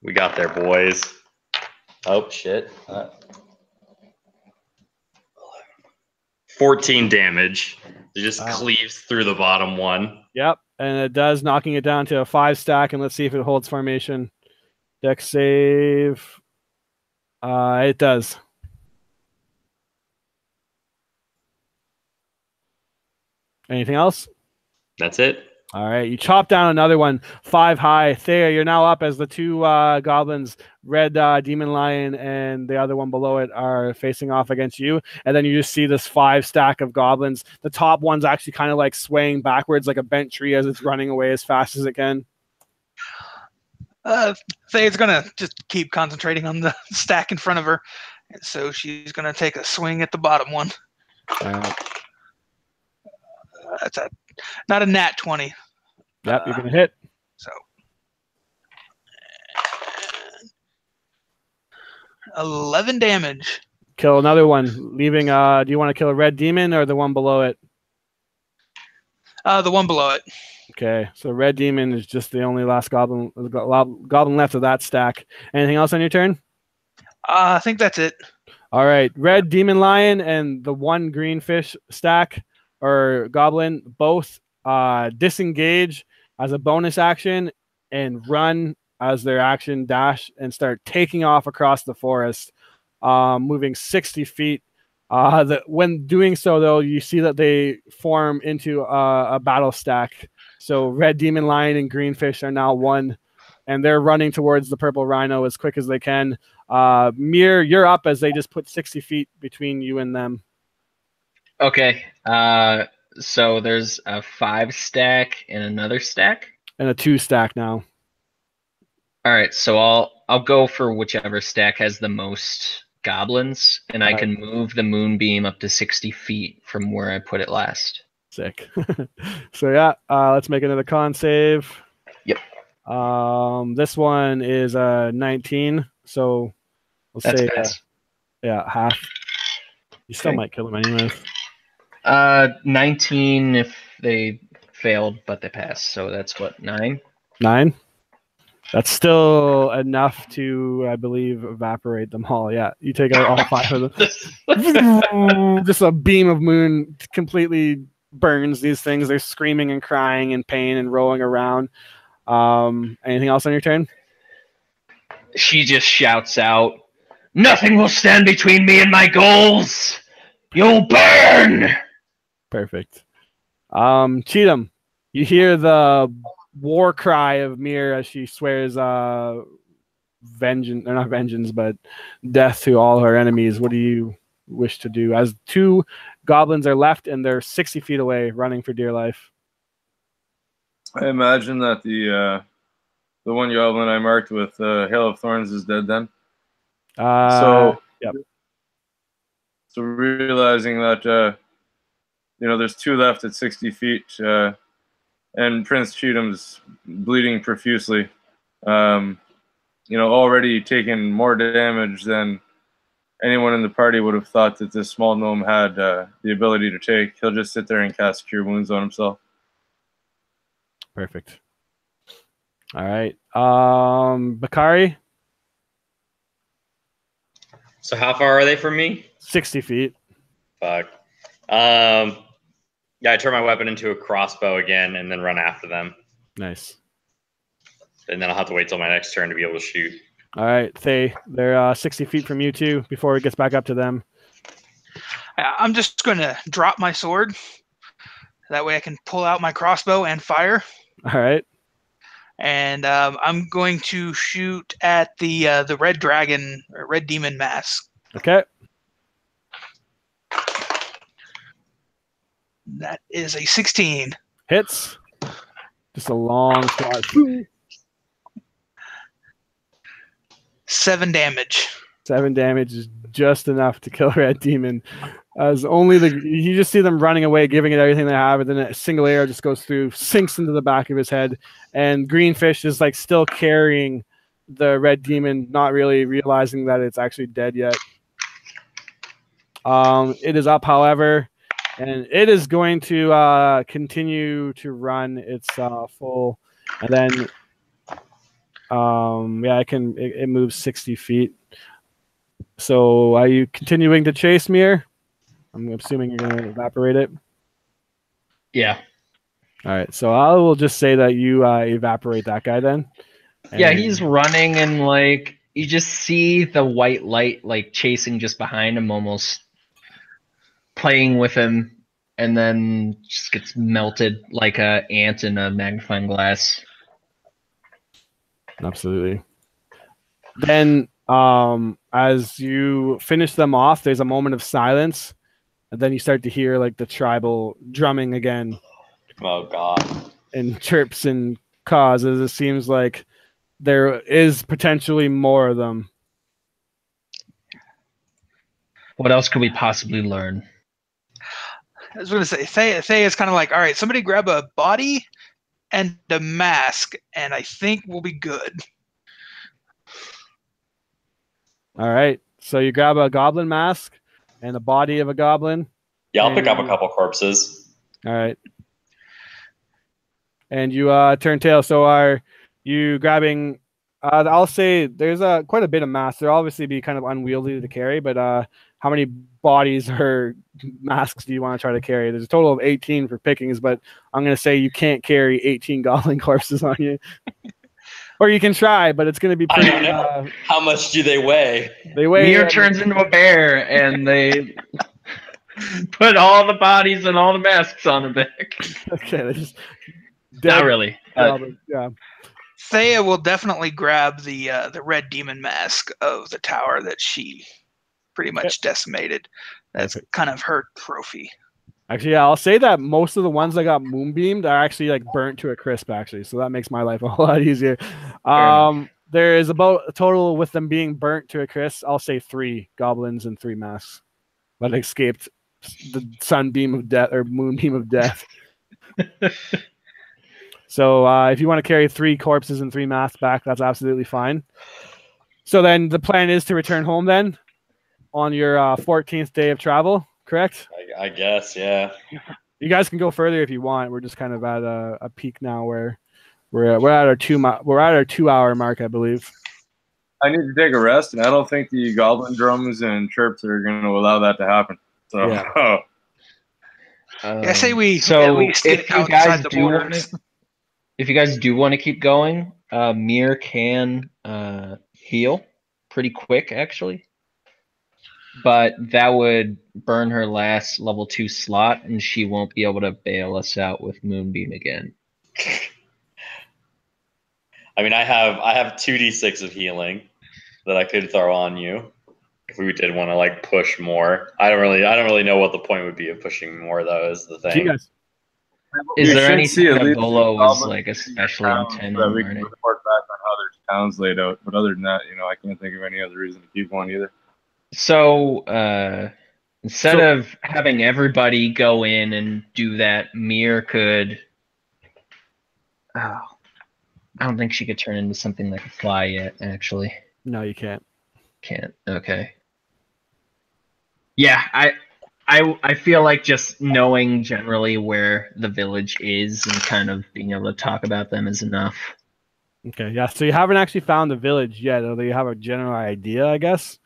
We got there, boys. Oh, shit. 14 damage. It just cleaves through the bottom one. Yep, and it does, knocking it down to a 5 stack, and let's see if it holds formation. Dex save. It does. Anything else? That's it. All right, you chop down another one, 5 high. Thea, you're now up as the 2 goblins, red demon lion and the other one below it, are facing off against you. And then you just see this 5 stack of goblins. The top one's actually kind of like swaying backwards like a bent tree as it's running away as fast as it can. Thea's going to just keep concentrating on the stack in front of her. And so she's going to take a swing at the bottom one. That's not a nat 20. Yep, you're going to hit. So 11 damage. Kill another one. Leaving. Do you want to kill a red demon or the one below it? The one below it. Okay, so red demon is just the only last goblin left of that stack. Anything else on your turn? I think that's it. All right, red demon lion and the 1 green fish stack or goblin both disengage as a bonus action and run as their action, dash and start taking off across the forest, moving 60 feet. When doing so, though, you see that they form into a battle stack. So red demon lion and green fish are now one, and they're running towards the purple rhino as quick as they can. Mir, you're up as they just put 60 feet between you and them. Okay. So there's a 5 stack and another stack? And a 2 stack now. All right, so I'll go for whichever stack has the most goblins, and I can move the moonbeam up to 60 feet from where I put it last. Sick. So yeah, let's make another con save. Yep. This one is 19. So We'll That's say pass. half. You still Okay. might kill them anyways. 19 if they failed, but they passed. So that's what, 9? 9. That's still enough to, I believe, evaporate them all. Yeah, you take out all 5 of them. Just a beam of moon completely burns these things. They're screaming and crying in pain and rolling around. Anything else on your turn? She just shouts out, "Nothing will stand between me and my goals! You'll burn!" Perfect. Cheatham, you hear the war cry of Mir as she swears vengeance, or not vengeance, but death to all her enemies. What do you wish to do? As 2 goblins are left and they're 60 feet away, running for dear life. I imagine that the one goblin I marked with Hail of Thorns is dead then. Yep. So realizing that there's 2 left at 60 feet, and Prince Cheatham's bleeding profusely. Already taken more damage than anyone in the party would have thought that this small gnome had the ability to take. He'll just sit there and cast Cure Wounds on himself. Perfect. All right. Bakari? So how far are they from me? 60 feet. Fuck. Yeah, I turn my weapon into a crossbow again and then run after them. Nice. And then I'll have to wait till my next turn to be able to shoot. All right, Thay, they're 60 feet from you too before it gets back up to them. I'm just going to drop my sword. That way I can pull out my crossbow and fire. All right. And I'm going to shoot at the red dragon, or red demon mask. Okay. That is a 16. Hits. Just a long shot. 7 damage. 7 damage is just enough to kill Red Demon. As only you just see them running away, giving it everything they have, and then a single arrow just goes through, sinks into the back of his head, and Greenfish is like still carrying the Red Demon, not really realizing that it's actually dead yet. It is up, however, and it is going to continue to run its full, and then it moves 60 feet. So are you continuing to chase Mir? I'm assuming you're going to evaporate it. Yeah. All right. So I will just say that you evaporate that guy then. Yeah, he's running and like you just see the white light like chasing just behind him, almost playing with him, and then just gets melted like a ant in a magnifying glass. Absolutely. Then as you finish them off, there's a moment of silence, and then you start to hear like the tribal drumming again. Oh God. And chirps and caws, as it seems like there is potentially more of them. What else could we possibly learn? I was going to say, Thay is kind of like, all right, somebody grab a body and a mask, and I think we'll be good. All right. So you grab a goblin mask and the body of a goblin. Yeah, I'll pick up a couple corpses. All right. And you turn tail. So are you grabbing? I'll say there's quite a bit of mass. They'll obviously be kind of unwieldy to carry, but how many bodies or masks do you want to try to carry? There's a total of 18 for pickings, but I'm going to say you can't carry 18 goblin corpses on you. Or you can try, but it's going to be pretty. I don't know. How much do they weigh? They weigh. Mir turns into a bear, and they put all the bodies and all the masks on the back. Okay, they just not really. Yeah. Thea will definitely grab the red demon mask of the tower that she pretty much decimated. That's kind of her trophy. Actually, yeah, I'll say that most of the ones that got moonbeamed are actually like burnt to a crisp, actually. So that makes my life a whole lot easier. There is about a total with them being burnt to a crisp, I'll say 3 goblins and 3 masks that escaped the sunbeam of death or moonbeam of death. So if you want to carry 3 corpses and 3 masks back, that's absolutely fine. So then the plan is to return home then on your 14th day of travel, correct? I guess, yeah. You guys can go further if you want. We're just kind of at a peak now where we're at our 2 hour mark, I believe. I need to take a rest, and I don't think the goblin drums and chirps are going to allow that to happen. So, Yeah. I say we So at least get if you outside guys the do want borders. to, if you guys do want to keep going, Mir can heal pretty quick actually, but that would burn her last level 2 slot, and she won't be able to bail us out with Moonbeam again. I mean, I have 2d6 of healing that I could throw on you if we did want to like push more. I don't really know what the point would be of pushing more though. Is the thing. You guys, Is there should anything see at that least Volo the was goblin like especially towns intent so that on we can learning? report back on how their towns laid out. But other than that, I can't think of any other reason to keep going either. So instead of having everybody go in and do that, Mir could. Oh, I don't think she could turn into something like a fly yet. Actually, no, you can't. can't. Okay. Yeah, I feel like just knowing generally where the village is and kind of being able to talk about them is enough. Okay, yeah. So you haven't actually found the village yet, although you have a general idea, I guess.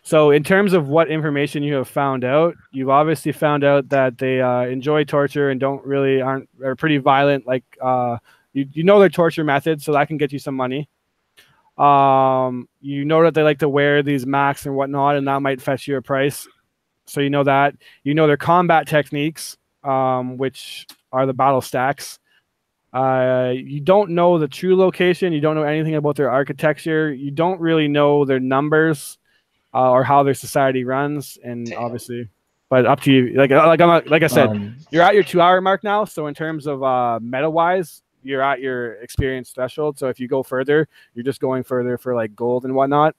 So in terms of what information you have found out, you've obviously found out that they enjoy torture and are pretty violent. Like you know their torture methods, so that can get you some money. You know that they like to wear these masks and whatnot, and that might fetch you a price. So you know that. You know their combat techniques, which are the battle stacks. You don't know the true location. You don't know anything about their architecture. You don't really know their numbers or how their society runs. And obviously, but up to you. Like I said, you're at your 2 hour mark now. So in terms of meta wise, you're at your experience threshold. So if you go further, you're just going further for like gold and whatnot.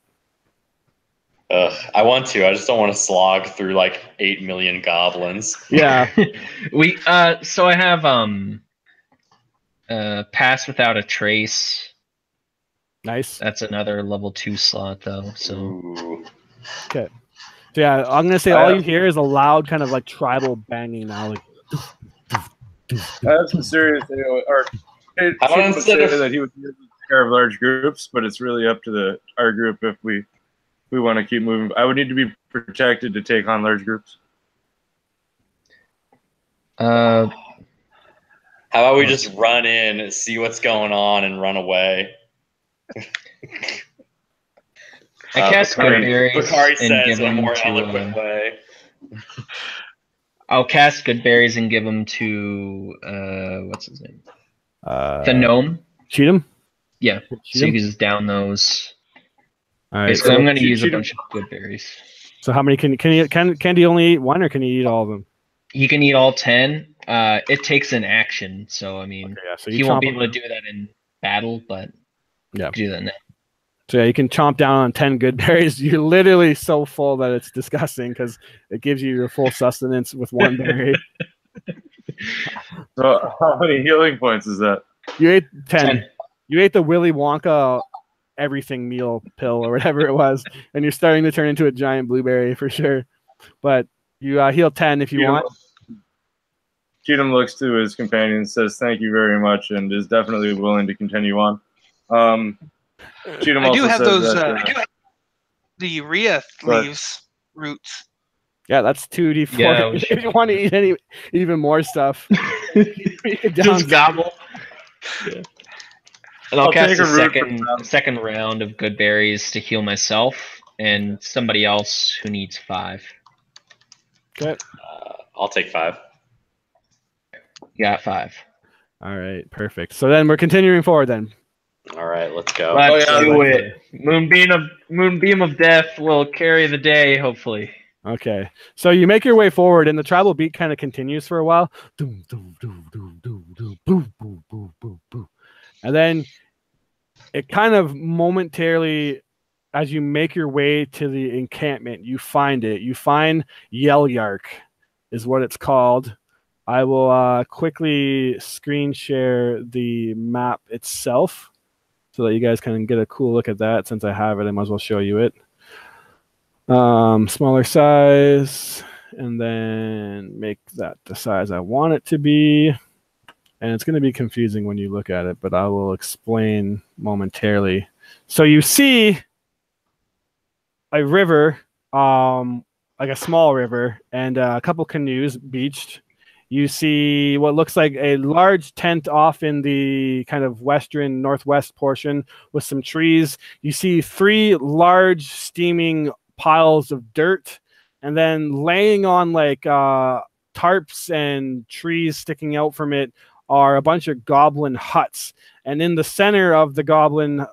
I want to. I just don't want to slog through like 8 million goblins. Yeah. So I have pass without a trace. Nice. That's another level 2 slot though. So Ooh. Okay. So yeah, I'm gonna say all you hear is a loud kind of like tribal banging now. Like I have some serious. How about would instead say of- that he would take care of large groups, but it's really up to our group if we want to keep moving. I would need to be protected to take on large groups. How about we just run in, see what's going on, and run away? I cast good berries Bakari and says give in a them more to. eloquent way. I'll cast good berries and give them to what's his name? The gnome. Cheat him. Yeah. Cheat So you him? can just down those. All right. Basically, I'm going to use a cheat 'em. bunch of good berries. So how many can he only eat one, or can he eat all of them? He can eat all 10. It takes an action, so I mean, Okay, yeah, so he won't be able to do that in battle, but Yeah. he can do that now. So yeah, you can chomp down on 10 good berries. You're literally so full that it's disgusting because it gives you your full sustenance with one berry. So how many healing points is that? You ate 10. 10. You ate the Willy Wonka everything meal pill or whatever it was, and you're starting to turn into a giant blueberry for sure. But you heal 10 if you want. Cheatham looks to his companion and says, "Thank you very much," and is definitely willing to continue on. Cheatham I do also have says those. that, I do have the Rhea leaves roots. Yeah, that's 2d4. Yeah, if you want to eat even more stuff, you can Just gobble. Yeah. And I'll cast take a root second round of good berries to heal myself and somebody else who needs 5. Okay. I'll take 5. Got 5. All right, perfect. So then we're continuing forward then. All right, let's go. Let's do let's it. Moonbeam of Death will carry the day, hopefully. Okay. So you make your way forward and the tribal beat kind of continues for a while. Doom, doom, doom, doom, doom, doom, boom, boom, boom, boom, boom. And then it kind of momentarily, as you make your way to the encampment, you find it. You find Yelyark is what it's called. I will quickly screen share the map itself so that you guys can get a cool look at that. Since I have it, I might as well show you it. Smaller size, and then make that the size I want it to be. And it's going to be confusing when you look at it, but I will explain momentarily. So you see a river, like a small river, and a couple canoes beached. You see what looks like a large tent off in the kind of western northwest portion with some trees. You see 3 large steaming piles of dirt, and then laying on like tarps and trees sticking out from it are a bunch of goblin huts. And in the center of the goblin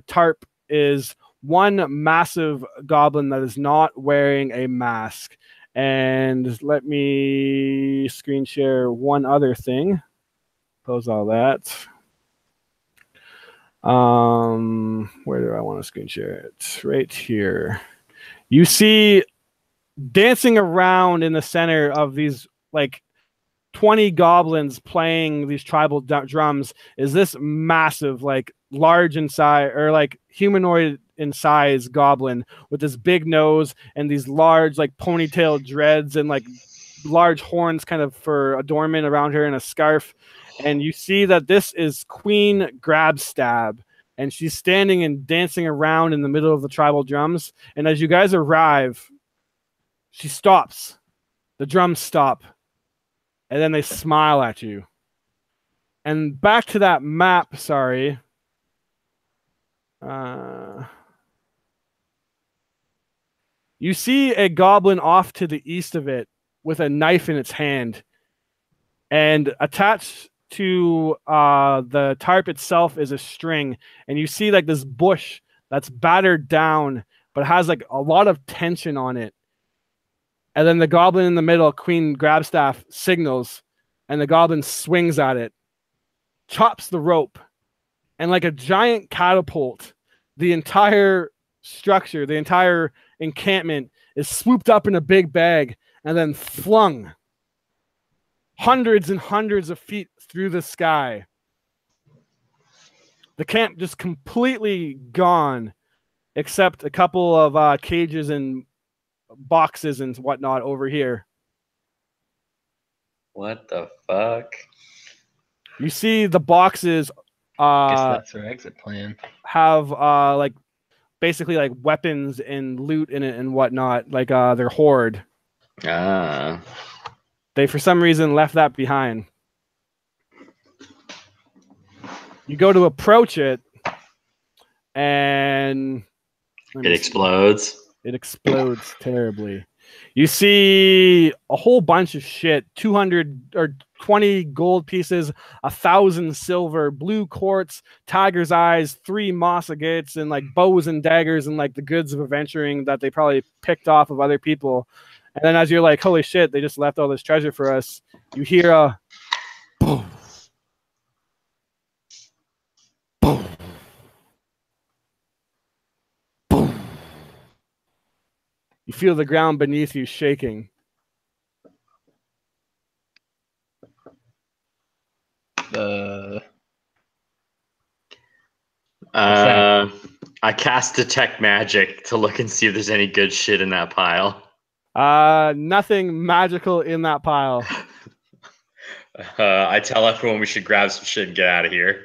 tarp is one massive goblin that is not wearing a mask. And let me screen share one other thing. Close all that. Where do I want to screen share it? Right here. You see dancing around in the center of these like 20 goblins playing these tribal drums is this massive, like large in size, or like humanoid in size goblin with this big nose and these large like ponytail dreads and like large horns kind of for adornment around her and a scarf. And you see that this is Queen Grabstab, and she's standing and dancing around in the middle of the tribal drums. And as you guys arrive, she stops. The drums stop. And then they smile at you. And back to that map, sorry. You see a goblin off to the east of it with a knife in its hand. And attached to the tarp itself is a string. And you see like this bush that's battered down, but has like a lot of tension on it. And then the goblin in the middle, Queen Grabstaff, signals, and the goblin swings at it, chops the rope, and like a giant catapult, the entire structure, the entire encampment is swooped up in a big bag and then flung hundreds and hundreds of feet through the sky. The camp just completely gone, except a couple of cages and boxes and whatnot over here. What the fuck? You see the boxes Guess that's our exit plan. have like basically like weapons and loot in it and whatnot, like their hoard. Ah. They for some reason left that behind. You go to approach it and It explodes. It explodes terribly. You see a whole bunch of shit, 200 or 20 gold pieces, 1,000 silver, blue quartz, tiger's eyes, 3 moss agates, and like bows and daggers and like the goods of adventuring that they probably picked off of other people. And then as you're like, holy shit, they just left all this treasure for us, you hear a boom. Boom. Boom. You feel the ground beneath you shaking. I cast Detect Magic to look and see if there's any good shit in that pile. Nothing magical in that pile. I tell everyone we should grab some shit and get out of here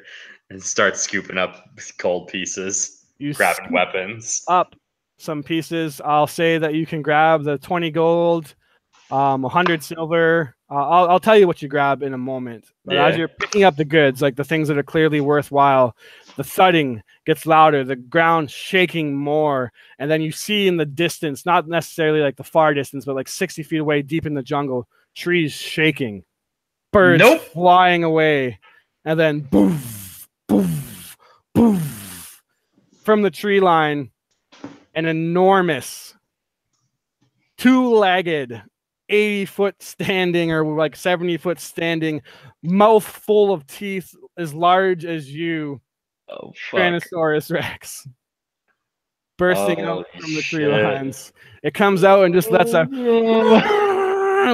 and start scooping up gold pieces, grabbing weapons. Up some pieces. I'll say that you can grab the 20 gold, 100 silver. I'll tell you what you grab in a moment. But as you're picking up the goods, like the things that are clearly worthwhile, the thudding gets louder, the ground shaking more, and then you see in the distance, not necessarily like the far distance, but like 60 feet away, deep in the jungle, trees shaking, birds flying away, and then boof, boof, boof. From the tree line, an enormous 2-legged 80-foot standing or like 70-foot standing, mouth full of teeth as large as you, Tyrannosaurus Rex, bursting out from the tree lines. It comes out and just lets a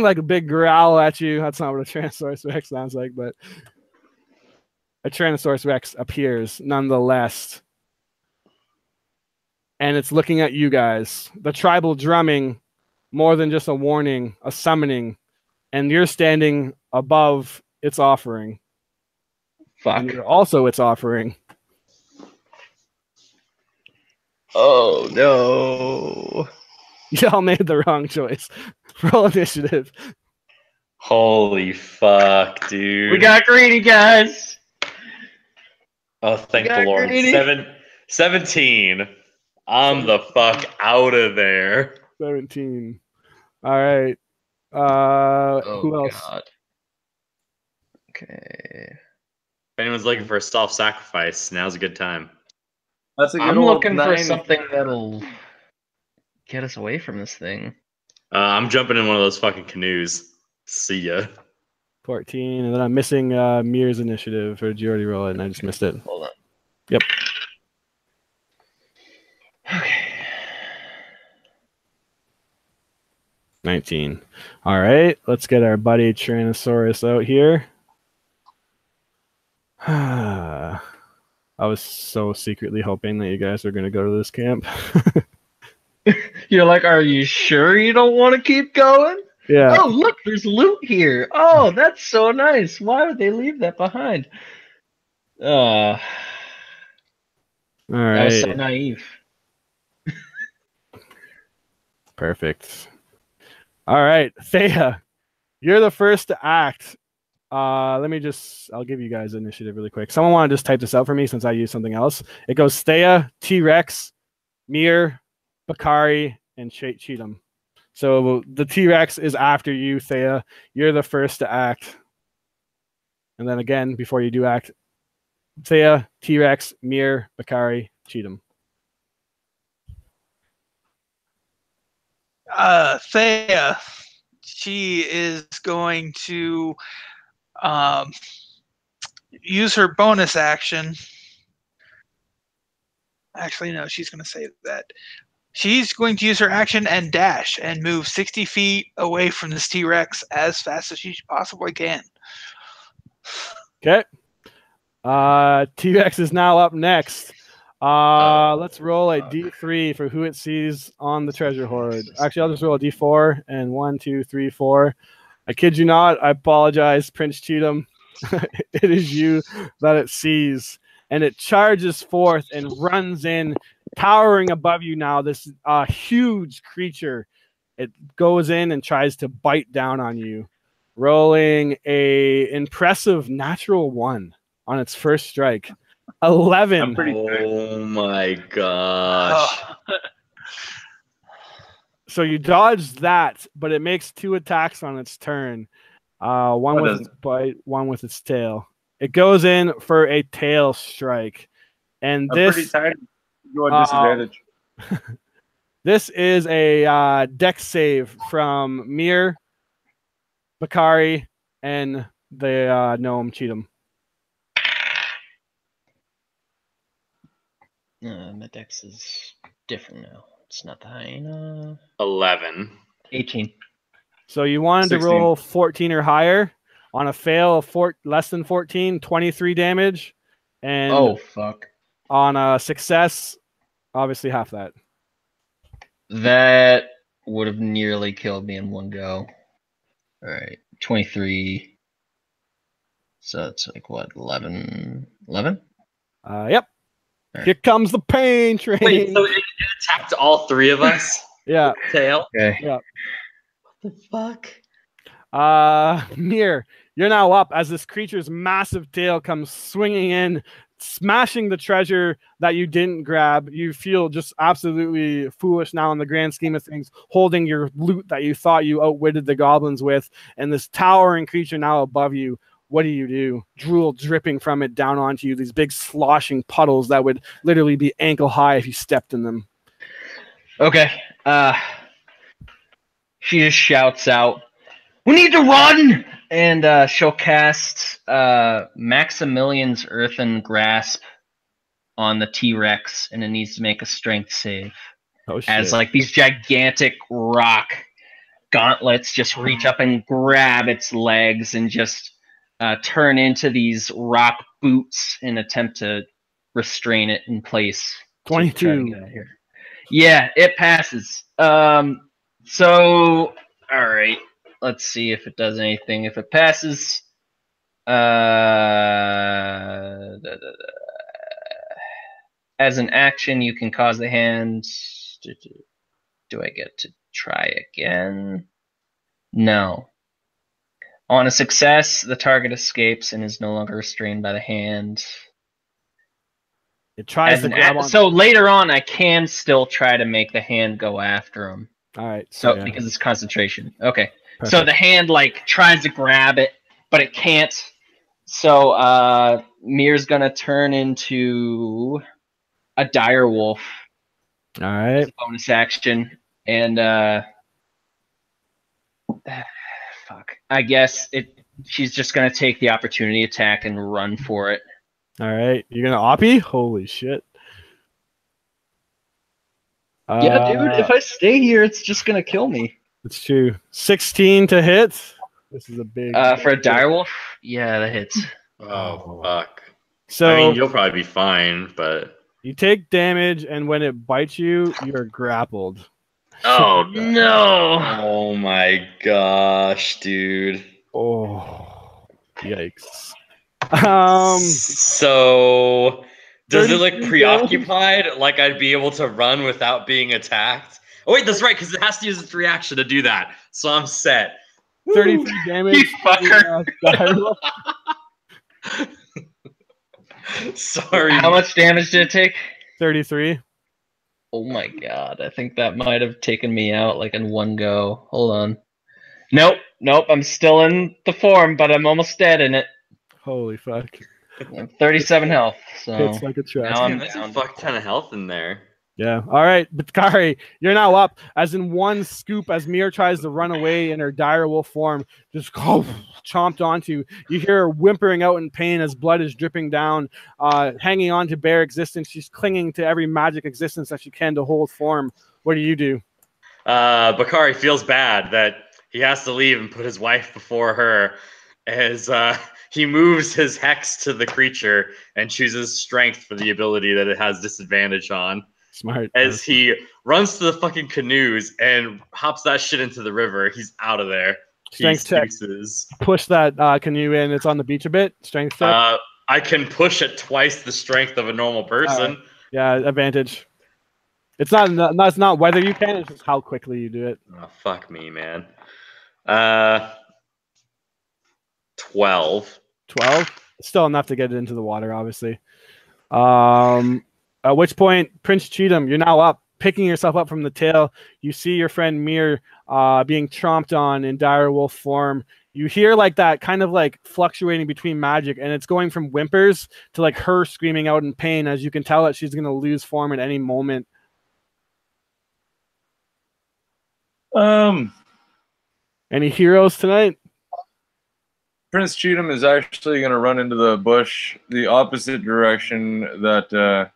like a big growl at you. That's not what a Tyrannosaurus Rex sounds like, but a Tyrannosaurus Rex appears nonetheless. And it's looking at you guys. The tribal drumming, more than just a warning, a summoning. And you're standing above its offering. Fuck. And you're also its offering. Oh, no. Y'all made the wrong choice. Roll initiative. Holy fuck, dude. We got greedy, guys. Oh, thank the got Lord. greedy. 17. I'm the fuck out of there. 17. All right. Who else? God. Okay. If anyone's looking for a self-sacrifice, now's a good time. That's a good I'm old looking for 9. something that'll get us away from this thing. I'm jumping in one of those fucking canoes. See ya. 14. And then I'm missing Mir's initiative. Or did you already roll it and I just missed it? Hold on. Yep. Okay. 19. All right. Let's get our buddy Tyrannosaurus out here. I was so secretly hoping that you guys were going to go to this camp. You're like, are you sure you don't want to keep going? Yeah. Oh, look, there's loot here. Oh, that's so nice. Why would they leave that behind? All That was so right. naive. Perfect. All right. Thea, you're the first to act. I'll give you guys initiative really quick. Someone want to just type this out for me since I used something else. It goes Thea, T-Rex, Mir, Bakari, and Cheatham. So the T-Rex is after you, Thea. You're the first to act. And then again, before you do act, Thea, T-Rex, Mir, Bakari, Cheatham. Thea, she is going to use her bonus action. Actually, no, she's going to save that. She's going to use her action and dash and move 60 feet away from this T-Rex as fast as she possibly can. Okay. T-Rex is now up next. Let's roll a D3 for who it sees on the treasure hoard. Actually, I'll just roll a D4 and 1, 2, 3, 4. I kid you not. I apologize, Prince Cheatham. It is you that it sees, and it charges forth and runs in, towering above you now. This huge creature. It goes in and tries to bite down on you, rolling a impressive natural 1 on its first strike. 11. I'm pretty Oh my gosh. So you dodged that, but it makes 2 attacks on its turn. One with its bite, one with its tail. It goes in for a tail strike. And I'm pretty tired. Go at disadvantage. This is a dex save from Mir, Bakari, and the gnome Cheatham. My dex is different now. It's not the hyena. 11. 18. So you wanted 16. to roll 14 or higher. On a fail of less than 14, 23 damage. And Oh, fuck. on a success, obviously half that. That would have nearly killed me in one go. All right. 23. So it's like, what, 11? 11? Yep. Right. Here comes the pain train. Wait, so it attacked all 3 of us? Yeah. Tail? Okay. Yeah. What the fuck? Mir, you're now up as this creature's massive tail comes swinging in, smashing the treasure that you didn't grab. You feel just absolutely foolish now in the grand scheme of things, holding your loot that you thought you outwitted the goblins with, and this towering creature now above you. What do? Drool dripping from it down onto you, these big sloshing puddles that would literally be ankle high if you stepped in them. Okay. She just shouts out, "We need to run!" And she'll cast Maximilian's Earthen Grasp on the T-Rex, and it needs to make a strength save. Oh, shit. As like these gigantic rock gauntlets just reach up and grab its legs and just turn into these rock boots and attempt to restrain it in place. to try to 22. get out of here. Yeah, it passes. So, all right. Let's see if it does anything. If it passes, as an action, you can cause the hand. Do I get to try again? No. On a success, the target escapes and is no longer restrained by the hand. It tries to grab on. So later on, I can still try to make the hand go after him. All right. So yeah. because it's concentration. Okay. Perfect. So the hand like tries to grab it, but it can't. So Mir's gonna turn into a dire wolf. All right. Bonus action. And fuck. I guess she's just gonna take the opportunity attack and run for it. All right. You're gonna oppie? Holy shit. Yeah, dude, if I stay here, it's just gonna kill me. It's true. 16 to hit. This is a big. For a direwolf? Yeah, that hits. Oh, fuck. So I mean, you'll probably be fine, but you take damage, and when it bites you, you're grappled. Oh no! oh my gosh, dude. Oh, yikes. So does it look 33 preoccupied? Like I'd be able to run without being attacked? Oh wait, that's right, because it has to use its reaction to do that. So I'm set. 33 damage. You fucker. Sorry. How much damage did it take? 33. Oh my god, I think that might have taken me out like in one go. Hold on. Nope, I'm still in the form, but I'm almost dead in it. Holy fuck. I'm 37 health, so It's like a trap. now I'm Damn, that's a down. fuck ton of health in there. Yeah. All right, Bakari, you're now up. As in one scoop, as Mir tries to run away in her dire wolf form, just chomped onto. You hear her whimpering out in pain as blood is dripping down, hanging on to bare existence. She's clinging to every magic existence that she can to hold form. What do you do? Bakari feels bad that he has to leave and put his wife before her as he moves his hex to the creature and chooses strength for the ability that it has disadvantage on. Smart. As he runs to the fucking canoes and hops that shit into the river, he's out of there. Strength check. Push that canoe in. It's on the beach a bit. Strength check. I can push it twice the strength of a normal person. Yeah, advantage. It's not whether you can, it's just how quickly you do it. Oh, fuck me, man. 12. 12? Still enough to get it into the water, obviously. At which point, Prince Cheatham, you're now up, picking yourself up from the tail. You see your friend Mir being chomped on in dire wolf form. You hear like that kind of like fluctuating between magic, and it's going from whimpers to like her screaming out in pain, as you can tell that she's going to lose form at any moment. Any heroes tonight? Prince Cheatham is actually going to run into the bush the opposite direction that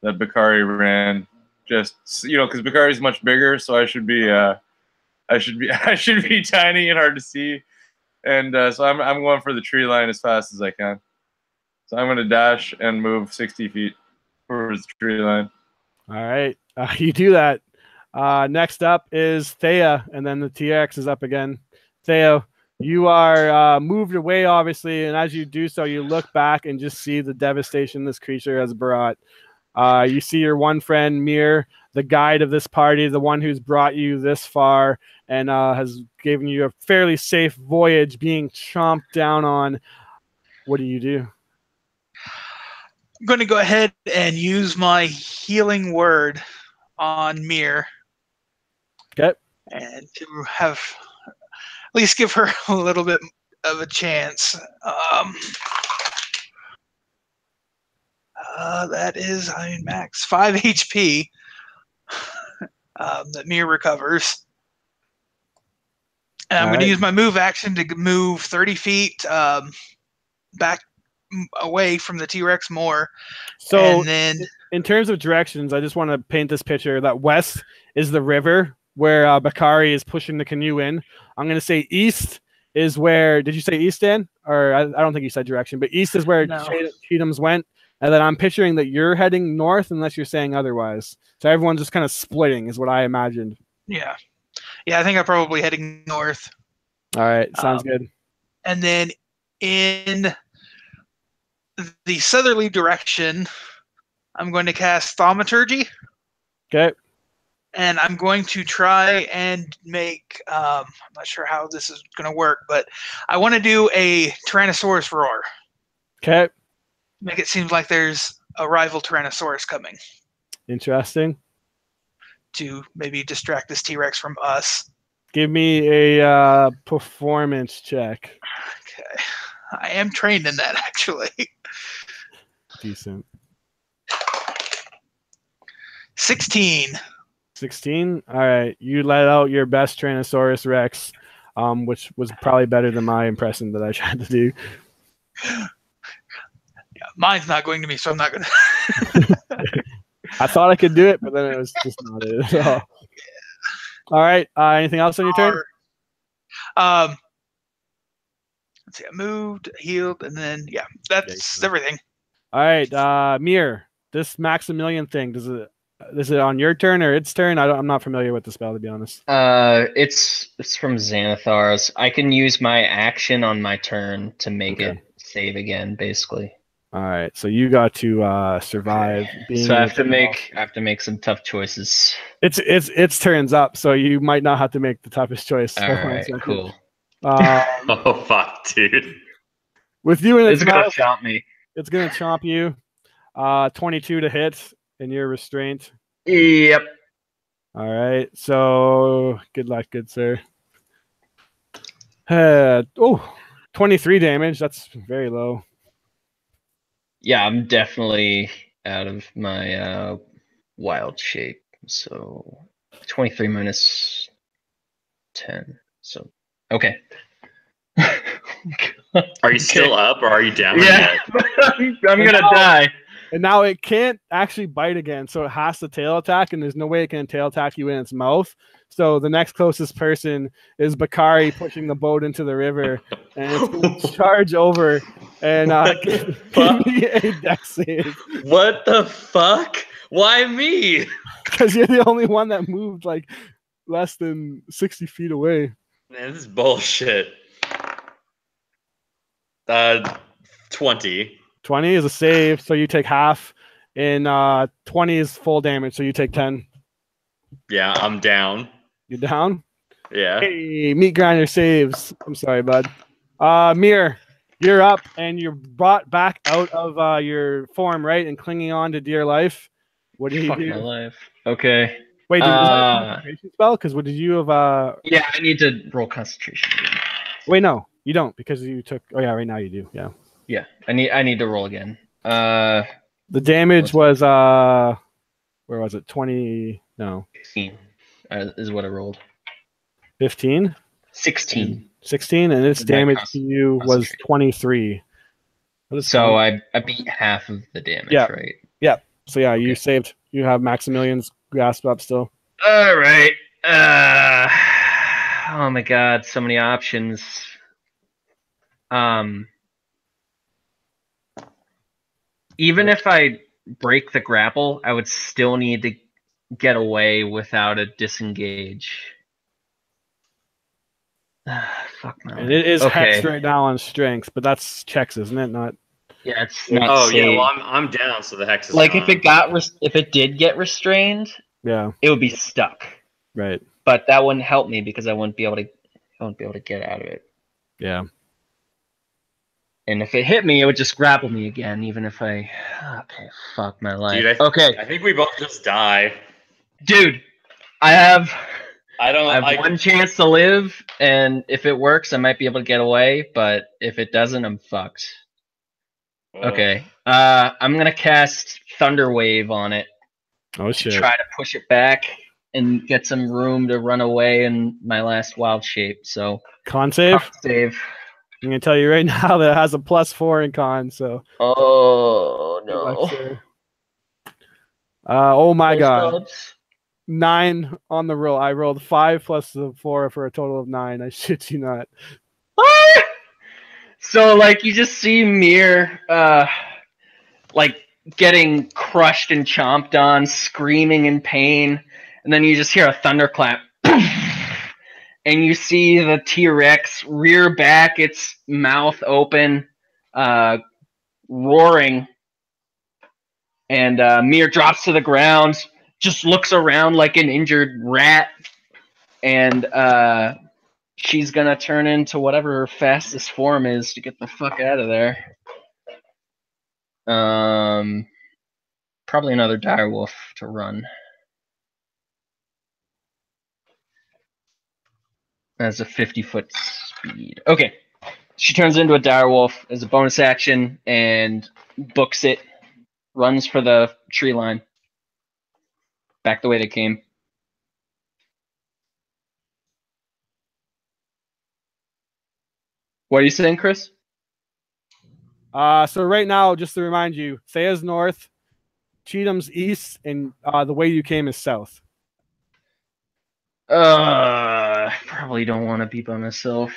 Bakari ran. Just because Bakari's much bigger, so I should be tiny and hard to see, and so I'm going for the tree line as fast as I can. So I'm going to dash and move 60 feet towards the tree line. All right, you do that. Next up is Thea, and then the TX is up again. Thea, you are moved away, obviously, and as you do so, you look back and just see the devastation this creature has brought. You see your one friend, Mir, the guide of this party, the one who's brought you this far and has given you a fairly safe voyage, being chomped down on. What do you do? I'm going to go ahead and use my healing word on Mir. Okay. And to have at least give her a little bit of a chance. That is, max 5 HP that Mir recovers. And I'm going to use my move action to move 30 feet back away from the T-Rex more. So and then, in terms of directions, I just want to paint this picture that west is the river where Bakari is pushing the canoe in. I'm going to say east is where, did you say east, Dan? Or I don't think you said direction, but east is where No. Cheatham's went. And then I'm picturing that you're heading north unless you're saying otherwise. So everyone's just kind of splitting is what I imagined. Yeah. Yeah, I think I'm probably heading north. All right. Sounds good. And then in the southerly direction, I'm going to cast Thaumaturgy. Okay. And I'm going to try and make, I'm not sure how this is going to work, but I want to do a Tyrannosaurus roar. Okay. Make it seem like there's a rival Tyrannosaurus coming Interesting. to maybe distract this T-Rex from us. Give me a performance check. Okay. I am trained in that, actually. Decent. 16. 16. All right. You let out your best Tyrannosaurus Rex, which was probably better than my impression that I tried to do. Yeah, mine's not going to me, so I'm not going to. I thought I could do it, but then it was just not it. So. All right. Anything else on your turn? Let's see. I moved, healed, and then yeah, that's everything. All right. Mir, this Maximilian thing, is it on your turn or its turn? I'm not familiar with the spell, to be honest. It's from Xanathar's. I can use my action on my turn to make it save again, basically. All right, so you got to survive. So I have to make some tough choices. It's turns up, so you might not have to make the toughest choice. All right, cool. Oh fuck, dude! With you in it's gonna chomp me. It's gonna chomp you. 22 to hit, and you're restrained. Yep. All right, so good luck, good sir. 23 damage. That's very low. Yeah, I'm definitely out of my wild shape. So 23 minus 10. So okay. Are you still up or are you down? Yeah, I'm gonna die. And now it can't actually bite again, so it has to tail attack, and there's no way it can tail attack you in its mouth. So the next closest person is Bakari pushing the boat into the river, and it's going to charge over and give me a dex save. What the fuck? Why me? Because you're the only one that moved like less than 60 feet away. Man, this is bullshit. 20. 20 is a save, so you take half, and 20 is full damage, so you take 10. Yeah, I'm down. You down? Yeah. Hey, meat grinder saves. I'm sorry, bud. Mir, you're up, and you're brought back out of your form, right, and clinging on to dear life. What do you do? My life. Okay. Wait, was that a concentration spell? Because what did you have? Yeah, I need to roll concentration. Wait, no, you don't, because you took. Oh yeah, right now you do. Yeah. Yeah, I need to roll again. The damage was where was it? 20? No. 15 is what I rolled. 15? 16. 16, and its damage to you was 23. So I beat half of the damage, right? Yeah. So yeah, you saved. You have Maximilian's grasp up still. All right. Oh my god, so many options. Even if I break the grapple, I would still need to get away without a disengage. Fuck my life. And it is hexed right now on strength, but that's checks, isn't it? Not. Yeah, it's not. Yeah, well, I'm down, so the hex is like gone. if it did get restrained, it would be stuck. Right. But that wouldn't help me because I wouldn't be able to get out of it. Yeah. And if it hit me, it would just grapple me again, even if I. Okay, fuck my life. Dude, I think we both just die. Dude, I have I one chance to live, and if it works, I might be able to get away. But if it doesn't, I'm fucked. Okay. I'm gonna cast Thunder Wave on it. Oh shit! Try to push it back and get some room to run away in my last wild shape. So con save. I'm gonna tell you right now that it has a +4 in con. So. Oh no. Oh my god. 9 on the roll. I rolled 5 plus the 4 for a total of 9. I shit you not. So like you just see Mir like getting crushed and chomped on, screaming in pain, and then you just hear a thunderclap. And you see the T-Rex rear back, its mouth open, roaring. And Mir drops to the ground, just looks around like an injured rat, and she's gonna turn into whatever her fastest form is to get the fuck out of there. Probably another direwolf to run. That's a 50-foot speed. Okay. She turns into a direwolf as a bonus action and books it. Runs for the tree line. Back the way they came. What are you saying, Chris? So right now, just to remind you, Thea's north, Cheatham's east, and the way you came is south. Probably don't want to be by myself.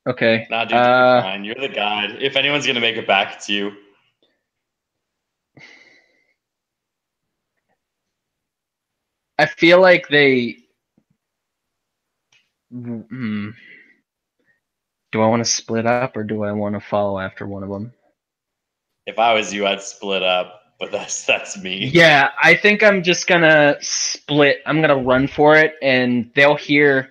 Okay. Nah, dude, you're fine. You're the guide. If anyone's gonna make it back, it's you. I feel like they. Do I want to split up or do I want to follow after one of them? If I was you, I'd split up, but that's me. Yeah, I think I'm just gonna split. I'm gonna run for it, and they'll hear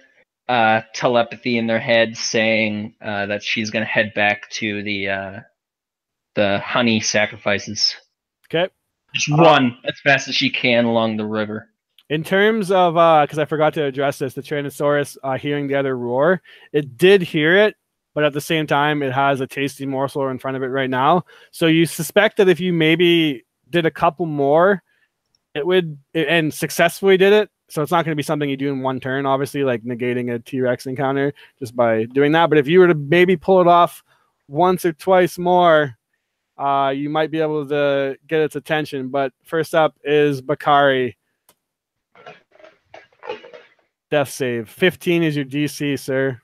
telepathy in their head saying that she's gonna head back to the honey sacrifices. Okay. Just run as fast as she can along the river. In terms of, because I forgot to address this, the Tyrannosaurus hearing the other roar, it did hear it, but at the same time, it has a tasty morsel in front of it right now. So you suspect that if you maybe did a couple more, it would, and successfully did it. So it's not going to be something you do in one turn, obviously, like negating a T-Rex encounter just by doing that. But if you were to maybe pull it off once or twice more, you might be able to get its attention. But first up is Bakari. Death save. 15 is your DC, sir.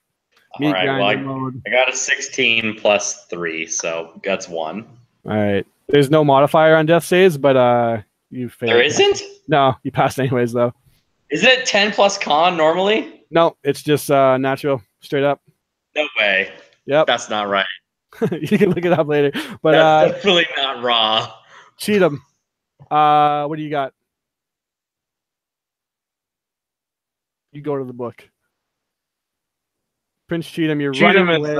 All right, well, I got a 16 plus 3, so that's 1. All right. There's no modifier on death saves, but you failed. There isn't? No, you passed anyways, though. Isn't it 10 plus con normally? No, it's just natural, straight up. No way. Yep. That's not right. You can look it up later. But that's definitely not raw. Cheatham, what do you got? You go to the book. Prince Cheatham, you're running away.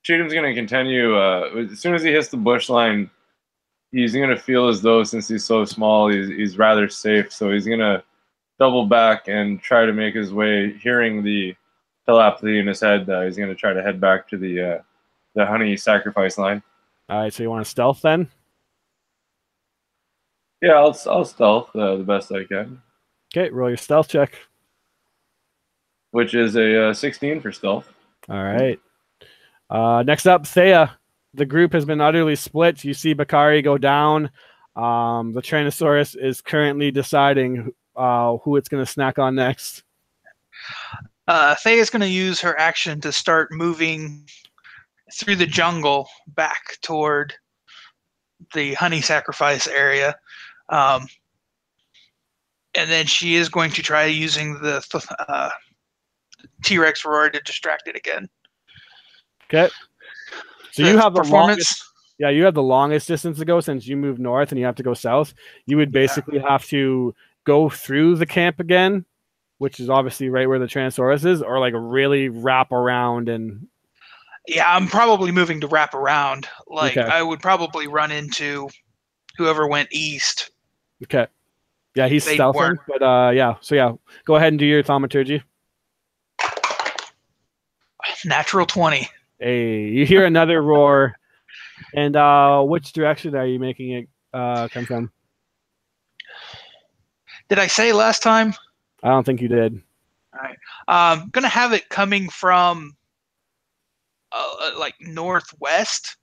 Cheatham's going to continue. As soon as he hits the bush line, he's going to feel as though, since he's so small, he's rather safe. So he's going to double back and try to make his way, hearing the telepathy in his head. He's going to try to head back to the honey sacrifice line. All right, so you want to stealth then? Yeah, I'll stealth the best I can. Okay, roll your stealth check. Which is a 16 for stealth. All right. Next up, Thea. The group has been utterly split. You see Bakari go down. The Tyrannosaurus is currently deciding who it's going to snack on next. Thea's going to use her action to start moving through the jungle back toward the honey sacrifice area. And then she is going to try using the T-Rex roar to distract it again. Okay. So you have the performance. Longest, yeah, you have the longest distance to go since you moved north and you have to go south. You would basically have to go through the camp again, which is obviously right where the Tyrannosaurus is, or like really wrap around and. Yeah, I'm probably moving to wrap around. Like Okay. I would probably run into whoever went east. Okay. Yeah, he's They stealthing, weren't. but yeah. So yeah, go ahead and do your thaumaturgy. Natural 20. Hey, you hear another roar, and which direction are you making it come from? Did I say last time? I don't think you did. All right. I'm going to have it coming from like northwest,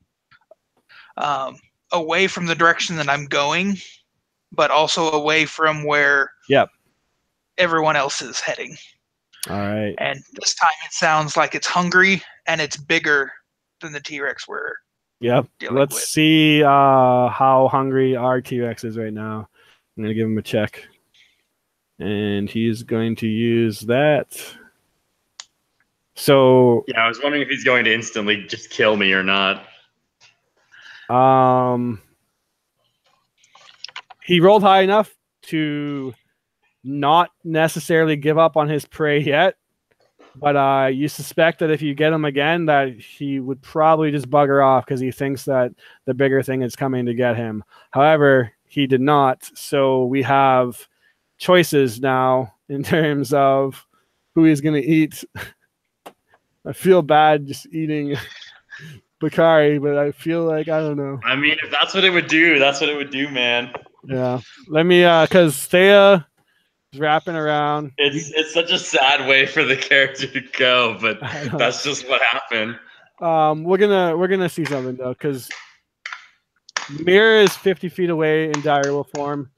away from the direction that I'm going, but also away from where Yep. everyone else is heading. All right. And this time it sounds like it's hungry and it's bigger than the T-Rex we're Yep. dealing Let's with. see how hungry our T-Rex is right now. I'm going to give him a check. And he's going to use that. So Yeah, I was wondering if he's going to instantly just kill me or not. he rolled high enough to not necessarily give up on his prey yet. But you suspect that if you get him again, that he would probably just bugger off because he thinks that the bigger thing is coming to get him. However, he did not. So we have choices now in terms of who he's going to eat. I feel bad just eating Bakari, but I feel like, I don't know. I mean, if that's what it would do, that's what it would do, man. Yeah. Let me, because Thea is wrapping around. It's such a sad way for the character to go, but that's just what happened. We're gonna see something though, because Mira is 50 feet away in dire wolf form.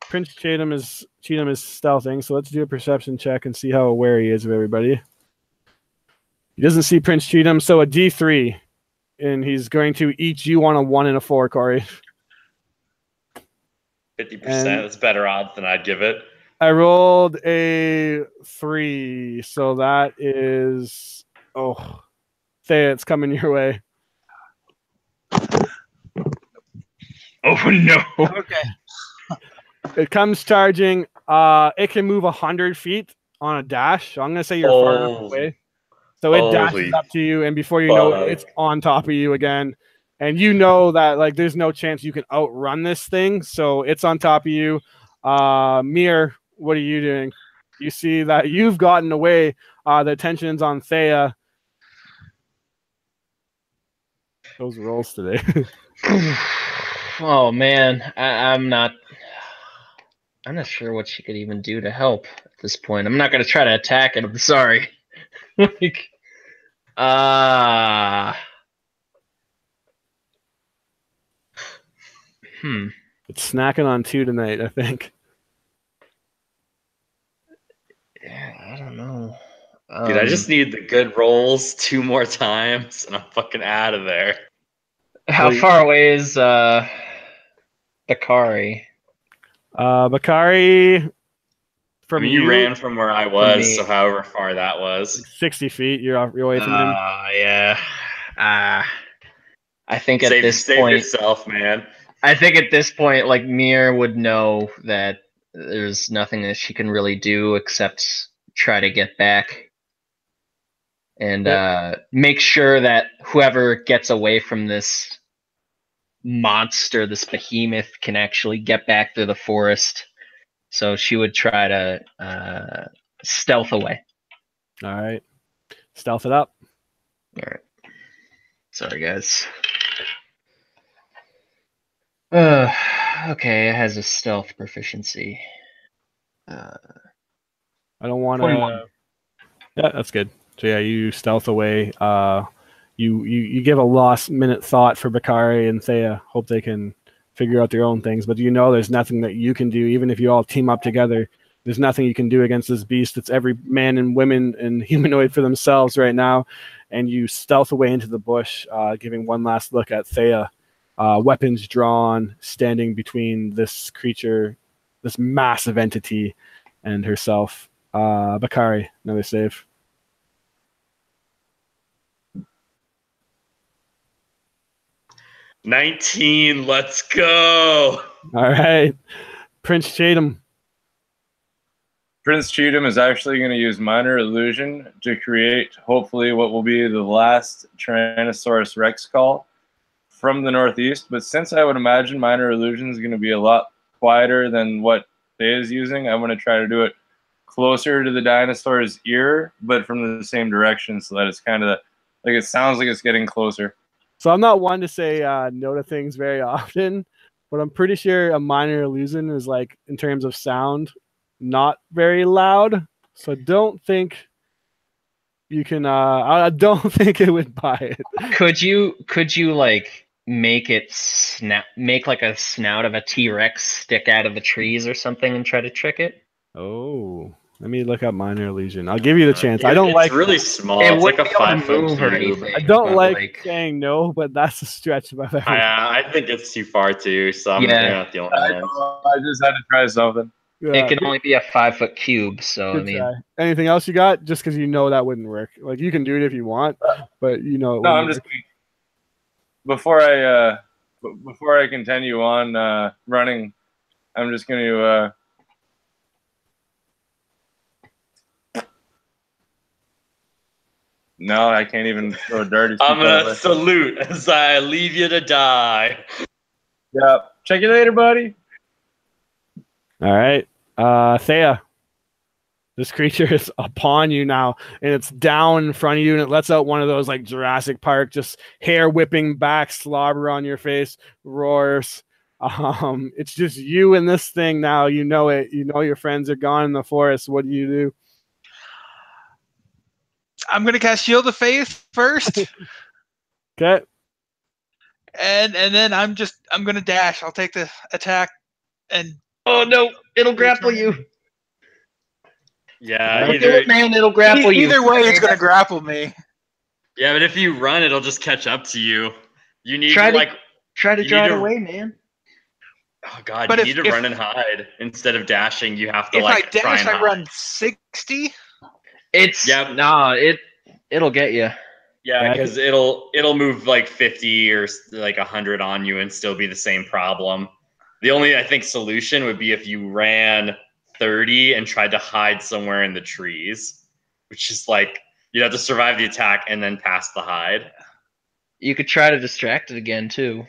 Prince Cheatham is stealthing, so let's do a perception check and see how aware he is of everybody. He doesn't see Prince Cheatham, so a D3, and he's going to eat you on a 1 and a 4, Corey. 50%. That's better odds than I'd give it. I rolled a 3, so that is Thea, it's coming your way. Oh no! Okay. It comes charging. It can move 100 feet on a dash. So I'm gonna say you're far enough away. So it dashes up to you, and before you know it, it's on top of you again. And you know that like there's no chance you can outrun this thing. So it's on top of you. Mir, what are you doing? You see that you've gotten away. The attention's on Thea. Those rolls today. Oh man, I'm not sure what she could even do to help at this point. I'm not gonna try to attack it. I'm sorry. Like, It's snacking on 2 tonight, I think. Yeah, I don't know. Dude, I just need the good rolls 2 more times, and I'm fucking out of there. How far away is Bakari? Bakari, from you ran from where I was, so however far that was. 60 feet. You're away from him. Yeah. I think at this save point, yourself, man. I think at this point, like Mir would know that there's nothing that she can really do except try to get back and make sure that whoever gets away from this monster, this behemoth, can actually get back through the forest. So she would try to stealth away. All right. Stealth it up. All right. Sorry, guys. Okay, it has a stealth proficiency. I don't want to. Yeah, that's good. So yeah, you stealth away. You give a last minute thought for Bakari and Thea. Hope they can figure out their own things. But you know there's nothing that you can do, even if you all team up together. There's nothing you can do against this beast. It's every man and women and humanoid for themselves right now. And you stealth away into the bush, giving one last look at Thea. Weapons drawn, standing between this creature, this massive entity, and herself. Bakari, another save. $19, let's go. All right. Prince Cheatham. Prince Cheatham is actually going to use Minor Illusion to create, hopefully, what will be the last Tyrannosaurus Rex call from the northeast. But since I would imagine Minor Illusion is going to be a lot quieter than what Thea is using, I'm going to try to do it closer to the dinosaur's ear, but from the same direction, so that it's kind of like it sounds like it's getting closer. So I'm not one to say no to things very often, but I'm pretty sure a Minor Illusion is like, in terms of sound, not very loud. So I don't think you can. I don't think it would buy it. Could you like make it make like a snout of a T-Rex stick out of the trees or something and try to trick it? Oh, Let me look up minor illusion. I'll give you the chance. I don't like. It's really small. It It's like a wouldn't be able to 5-foot move or cube. anything. I don't but, like saying no, but that's a stretch above everything. I think it's too far too. So I'm Yeah. not the only I one. know, I just had to try something. Yeah, It can only be a 5-foot cube, so I good mean, try. Anything else you got? Just because you know that wouldn't work. Like you can do it if you want, but you know. It No, wouldn't I'm just work. before I continue on running, I'm just going to no, I can't even throw dirty. I'm gonna salute as I leave you to die. Yeah. Check you later, buddy. All right, Thea. This creature is upon you now, and it's down in front of you, and it lets out one of those like Jurassic Park, just hair whipping back, slobber on your face, roars. It's just you and this thing now. You know it. You know your friends are gone in the forest. What do you do? I'm gonna cast Shield of Faith first, Okay. and then I'm gonna dash. I'll take the attack, and oh no, it'll grapple you. Yeah, Don't do it, man. It'll grapple you. either way, it's gonna grapple me. Yeah, but if you run, it'll just catch up to you. You need Try to like try to you draw need it to- away, man. oh god, But you if- need to run and hide instead of dashing. You have to If like I try dash, and I hide. run 60. It's it'll get you. Yeah, because it'll move like 50 or like 100 on you and still be the same problem. The only I think solution would be if you ran 30 and tried to hide somewhere in the trees, which is like you'd have to survive the attack and then pass the hide. You could try to distract it again too.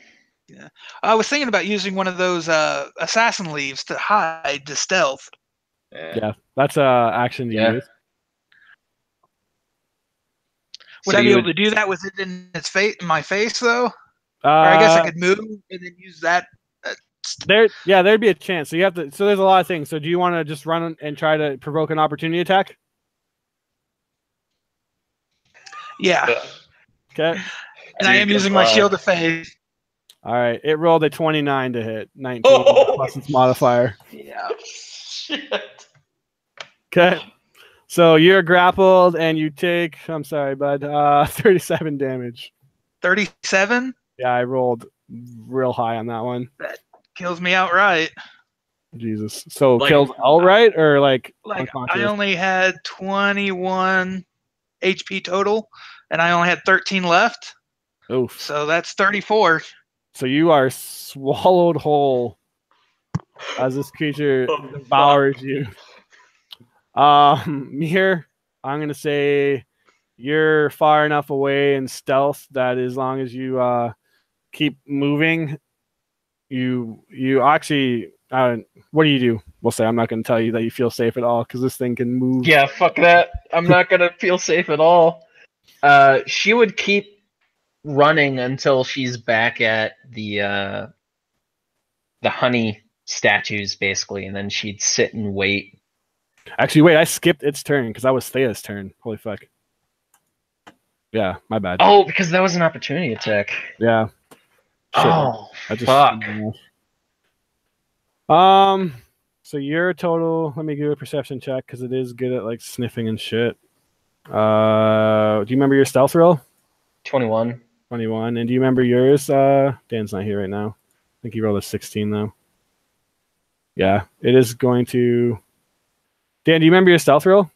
Yeah, I was thinking about using one of those assassin leaves to hide to stealth. Yeah, that's action to use. Would So I be you able would- to do that with it in its face, in my face, though? Or I guess I could move and then use that. There'd be a chance. So you have to. So there's a lot of things. So do you want to just run and try to provoke an opportunity attack? Yeah, Okay. and I am using my Shield of Faith. All right. It rolled a 29 to hit. 19 plus its modifier. Yeah. Shit. Okay. So you're grappled and you take. I'm sorry, bud. 37 damage. 37 Yeah, I rolled real high on that one. kills me outright. Jesus. So Like- killed outright or like Like unconscious? I only had 21 HP total, and I only had 13 left. Oof. So that's 34. So you are swallowed whole as this creature Oh, devours you. Here, I'm gonna say you're far enough away in stealth that as long as you keep moving, you actually what do you do? We'll say I'm not gonna tell you that you feel safe at all because this thing can move. Yeah, fuck that. I'm not gonna feel safe at all. She would keep running until she's back at the honey statues, basically, and then she'd sit and wait. Actually, wait, I skipped its turn because that was Thea's turn. Holy fuck. Yeah, my bad. Oh, because that was an opportunity attack. Yeah. Shit. Oh, I just fuck. So your total, let me give a perception check because it is good at like sniffing and shit. Do you remember your stealth roll? 21. 21. And do you remember yours? Dan's not here right now. I think he rolled a 16 though. Yeah, it is going to. Dan, do you remember your stealth roll?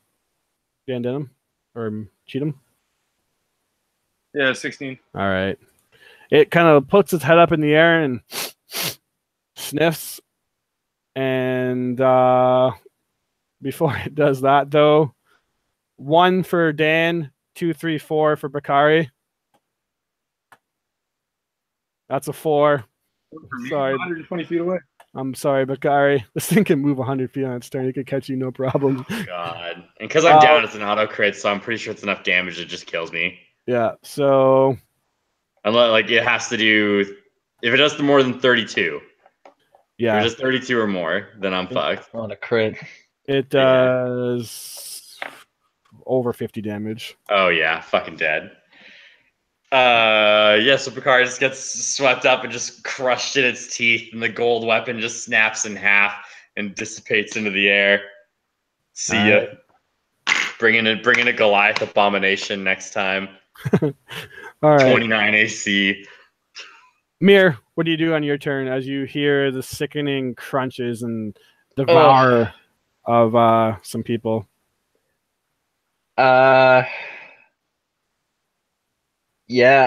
Dan Denham or Cheatham? Yeah, 16. All right. It kind of puts its head up in the air and sniffs. And before it does that, though, 1 for Dan, 2, 3, 4 for Bakari. That's a 4. Sorry. 120 feet away. I'm sorry, Bakari. This thing can move 100 feet on its turn. It could catch you, no problem. God. And because I'm down, it's an auto crit, so I'm pretty sure it's enough damage it just kills me. Yeah, so Unless like it has to do if it does the more than 32. yeah, If it does 32 or more, then I'm fucked. On a crit. it does over 50 damage. Oh yeah, fucking dead. Yeah, so Picard just gets swept up and just crushed in its teeth, and the gold weapon just snaps in half and dissipates into the air. See ya. Bringing a Goliath abomination next time. All right. 29 AC. Mir, what do you do on your turn as you hear the sickening crunches and devour of some people? Yeah,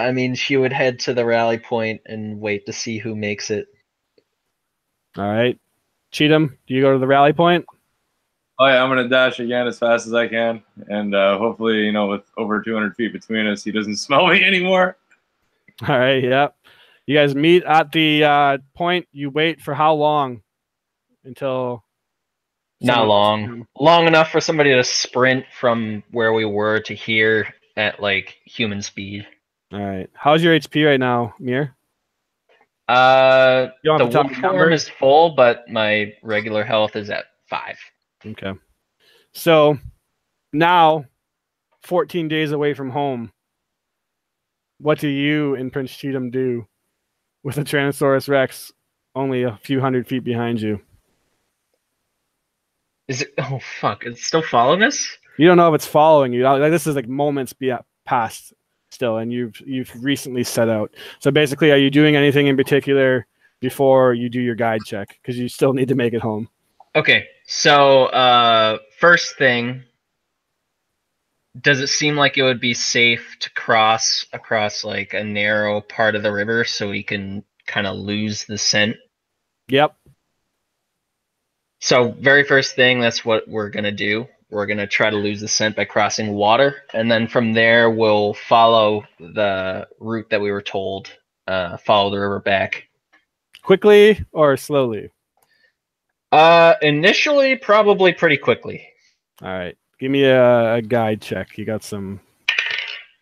I mean, she would head to the rally point and wait to see who makes it. All right. Cheatham, do you go to the rally point? Oh yeah, I'm gonna dash again as fast as I can, and hopefully, with over 200 feet between us, he doesn't smell me anymore. All right. Yep. You guys meet at the point. You wait for how long until? Not long. Long enough for somebody to sprint from where we were to here at like human speed. All right. How's your HP right now, Mir? The have to tell wolf me form numbers? is full, but my regular health is at 5. Okay. So now, 14 days away from home, what do you and Prince Cheatham do with a Tyrannosaurus Rex only a few hundred feet behind you? Is it? Oh fuck! It's still following us. You don't know if it's following you. Like, this is like moments past still, and you've recently set out. So basically, are you doing anything in particular before you do your guide check? Because you still need to make it home. Okay, so first thing, does it seem like it would be safe to cross across like a narrow part of the river so we can kind of lose the scent? Yep. So very first thing, that's what we're gonna do. We're gonna try to lose the scent by crossing water, and then from there we'll follow the route that we were told. Follow the river back. Quickly or slowly? Initially, probably pretty quickly. All right. Give me a guide check. You got some.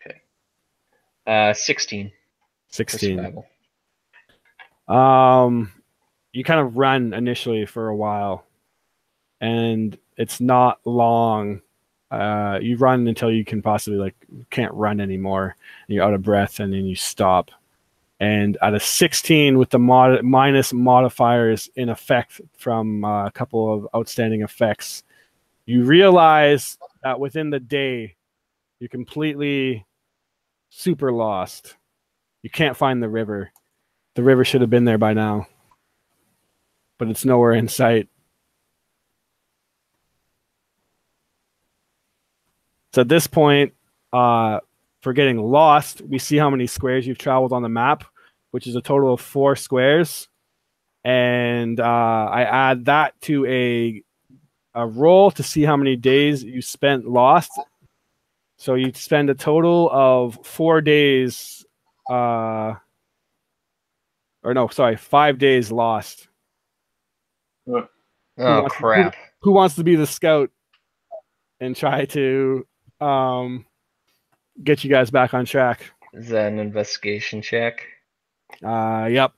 Okay. 16. 16. You kind of run initially for a while, and it's not long. You run until you can possibly can't run anymore. And you're out of breath, and then you stop. And at a 16 with the minus modifiers in effect from a couple of outstanding effects, you realize that within the day, you're completely super lost. You can't find the river. The river should have been there by now, but it's nowhere in sight. So at this point, for getting lost, we see how many squares you've traveled on the map, which is a total of 4 squares. And I add that to a roll to see how many days you spent lost. So you spend a total of 4 days, 5 days lost. Oh, crap. Who wants to be the scout and try to get you guys back on track? Is that an investigation check? Yep.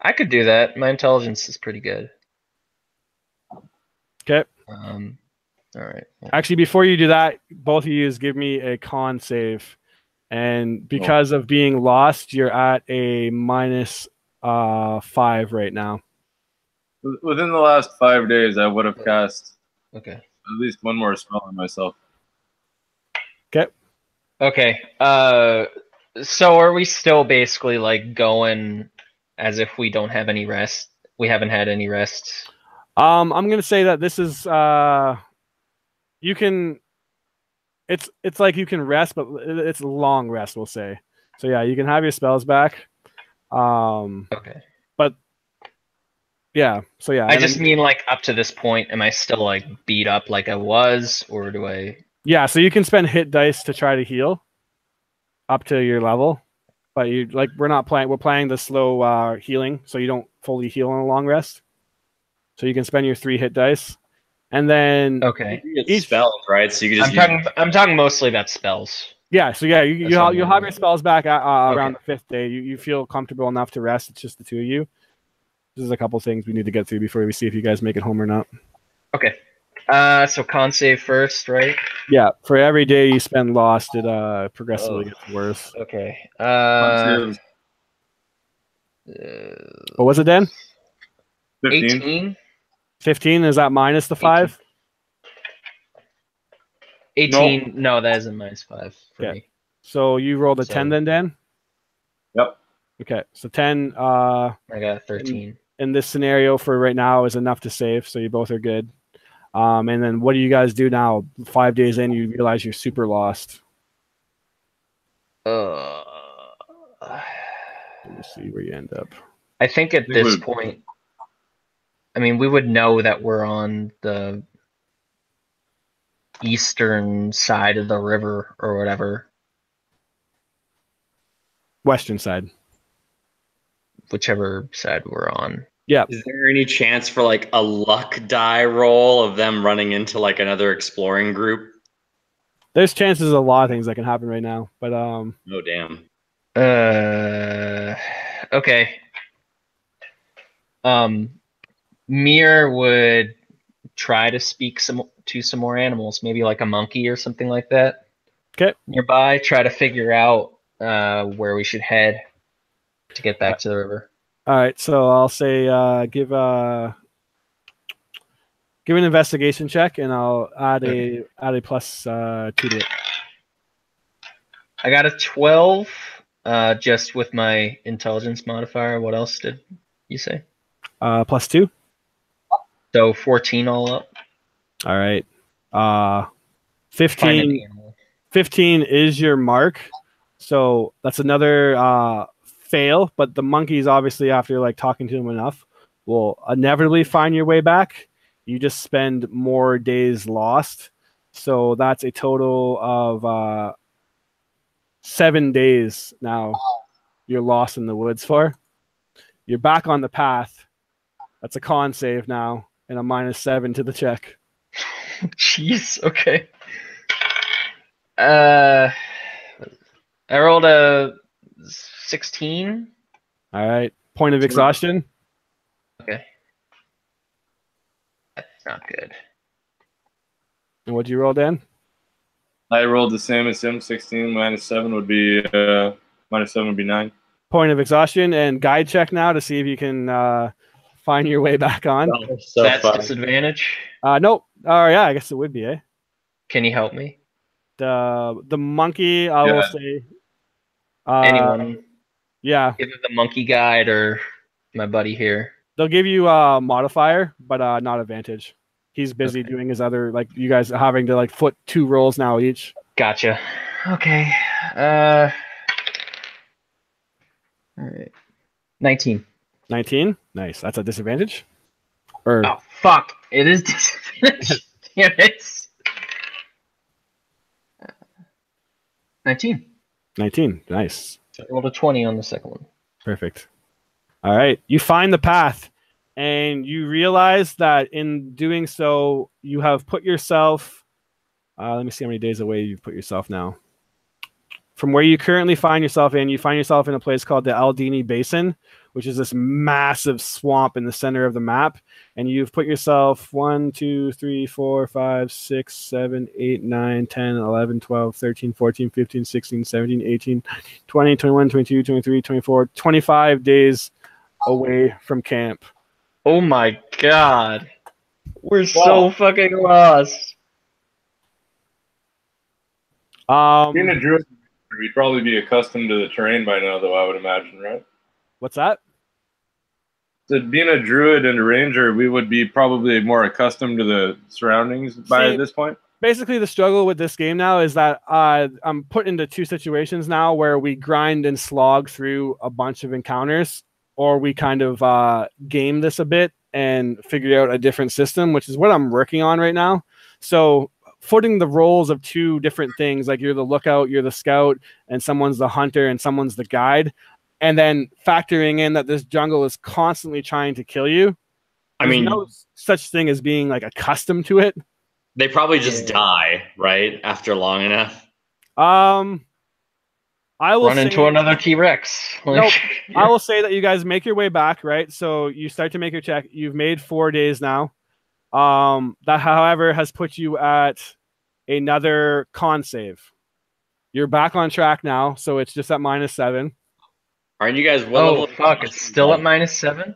I could do that. My intelligence is pretty good. Okay. All right. Actually, before you do that, both of you give me a con save. And because of being lost, you're at a minus 5 right now. Within the last 5 days, I would have cast Okay. at least one more spell on myself. Okay. Okay. So are we still basically like going as if we don't have any rest? We haven't had any rest. I'm gonna say that this is you can. It's like you can rest, but it's a long rest. We'll say. So yeah, you can have your spells back. Okay. But yeah. So yeah. I just mean like up to this point, am I still like beat up like I was, or do I? Yeah. So you can spend hit dice to try to heal up to your level, but we're not playing. We're playing the slow healing, so you don't fully heal on a long rest. So you can spend your 3 hit dice, and then each spells, right? So you can just. I'm talking mostly about spells. Yeah. So yeah, you'll have your spells back around the 5th day. You feel comfortable enough to rest. It's just the 2 of you. There's a couple things we need to get through before we see if you guys make it home or not. Okay. So con save first, right? Yeah. For every day you spend lost, it progressively gets worse. Okay. What was it, Dan? 15. 18. 15. Is that minus the 5? 18. No, that isn't -5 for Okay. me. So you rolled a So- 10 then, Dan? Yep. Okay. So 10 I got a 13. in this scenario for right now is enough to save, so you both are good. And then what do you guys do now? 5 days in, you realize you're super lost. Uh, Let me see where you end up. I think at think this we- point, I mean, we would know that we're on the eastern side of the river or whatever, Western side. whichever side we're on. Yeah. Is there any chance for like a luck die roll of them running into like another exploring group? There's chances of a lot of things that can happen right now, but Oh damn. Okay. Mir would try to speak to some more animals, maybe like a monkey or something like that. Okay. Nearby, try to figure out where we should head to get back to the river. all right. So I'll say give an investigation check, and I'll add a plus 2 to it. I got a 12, just with my intelligence modifier. What else did you say? Plus 2. So 14 all up. All right. Find an 15. animal. 15 is your mark, so that's another fail. But the monkeys, obviously, after like talking to them enough, will inevitably find your way back. You just spend more days lost, so that's a total of 7 days now. You're lost in the woods for. You're back on the path. That's a con save now, and a -7 to the check. Jeez. Okay. I rolled a 16. All right. Point of exhaustion. Okay. That's not good. And what'd you roll, Dan? I rolled the same as him. 16 -7 would be -7 would be 9. Point of exhaustion and guide check now to see if you can find your way back on. Oh, so That's fun. disadvantage. Nope. Oh yeah, I guess it would be, eh? Can you help me? The monkey, I will Yeah. say. Anyone? Yeah, Either the monkey guide or my buddy here. they'll give you a modifier, but not advantage. He's busy Okay. doing his other, like you guys having to like foot 2 rolls now each. Gotcha. Okay. All right. 19. 19. Nice. That's a disadvantage. Or Oh fuck! It is disadvantage. Damn it. 19. 19. Nice. I rolled a 20 on the second one. Perfect. All right. You find the path, and you realize that in doing so, you have put yourself. Let me see how many days away you've put yourself now. From where you currently find yourself in, you find yourself in a place called the Aldini Basin, which is this massive swamp in the center of the map. And you've put yourself 1, 2, 3, 4, 5, 6, 7, 8, 9, 10, 11, 12, 13, 14, 15, 16, 17, 18, 20, 21, 22, 23, 24, 25 days away from camp. Oh my god. We're so fucking lost. Being a druid, we'd probably be accustomed to the terrain by now, though, I would imagine, right? What's that? So being a druid and a ranger, we would be probably more accustomed to the surroundings by this point. Basically, the struggle with this game now is that I'm put into 2 situations now where we grind and slog through a bunch of encounters, or we kind of game this a bit and figure out a different system, which is what I'm working on right now. So footing the roles of 2 different things, like you're the lookout, you're the scout, and someone's the hunter and someone's the guide, and then factoring in that this jungle is constantly trying to kill you. I mean, no such thing as being like accustomed to it. they probably just die, right? After long enough. I will Run into say, another T-Rex. nope. I will say that you guys make your way back, right? So you start to make your check. You've made 4 days now. That, however, has put you at another con save. You're back on track now, so it's just at -7. Aren't you guys? What Oh level? fuck! It's still at -7.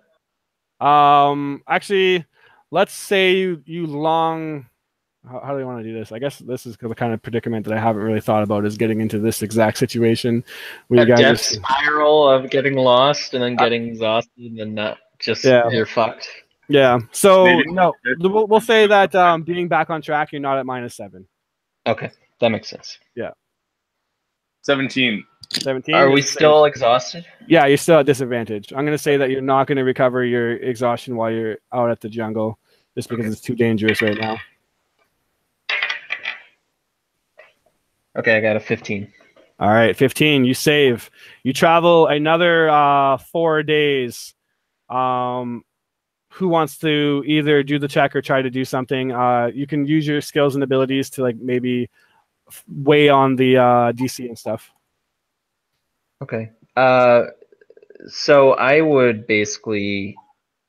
Actually, let's say you long. how do you want to do this? I guess this is the kind of predicament that I haven't really thought about, is getting into this exact situation where A you guys death just, spiral of getting lost and then getting exhausted and not just Yeah. you're fucked. yeah. So Maybe- no, we'll say that being back on track, you're not at -7. Okay, that makes sense. 17. 17. Are we is safe. still exhausted? Yeah, you're still at disadvantage. I'm going to say that you're not going to recover your exhaustion while you're out at the jungle, just because it's too dangerous right now. Okay, I got a 15. All right, 15. You save. You travel another 4 days. Who wants to either do the check or try to do something? You can use your skills and abilities to like maybe weigh on the DC and stuff. Okay. So I would basically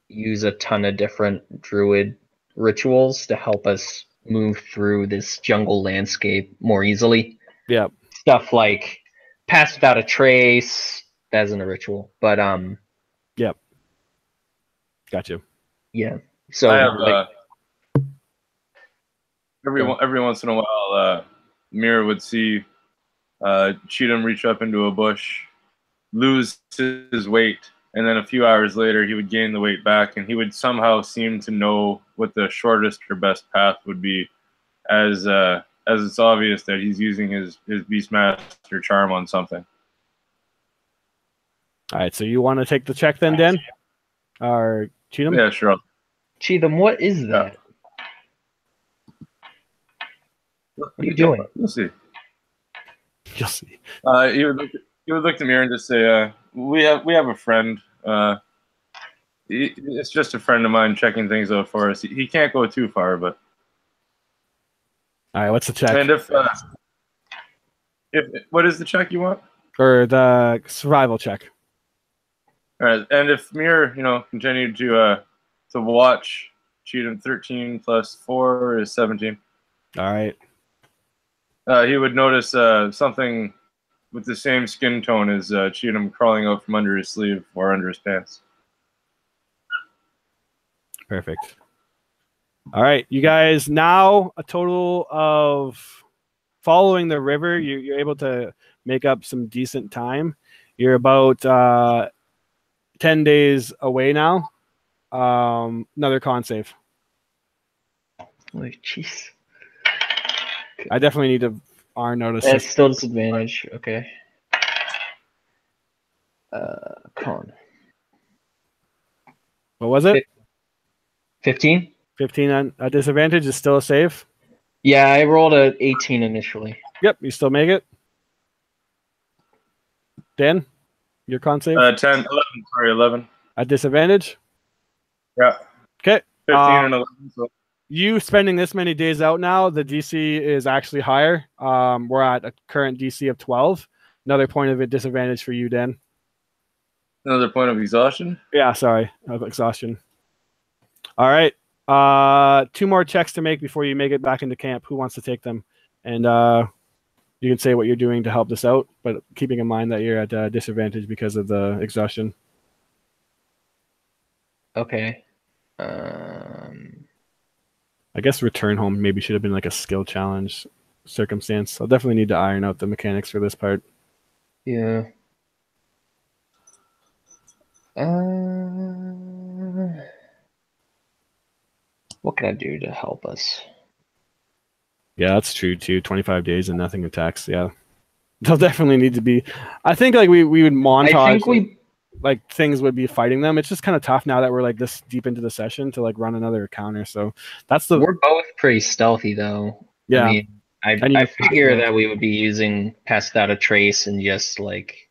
use a ton of different druid rituals to help us move through this jungle landscape more easily. Yeah. Stuff like pass without a trace. That isn't a ritual, but Yep. Got you. yeah. So I have like, every once in a while, Mira would see Cheatham reach up into a bush, lose his weight, and then a few hours later he would gain the weight back, and he would somehow seem to know what the shortest or best path would be, as it's obvious that he's using his Beastmaster charm on something. All right, so you want to take the check then, Dan? Or Cheatham? Yeah, sure. Cheatham, what is that? What are you doing? We'll see. You'll see. He would look at me and just say, "We have a friend. It's just a friend of mine checking things out for us. He can't go too far, but." All right, what's the check? And if what is the check you want? Or the survival check. All right, and if Mir, continued to watch Cheatham, 13 plus 4 is 17. All right. He would notice something with the same skin tone as Cheatham crawling out from under his sleeve or under his pants. Perfect. All right, you guys, now a total of following the river, you're able to make up some decent time. You're about 10 days away now. Another con save. Oh, jeez. I definitely need to notice That's this. still disadvantage. Okay. Con. What was it? 15? 15 on a disadvantage is still a save. Yeah, I rolled a 18 initially. Yep, you still make it. Dan, your con save? 10, 11, sorry, 11. At disadvantage? Yeah. Okay. 15 and 11. So. You spending this many days out now, the DC is actually higher. We're at a current DC of 12. Another point of a disadvantage for you, Dan. Another point of exhaustion? Yeah, sorry, of exhaustion. All right. 2 more checks to make before you make it back into camp. Who wants to take them? And you can say what you're doing to help this out, but keeping in mind that you're at a disadvantage because of the exhaustion. Okay. I guess return home maybe should have been like a skill challenge circumstance. I'll definitely need to iron out the mechanics for this part. Yeah. What can I do to help us? Yeah, that's true too. 25 days and nothing attacks. Yeah. They'll definitely need to be. I think like we would montage. I think like things would be fighting them. It's just kind of tough now that we're like this deep into the session to like run another counter. So that's the. we're both pretty stealthy though. Yeah. I mean, I figure that we would be using Pass Without a Trace and just like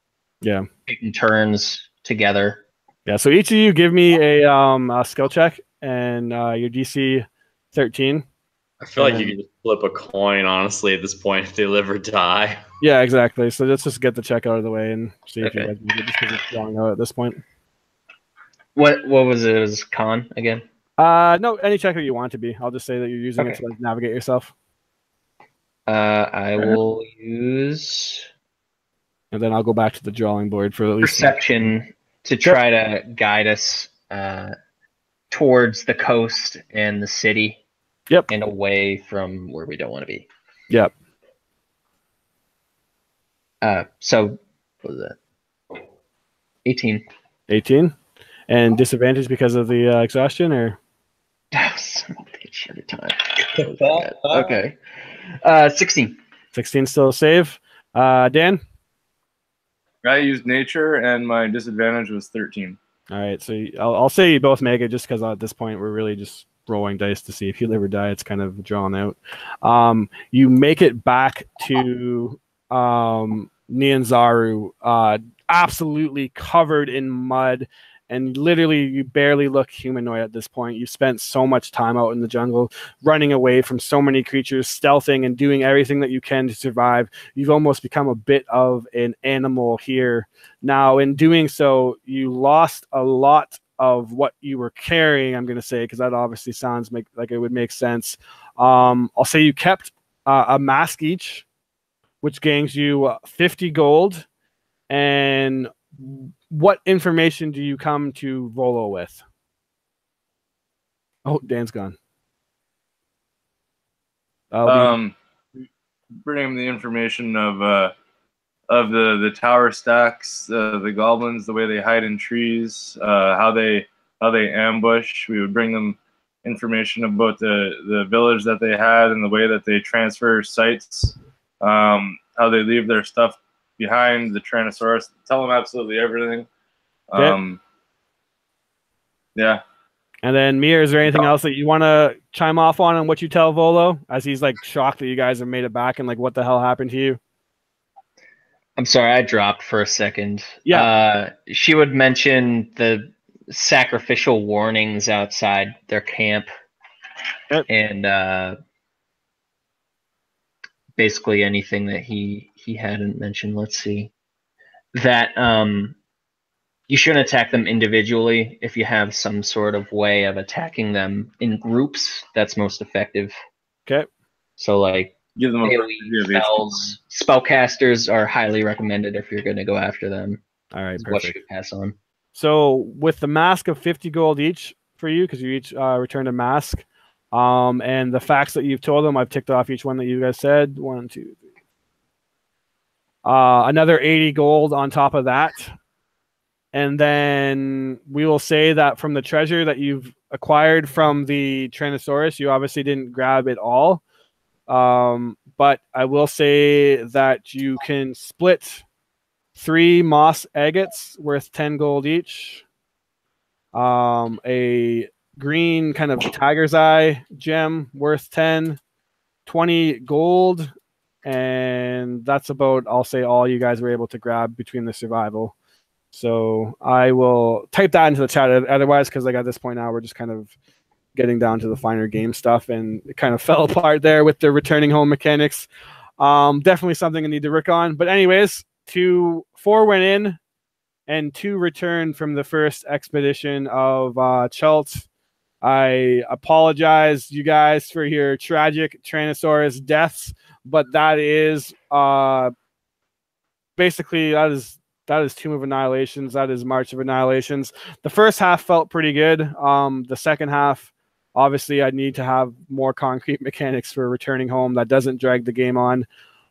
taking turns together. Yeah. So each of you give me a skill check and your DC 13. I feel like you can just flip a coin, honestly, at this point, if they live or die. Yeah, exactly. So let's just get the check out of the way and see if Okay. you guys make it, just because it's long out at this point. What was it? It was con again? No, any check that you want to be. I'll just say that you're using it Okay. to like navigate yourself, I will use and then I'll go back to the drawing board for at least. perception to try to guide us towards the coast and the city. Yep. And away from where we don't want to be. Yep. So what was that? 18. 18. And disadvantage because of the exhaustion, or? Son of a bitch, every time. Okay. 16. 16 still a save. Dan? I used nature, and my disadvantage was 13. All right, so I'll say you both make it just because at this point we're really just rolling dice to see if you live or die. It's kind of drawn out. You make it back to Nianzaru, absolutely covered in mud, and literally you barely look humanoid at this point. You spent so much time out in the jungle, running away from so many creatures, stealthing and doing everything that you can to survive. You've almost become a bit of an animal here. Now, in doing so, you lost a lot of what you were carrying, I'm going to say, because that obviously sounds like it would make sense. I'll say you kept a mask each, which gains you 50 gold. And what information do you come to Volo with? Oh, Dan's gone. Bring him the information of the tower stacks, the goblins, the way they hide in trees, how they ambush. We would bring them information about the village that they had and the way that they transfer sites, how they leave their stuff behind, the Tyrannosaurus. Tell them absolutely everything. Yeah. And then Mia, is there anything else that you want to chime off on what you tell Volo as he's like shocked that you guys have made it back and like what the hell happened to you? I'm sorry, I dropped for a second. Yeah. She would mention the sacrificial warnings outside their camp. Yep. And basically anything that he hadn't mentioned. Let's see. That you shouldn't attack them individually. If you have some sort of way of attacking them in groups, that's most effective. Okay. So like give them AoE spells, spellcasters are highly recommended if you're going to go after them. All right, perfect. What should you pass on? So with the mask of 50 gold each for you, because you each returned a mask, and the facts that you've told them, I've ticked off each one that you guys said. 1, 2, 3. Another 80 gold on top of that. And then we will say that from the treasure that you've acquired from the Tyrannosaurus, you obviously didn't grab it all. But I will say that you can split 3 moss agates worth 10 gold each. A green kind of tiger's eye gem worth 10, 20 gold. And that's about, I'll say, all you guys were able to grab between the survival. So I will type that into the chat otherwise, because like at this point now we're just kind of getting down to the finer game stuff, and it kind of fell apart there with the returning home mechanics. Definitely something I need to work on. But anyways, 4 went in and 2 returned from the first expedition of Chult. I apologize, you guys, for your tragic Tyrannosaurus deaths, but that is basically that is Tomb of Annihilations. That is March of Annihilations. The first half felt pretty good. The second half, obviously, I need to have more concrete mechanics for returning home that doesn't drag the game on.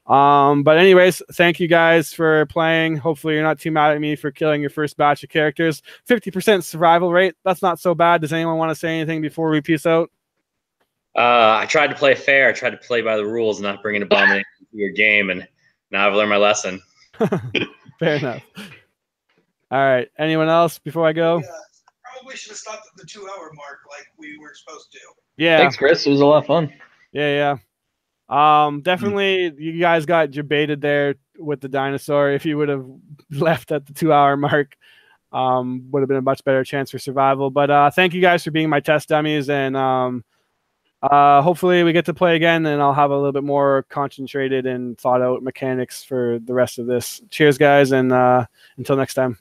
But anyways, thank you guys for playing. Hopefully you're not too mad at me for killing your first batch of characters. 50% survival rate. That's not so bad. Does anyone want to say anything before we peace out? I tried to play fair. I tried to play by the rules, not bring an abomination to your game, and now I've learned my lesson. Fair enough. All right. Anyone else before I go? Probably should have stopped at the 2-hour mark like we were supposed to. Yeah. Thanks, Chris. It was a lot of fun. Yeah. Definitely you guys got debated there with the dinosaur. If you would have left at the 2-hour mark, would have been a much better chance for survival. But thank you guys for being my test dummies, and hopefully we get to play again, and I'll have a little bit more concentrated and thought out mechanics for the rest of this. Cheers, guys, and until next time.